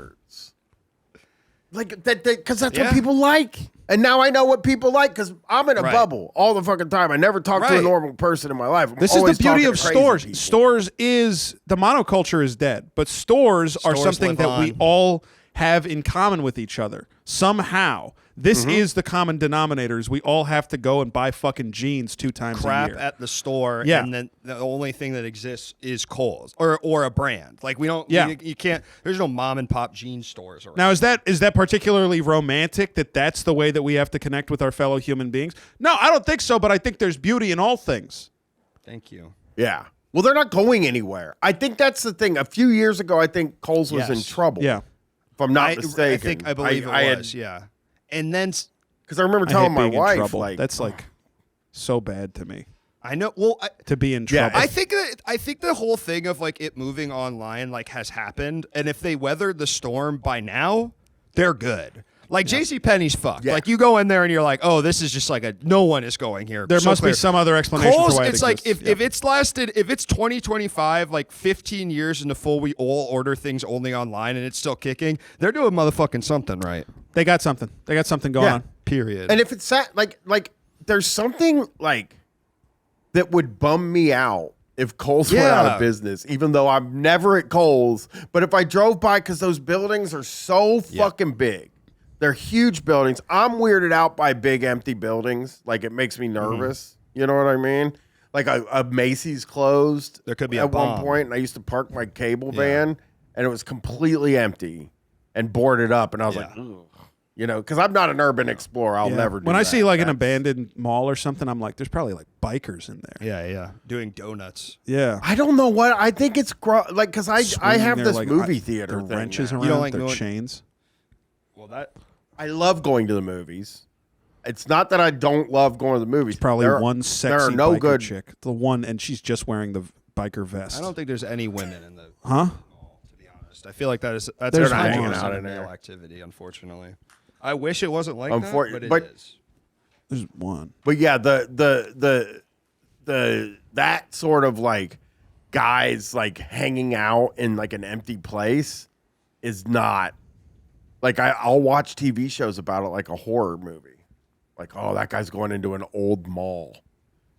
Like that, because that's Yeah. what people like. And now I know what people like because I'm in a Right. bubble all the fucking time. I never talk to a Right. normal person in my life. I'm This is the always beauty talking of to crazy stores. people. Stores is the monoculture is dead, but stores are Stores something live that we on. all have in common with each other somehow. This Mm-hmm. is the common denominators. We all have to go and buy fucking jeans 2 times a crap year. at the store, Yeah. and then the only thing that exists is Kohl's or a brand. Like we don't. Yeah. You can't. There's no mom and pop jean stores around. Now, is that particularly romantic that that's the way that we have to connect with our fellow human beings? No, I don't think so, but I think there's beauty in all things. Thank you. Yeah. Well, they're not going anywhere. I think that's the thing. A few years ago, I think Kohl's was in Yes. trouble. Yeah. If I'm not I mistaken. believe I it was. Yeah. And then Because I remember I telling hate my being in wife, trouble. like, That's like so bad to me I know. Well, to be in Yeah, trouble. I think the whole thing of like it moving online like has happened, and if they weathered the storm by now, they're good. Like JCPenney's fucked. Yeah. Like you go in there and you're like, oh, this is just like no one is going here. There So must clear. be some other explanation Kohl's, for why it it's like exists. if it's lasted, if it's 2025, like 15 years into full, we all order things only online and it's still kicking. They're doing motherfucking something right. They got something. They got something going Yeah. on. Period. and if it's like there's something like that would bum me out if Kohl's went out Yeah. of business, even though I'm never at Kohl's. But if I drove by, because those buildings are so fucking big, they're huge buildings. I'm weirded out by big empty buildings. Like it makes me nervous. You know what I mean? Like a Macy's closed. There could be a at one bomb. point, and I used to park my cable van, and it was completely empty and boarded up, and I was like, ugh. You know, because I'm not an urban explorer. I'll Yeah. never do When I that. see like an That's- abandoned mall or something, I'm like, there's probably like bikers in there. yeah. Doing donuts. Yeah. I don't know what I think it's like because I Swinging have their, this like, movie theater their thing. wrenches now. around, don't like their going- chains. Well, that I love going to the movies. It's not that I don't love going to the movies. Probably There are- one there sexy are no biker good. chick. The one, and she's just wearing the biker vest. I don't think there's any women in the Huh? mall, to be honest. I feel like that's There's a not hanging 100% out in male there. activity, unfortunately. I wish it wasn't like that, but it but- is. There's one. But yeah, the that sort of like guys like hanging out in like an empty place is not like I'll watch TV shows about it like a horror movie. Like, oh, that guy's going into an old mall.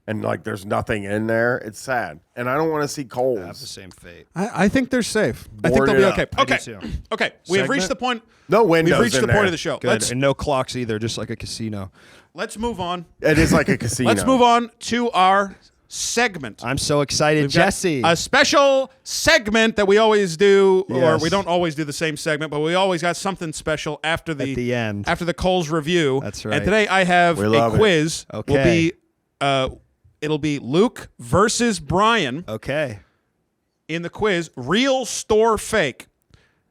And like there's nothing in there. It's sad. And I don't want to see I have the Kohl's. same fate. I think they're safe. I think they'll Board be it okay. up. I do Okay. too. Okay. We have reached Segment? the point. No windows We've reached in the there. point of the show. Good. And no clocks either, just like a casino. Let's move on. It is like a casino. Let's move on to our segment. I'm so excited, We've got Jesse. a special segment that we always do, or Yes. we don't always do the same segment, but we always got something special after the At the end. after the Kohl's review. That's right. And today I have We a love it. quiz. Okay. It'll be Luke versus Brian Okay. in the quiz. Real store fake.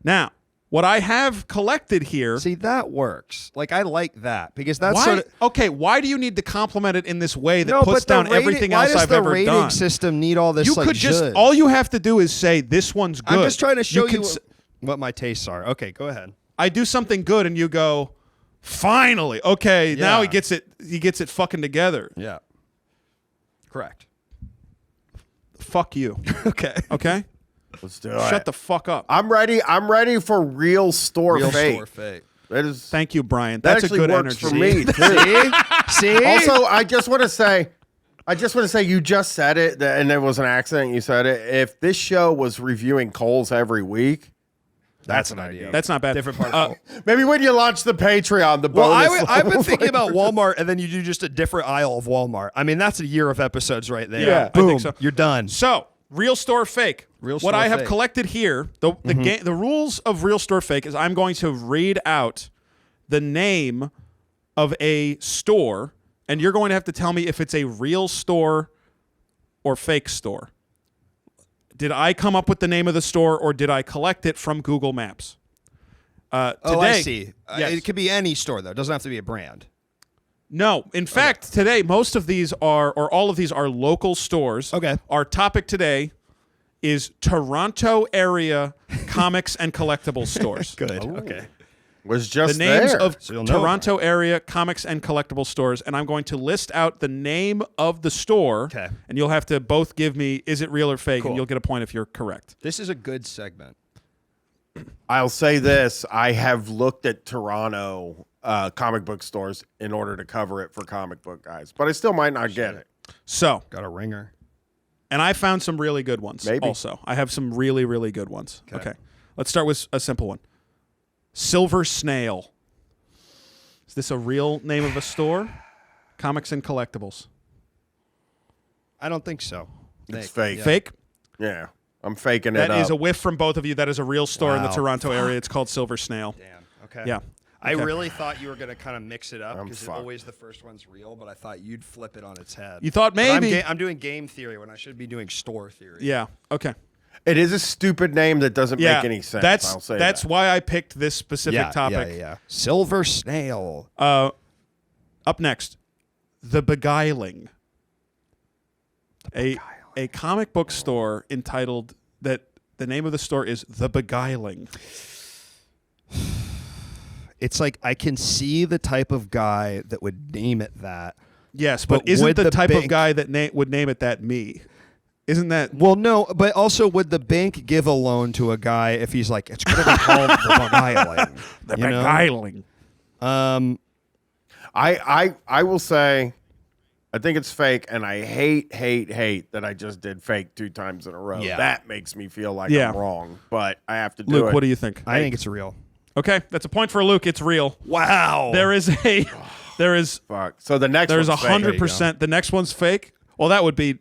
Now, What I have collected here. See, that works. Like, I like that because that's Why? sort of. Okay, why do you need to compliment it in this way that No, puts but the down rating- everything else I've ever Why does the done? rating system need all this? You like, could just zhuzh? all you have to do is say this one's good. I'm just trying to show can you s- what my tastes are. Okay, go ahead. I do something good, and you go, finally. Okay, now Yeah. he gets it. He gets it fucking together. Yeah. Correct. Fuck you. Okay. Okay. Let's do it. Shut the fuck up. I'm ready. I'm ready for real store Real fake. store fake. That is. Thank you, Brian. That That's a actually good works energy. for me too. See? Also, I just want to say, you just said it, and it was an accident. You said it. If this show was reviewing Kohl's every week, That's an idea. That's not bad. Different part of Kohl. maybe when you launch the Patreon, the Well, bonus. I've been level thinking about flavors. Walmart, and then you do just a different aisle of Walmart. I mean, that's a year of episodes right there. Yeah, I Boom. think so. You're done. So, real store fake. Real what store I have fake. collected here, the rules of real store fake is I'm going to read out the name of a store, and you're going to have to tell me if it's a real store or fake store. Did I come up with the name of the store, or did I collect it from Google Maps? Today, Oh, I see. Yes. It could be any store, though. It doesn't have to be a brand. No, in fact, today most of these are, or all of these are local stores. Okay. Our topic today is Toronto area comics and collectibles stores. Good. Okay. was just The names there. of So you'll know Toronto area comics and collectible stores, and I'm going to list out the name of the store. Okay. And you'll have to both give me, is it real or fake, Cool. and you'll get a point if you're correct. This is a good segment. I'll say this: I have looked at Toronto comic book stores in order to cover it for comic book guys, but I still might not get it. So, Got a ringer. and I found some really good ones. Maybe. Also, I have some really, really good ones. Okay. Let's start with a simple one. Silver Snail. Is this a real name of a store? Comics and collectibles. I don't think so. It's fake. Yeah. Fake? Yeah, I'm faking That it is up. a whiff from both of you. That is a real store in the Wow. Toronto area. It's called Silver Snail. Damn. Okay. Yeah. I Okay. really thought you were going to kind of mix it up I'm because fucked. always the first one's real, but I thought you'd flip it on its head. You thought But maybe. I'm doing game theory when I should be doing store theory. Yeah. Okay. It is a stupid name that doesn't Yeah. make any sense. That's I'll say that's that. why I picked this specific topic. Yeah. Silver snail. Up next, The Beguiling. A comic book store entitled that the name of the store is The Beguiling. It's like I can see the type of guy that would name it that. Yes, but But isn't would the the type of bank- guy that would name it that me? Isn't that Well, no, but also would the bank give a loan to a guy if he's like, it's going to be called the beguiling? The you know? Beguiling? I will say, I think it's fake, and I hate that I just did fake 2 times in a row. Yeah. That makes me feel like Yeah. I'm wrong, but I have to do Luke, it. what do you think? I think it's real. Okay, that's a point for Luke. It's real. Wow. There is Fuck. So the next there's one's fake. 100%. The next one's fake. Well, that would be,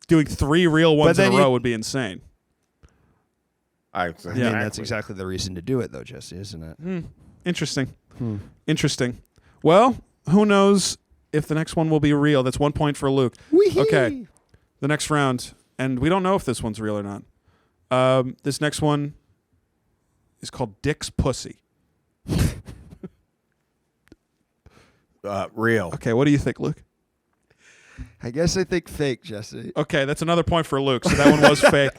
doing 3 real ones in then a you- row would be insane. I mean, Yeah. that's exactly the reason to do it, though, Jesse, isn't it? Interesting. Interesting. Well, who knows if the next one will be real? That's 1 point for Luke. Wee-hee. Okay. The next round, and we don't know if this one's real or not. This next one is called Dick's Pussy. Real. Okay, what do you think, Luke? I guess I think fake, Jesse. Okay, that's another point for Luke. So that one was fake.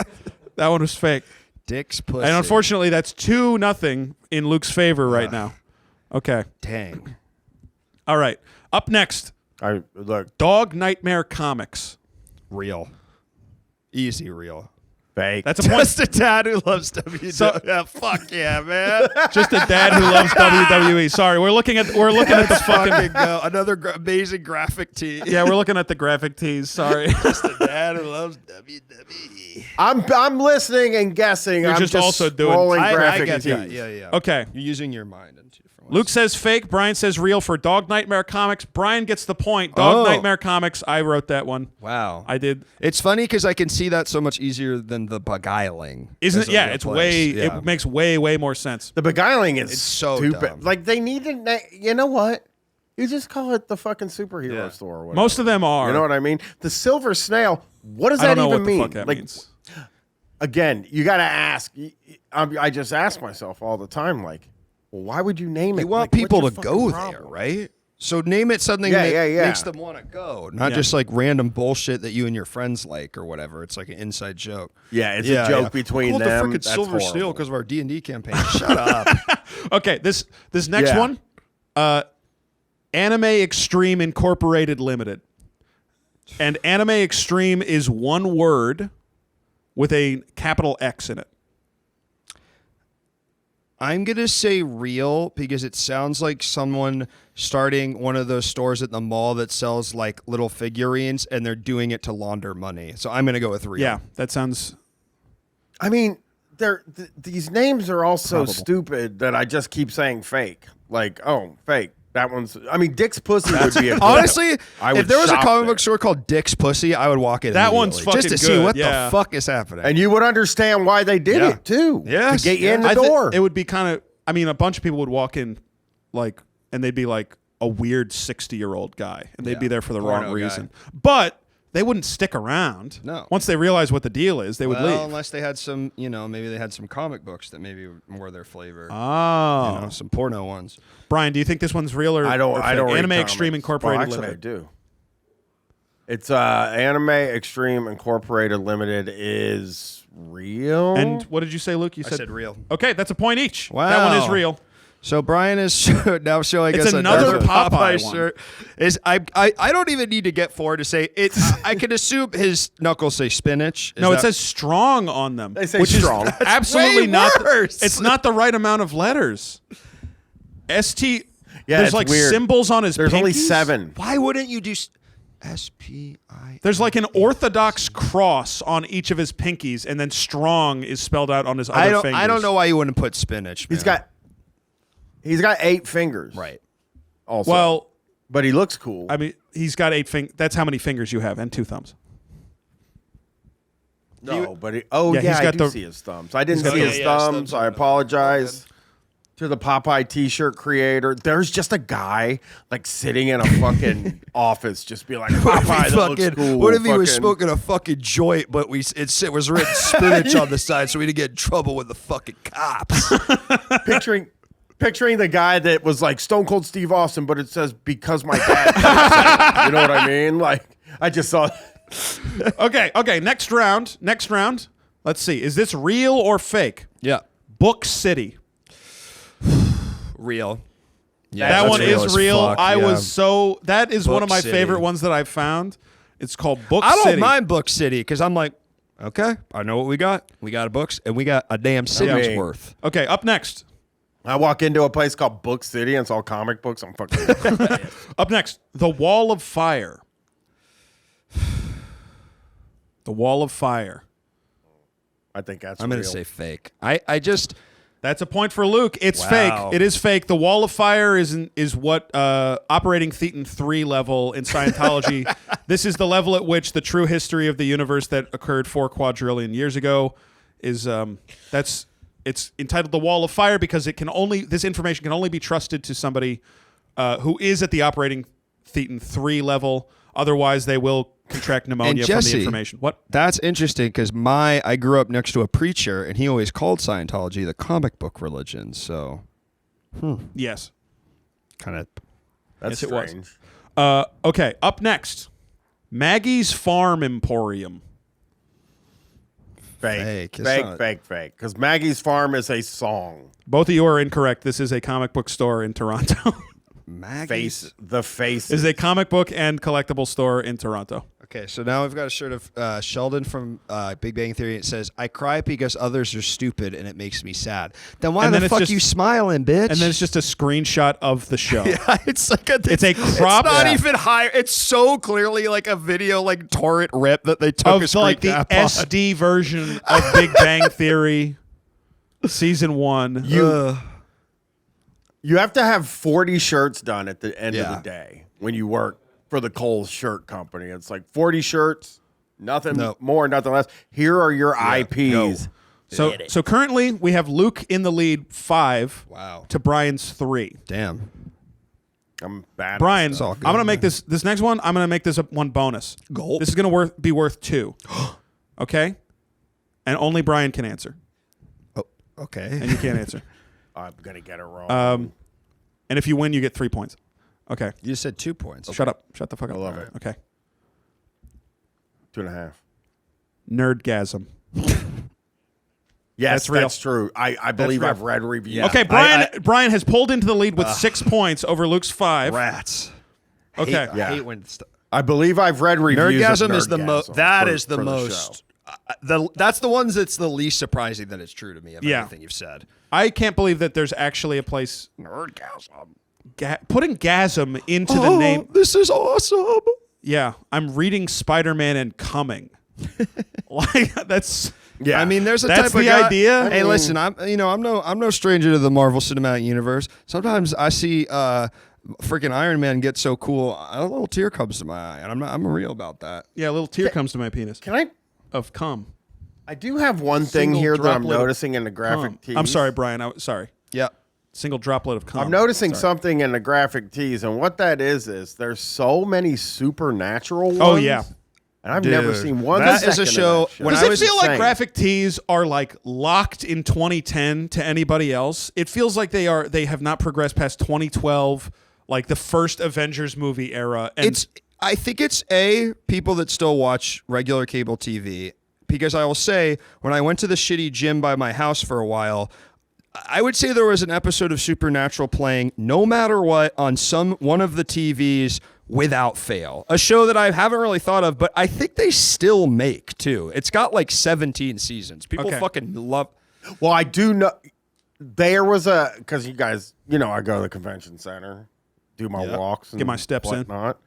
That one was fake. Dick's pussy. And unfortunately, that's 2-0 in Luke's favor right now. Okay. Dang. All right. Up next, Look, Dog Nightmare Comics. Real. Easy real. fake. That's a point. Just a dad who loves WWE. So- yeah, fuck yeah, man. Just a dad who loves WWE. Sorry, we're looking at the fucking. go. Another amazing graphic tee. Yeah, we're looking at the graphic tees. Sorry. Just a dad who loves WWE. I'm listening and guessing. You're I'm just also doing- scrolling I graphic get that. tees. Yeah. Okay. You're using your mind in 2 different ways. Luke says fake. Brian says real for Dog Nightmare Comics. Brian gets the point. Dog Oh. Nightmare Comics. I wrote that one. Wow. I did. It's funny because I can see that so much easier than the beguiling. Isn't as it? a Yeah, real it's place. way. Yeah. It makes way more sense. The beguiling is It's so stupid. dumb. Like they need to. You know what? You just call it the fucking superhero Yeah. store. Or whatever. Most of them are. You know what I mean? The silver snail. What does I that don't know even what the mean? fuck that Like, means. again, you got to ask. I just ask myself all the time, like, well, why would you name it? You want Like, what's people your to fucking go problem? there, right? So name it something Yeah, that yeah, yeah. makes them want to go, not Yeah. just like random bullshit that you and your friends like or whatever. It's like an inside joke. Yeah, it's a joke between Called them. the freaking That's Silver Steel horrible. because of our D&D campaign. Shut up. Okay, this next Yeah. one, Anime Extreme Incorporated Limited, and Anime Extreme is one word with a capital X in it. I'm going to say real because it sounds like someone starting one of those stores at the mall that sells like little figurines and they're doing it to launder money. So I'm going to go with real. Yeah, that sounds. I mean, these names are all so Probable. stupid that I just keep saying fake. Like, oh, fake. That one's. I mean, Dick's Pussy would be a good Honestly, I if would there was a shop comic there. book store called Dick's Pussy, I would walk in. That one's immediately, just to fucking see good, what yeah. the fuck is happening. And you would understand why they did Yeah. it too. Yes, to get you in the I thi- door. it would be kind of. I mean, a bunch of people would walk in, like, and they'd be like a weird 60-year-old guy, and they'd Yeah. be there for the Porno wrong guy. reason. But they wouldn't stick around. No. Once they realized what the deal is, they would well, leave. unless they had some, maybe they had some comic books that maybe were their flavor. Oh, Some porno ones. Brian, do you think this one's real or I don't. or I fake? don't. read Anime comics. Extreme Incorporated Well, actually, Limited. I do. It's Anime Extreme Incorporated Limited is real. And what did you say, Luke? You I said said real. Okay, that's a point each. Wow. That one is real. So Brian is now showing It's us another Popeye one. shirt. I don't even need to get forward to say it. I can assume his knuckles say spinach. Is No, it that- says strong on them. They say which strong. Is That's absolutely way not. worse. It's not the right amount of letters. ST. Yeah, there's it's like weird. symbols on his. There's only pinkies. 7. Why wouldn't you do SPI? There's like an Orthodox cross on each of his pinkies, and then strong is spelled out on his other fingers. I don't know why you wouldn't put spinach. He's man. got 8 fingers. right. Also, Well, but he looks cool. I mean, he's got 8 fingers. That's how many fingers you have, and 2 thumbs. no, but Yeah, yeah, he's I got do the- see his thumbs. I didn't got see the- his yeah, his thumbs. thumbs I on the- apologize to the Popeye T-shirt creator. There's just a guy like sitting in a fucking office, just be like, Popeye, that looks cool. What if he was Fucking- smoking a fucking joint, but it was written spinach on the side, so we didn't get in trouble with the fucking cops? picturing the guy that was like Stone Cold Steve Austin, but it says because my dad. said so." You know what I mean? Like I just saw. Okay. Next round. Let's see. Is this real or fake? Yeah, Book City. real. that that's one real is as real. fuck, I yeah. was so. That is one Book of my City. favorite ones that I've found. It's called Book I don't City. mind Book City because I'm like, okay, I know what we got. We got books and we got a damn city's Okay. worth. Okay, up next. I walk into a place called Book City and it's all comic books. I'm fucking. Up next, The Wall of Fire. The Wall of Fire. I think that's. I'm gonna real. say fake. I just That's a point for Luke. It's Wow. fake. It is fake. The Wall of Fire is what operating Thetan 3 level in Scientology. This is the level at which the true history of the universe that occurred 4 quadrillion years ago is it's entitled The Wall of Fire because this information can only be trusted to somebody who is at the operating Thetan 3 level. Otherwise, they will contract pneumonia from the Jesse, information. What? That's interesting because I grew up next to a preacher and he always called Scientology the comic book religion. So Yes. kind of That's Yes, it was. strange. Okay, up next, Maggie's Farm Emporium. Fake. It's Fake. not- Fake. Because Maggie's Farm is a song. Both of you are incorrect. This is a comic book store in Toronto. Maggie's. The face. This is a comic book and collectible store in Toronto. Okay, so now we've got a shirt of Sheldon from Big Bang Theory. It says, "I cry because others are stupid and it makes me sad." Then why And then the it's fuck just- you smiling, bitch? And then it's just a screenshot of the show. yeah, it's like It's a crop- It's not Yeah. even higher. It's so clearly like a video, like torrent rip that they took a Of like the screen cap on. SD version of Big Bang Theory, season 1. You have to have 40 shirts done at the end Yeah. of the day when you work for the Kohl shirt company. It's like 40 shirts, nothing Nope. more, nothing less. Here are your IPs. So currently we have Luke in the lead 5 Wow. to Brian's 3. Damn. I'm bad. at Brian, stuff. all I'm good, going to make this next one, I'm going to make this one bonus. Gulp. This is going to be worth 2. Okay? and only Brian can answer, Oh, okay. and you can't answer. I'm gonna get it wrong. And if you win, you get 3 points. Okay. You just said 2 points. Shut up. Shut the fuck up. I love it. Okay. 2.5. Nerdgasm. Yes, That's real. that's true. I believe real. I've read reviews. Yeah. Okay, Brian has pulled into the lead with 6 points over Luke's 5. Rats. Okay. I Yeah. hate when I believe I've read reviews. Nerdgasm of is the most. Nerdgasm That for- is the for most. show. That's the ones that's the least surprising that it's true to me of Yeah. anything you've said. I can't believe that there's actually a place Nerdgasm. putting gasm into the name. This is awesome. Yeah, I'm reading Spider-Man and coming. Like that's Yeah, I mean, there's a That's type of the guy- idea? Hey, listen, I'm no stranger to the Marvel Cinematic Universe. Sometimes I see freaking Iron Man get so cool, a little tear comes to my eye, and I'm real about that. yeah. A little tear comes to my penis Can I? of cum. I do have one thing Single here that I'm droplet of noticing in the graphic cum. tees. I'm sorry, Brian. Sorry. Yeah. Single droplet of cum. I'm noticing Sorry. something in the graphic tees, and what that is there's so many supernatural ones. Oh yeah. And I've never Dude, seen one. that is a second of show- that when Does I it was feel like insane. graphic tees are like locked in 2010 to anybody else? It feels like they have not progressed past 2012, like the first Avengers movie era. And I think it's people that still watch regular cable TV, because I will say, when I went to the shitty gym by my house for a while, I would say there was an episode of Supernatural playing no matter what on one of the TVs without fail. A show that I haven't really thought of, but I think they still make too. It's got like 17 seasons. People Okay. fucking love. Well, I do know there was because you guys, I go to the convention center, do my walks, and Get my steps in. whatnot.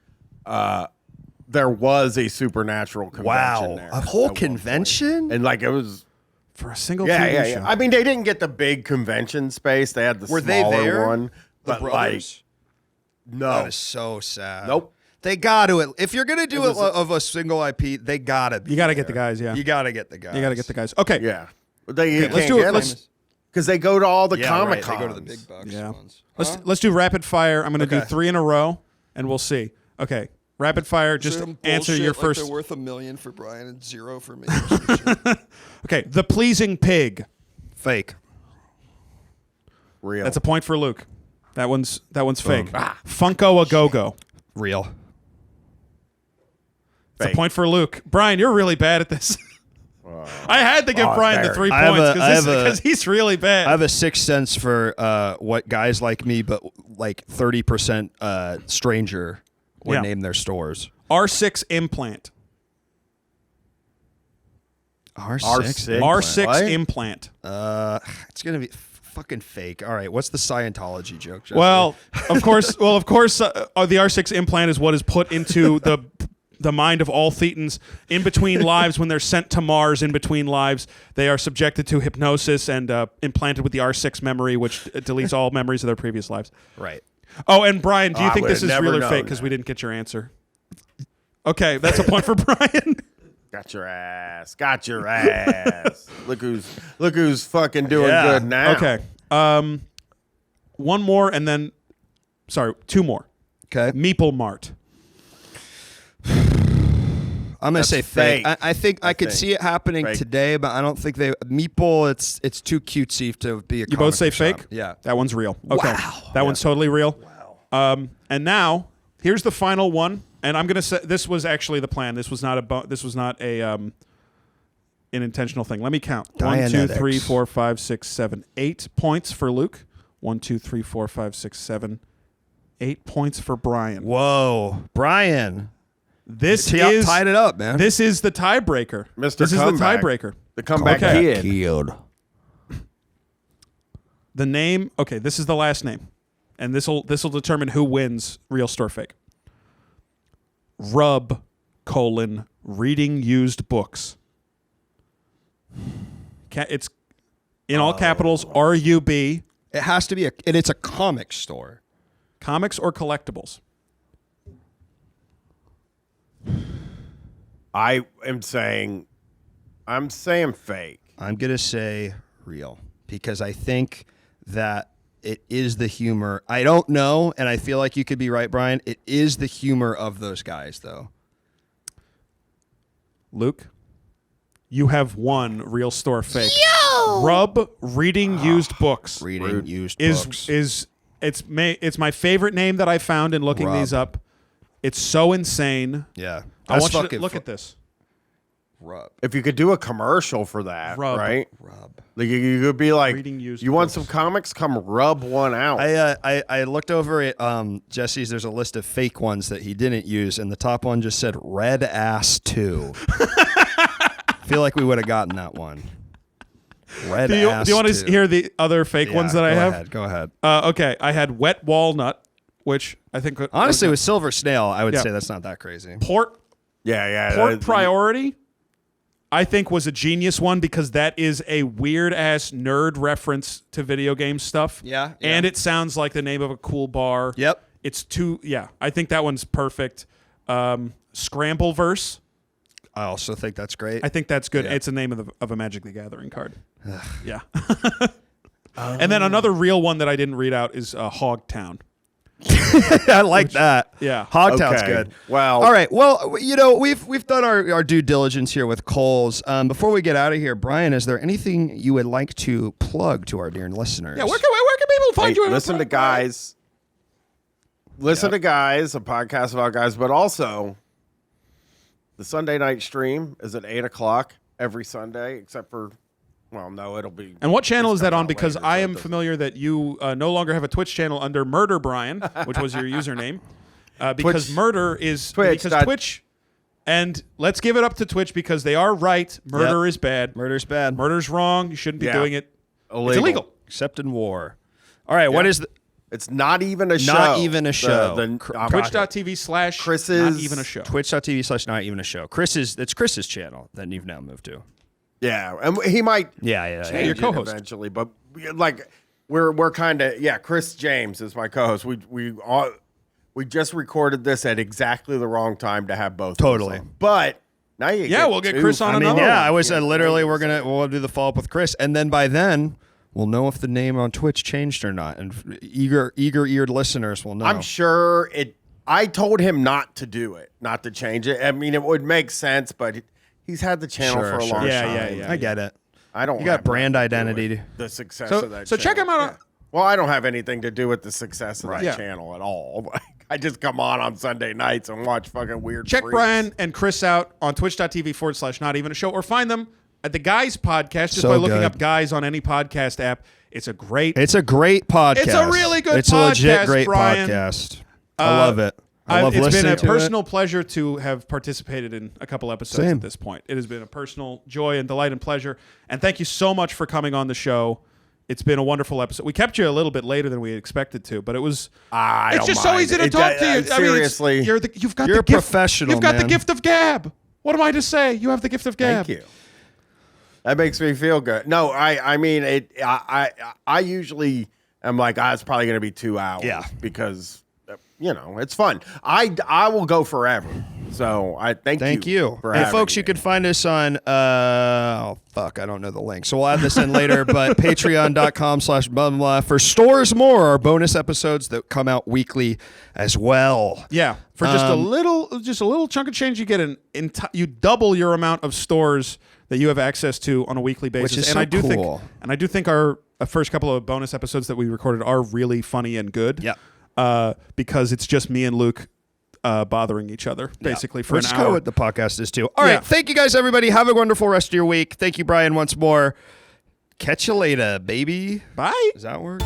There was a supernatural convention Wow, there a at whole one point. convention? and like it was. for a single Yeah, TV yeah, show. yeah. I mean, they didn't get the big convention space. They had the Were they smaller there? one. The But brothers? no, That is so sad. Nope. They got to. If you're gonna do it of a single IP, they gotta. Be You got to get there. the guys. Yeah. You gotta get the guys. You got to get the guys. Okay. yeah. They Okay, let's do it. because they go to all the Yeah, Comic right. Cons. They go to the big bucks Yeah. ones. Let's do rapid fire. I'm going to do Okay. 3 in a row, and we'll see. Okay. Rapid fire. Just answer your first. They're worth $1 million for Brian and 0 for me. Okay. The pleasing pig. Fake. Real. That's a point for Luke. That one's fake. Funko a go-go. Real. It's a Fake. point for Luke. Brian, you're really bad at this. I had to give Brian the there. 3 I have points I have because he's really bad. I have a sixth sense for what guys like me, but like 30% stranger would Yeah. name their stores. R6 implant. R6. R6 What? implant. It's gonna be fucking fake. All right, what's the Scientology joke? Jesse? Well, of course, the R6 implant is what is put into the mind of all Thetans in between lives when they're sent to Mars. In between lives, they are subjected to hypnosis and implanted with the R6 memory, which deletes all memories of their previous lives. right. Oh, and Brian, do you I think this would've is never real or known fake? Because that. we didn't get your answer. Okay, that's a point for Brian. Got your ass. Got your ass. look who's fucking doing Yeah. good now. Okay. One more and then, sorry, 2 more. Okay. Meeple Mart. I'm gonna That's say fake. fake. I think I could think. see it happening Fake. today, but I don't think they Meeple. It's too cutesy to be a. You both say comic book fake? shop. Yeah. That one's real. Okay. Wow. That one's totally real. Wow. And now here's the final one, and I'm gonna say this was actually the plan. This was not an intentional thing. Let me count. 1, 2, 3, Dianetics. 4, 5, 6, 7, 8 points for Luke. 1, 2, 3, 4, 5, 6, 7, 8 points for Brian. Whoa, Brian. This He is tied it up, man. This is the tiebreaker. Mr. This is the Comeback. tiebreaker. The comeback Okay. kid. Killed. The name. Okay, this is the last name, and this will determine who wins. Real store fake. Rub : reading used books. It's in all capitals. RUB. It has to be and it's a comic store. Comics or collectibles. I'm saying fake. I'm gonna say real because I think that it is the humor. I don't know, and I feel like you could be right, Brian. It is the humor of those guys, though. Luke, you have one real store fake. Rub reading used books Reading used is books. it's my favorite name that I found in looking Rub. these up. It's so insane. Yeah. I want you to fucking look at this. Rub. If you could do a commercial for that, Rub. right? Rub. Like you could be like, Reading used you want books. some comics? Come rub one out. I looked over at Jesse's. There's a list of fake ones that he didn't use, and the top one just said Red Ass 2. Feel like we would have gotten that one. Red Do you Ass want 2. to hear the other fake ones that I have? Go ahead. Okay, I had Wet Walnut, which I think Honestly, with Silver Snail, I would Yeah. say that's not that crazy. Port yeah. Priority, I think was a genius one because that is a weird ass nerd reference to video game stuff. Yeah. And it sounds like the name of a cool bar. Yep. It's too, I think that one's perfect. Scrambleverse, I also think that's great. I think that's good. Yeah. It's the name of a Magic the Gathering card. Yeah. And then another real one that I didn't read out is Hogtown. I like that. Yeah. Hogtown's Okay. good. Well- all right. Well, we've done our due diligence here with Kohl's. Before we get out of here, Brian, is there anything you would like to plug to our dear listeners? Yeah, where can people find you? Listen to guys. Listen to guys, a podcast about guys, but also the Sunday night stream is at 8:00 every Sunday, except for, well, no, it'll be. And what channel is that on? out Because later, I so am it doesn't- familiar that you no longer have a Twitch channel under Murder Brian, which was your username. Because Twitch- Murder is Twitch because dot- Twitch, and let's give it up to Twitch because they are right. Murder Yep. is bad. Murder's bad. Murder's wrong. You shouldn't be Yeah. doing it. Illegal. It's illegal. Except in war. All right. What is the... It's not even a show. Not even a show. Twitch.tv/ Chris's- not even a show. Twitch.tv/not even a show. It's Chris's channel that you've now moved to. Yeah, and he might Yeah. change your it co-host. eventually, but like we're kind of Chris James is my co-host. We just recorded this at exactly the wrong time to have both. of us Totally. on. But now you We'll get two. Chris on I mean, another yeah, one. I was literally we'll do the follow up with Chris, and then by then we'll know if the name on Twitch changed or not, and eager-eared listeners will know. I'm sure it. I told him not to do it, not to change it. I mean, it would make sense, but he's had the channel Sure, for a sure. long Yeah, time. yeah. I get it. I don't. You got have brand nothing to do identity. with the success So- of that. so check channel. him out on- Well, I don't have anything to do with the success of that Yeah. channel at all. I just come on Sunday nights and watch fucking weird. Check freaks. Brian and Chris out on twitch.tv/not even a show, or find them at the Guys Podcast just So by looking good. up Guys on any podcast app. It's a great. It's a great podcast. It's a really good It's a legit podcast, great Brian. podcast. I love it. I love it's listening been a to it. personal pleasure to have participated in a couple episodes Same. at this point. It has been a personal joy and delight and pleasure. And thank you so much for coming on the show. It's been a wonderful episode. We kept you a little bit later than we expected to, but it was. I It's don't just so mind. easy to It- talk to you. Seriously, You've got You're the a gift. professional, You've got the man. gift of gab. What am I to say? You have the gift of gab. thank you. That makes me feel good. No, I mean it. I usually am like, it's probably going to be 2 hours. Yeah. because it's fun. I will go forever. So I thank you. For Hey, having folks, me. you can find us on, I don't know the link. So we'll add this in later, but patreon.com/blah for stores more, our bonus episodes that come out weekly as well. Yeah, for just a little chunk of change, you get you double your amount of stores that you have access to on a weekly basis. Which is and so I cool. do think our first couple of bonus episodes that we recorded are really funny and good. Yeah. Because it's just me and Luke bothering each other basically for Which an is kind of hour. what the podcast is too. All right. Yeah. Thank you guys, everybody. Have a wonderful rest of your week. Thank you, Brian, once more. Catch you later, baby. Bye. Does that work?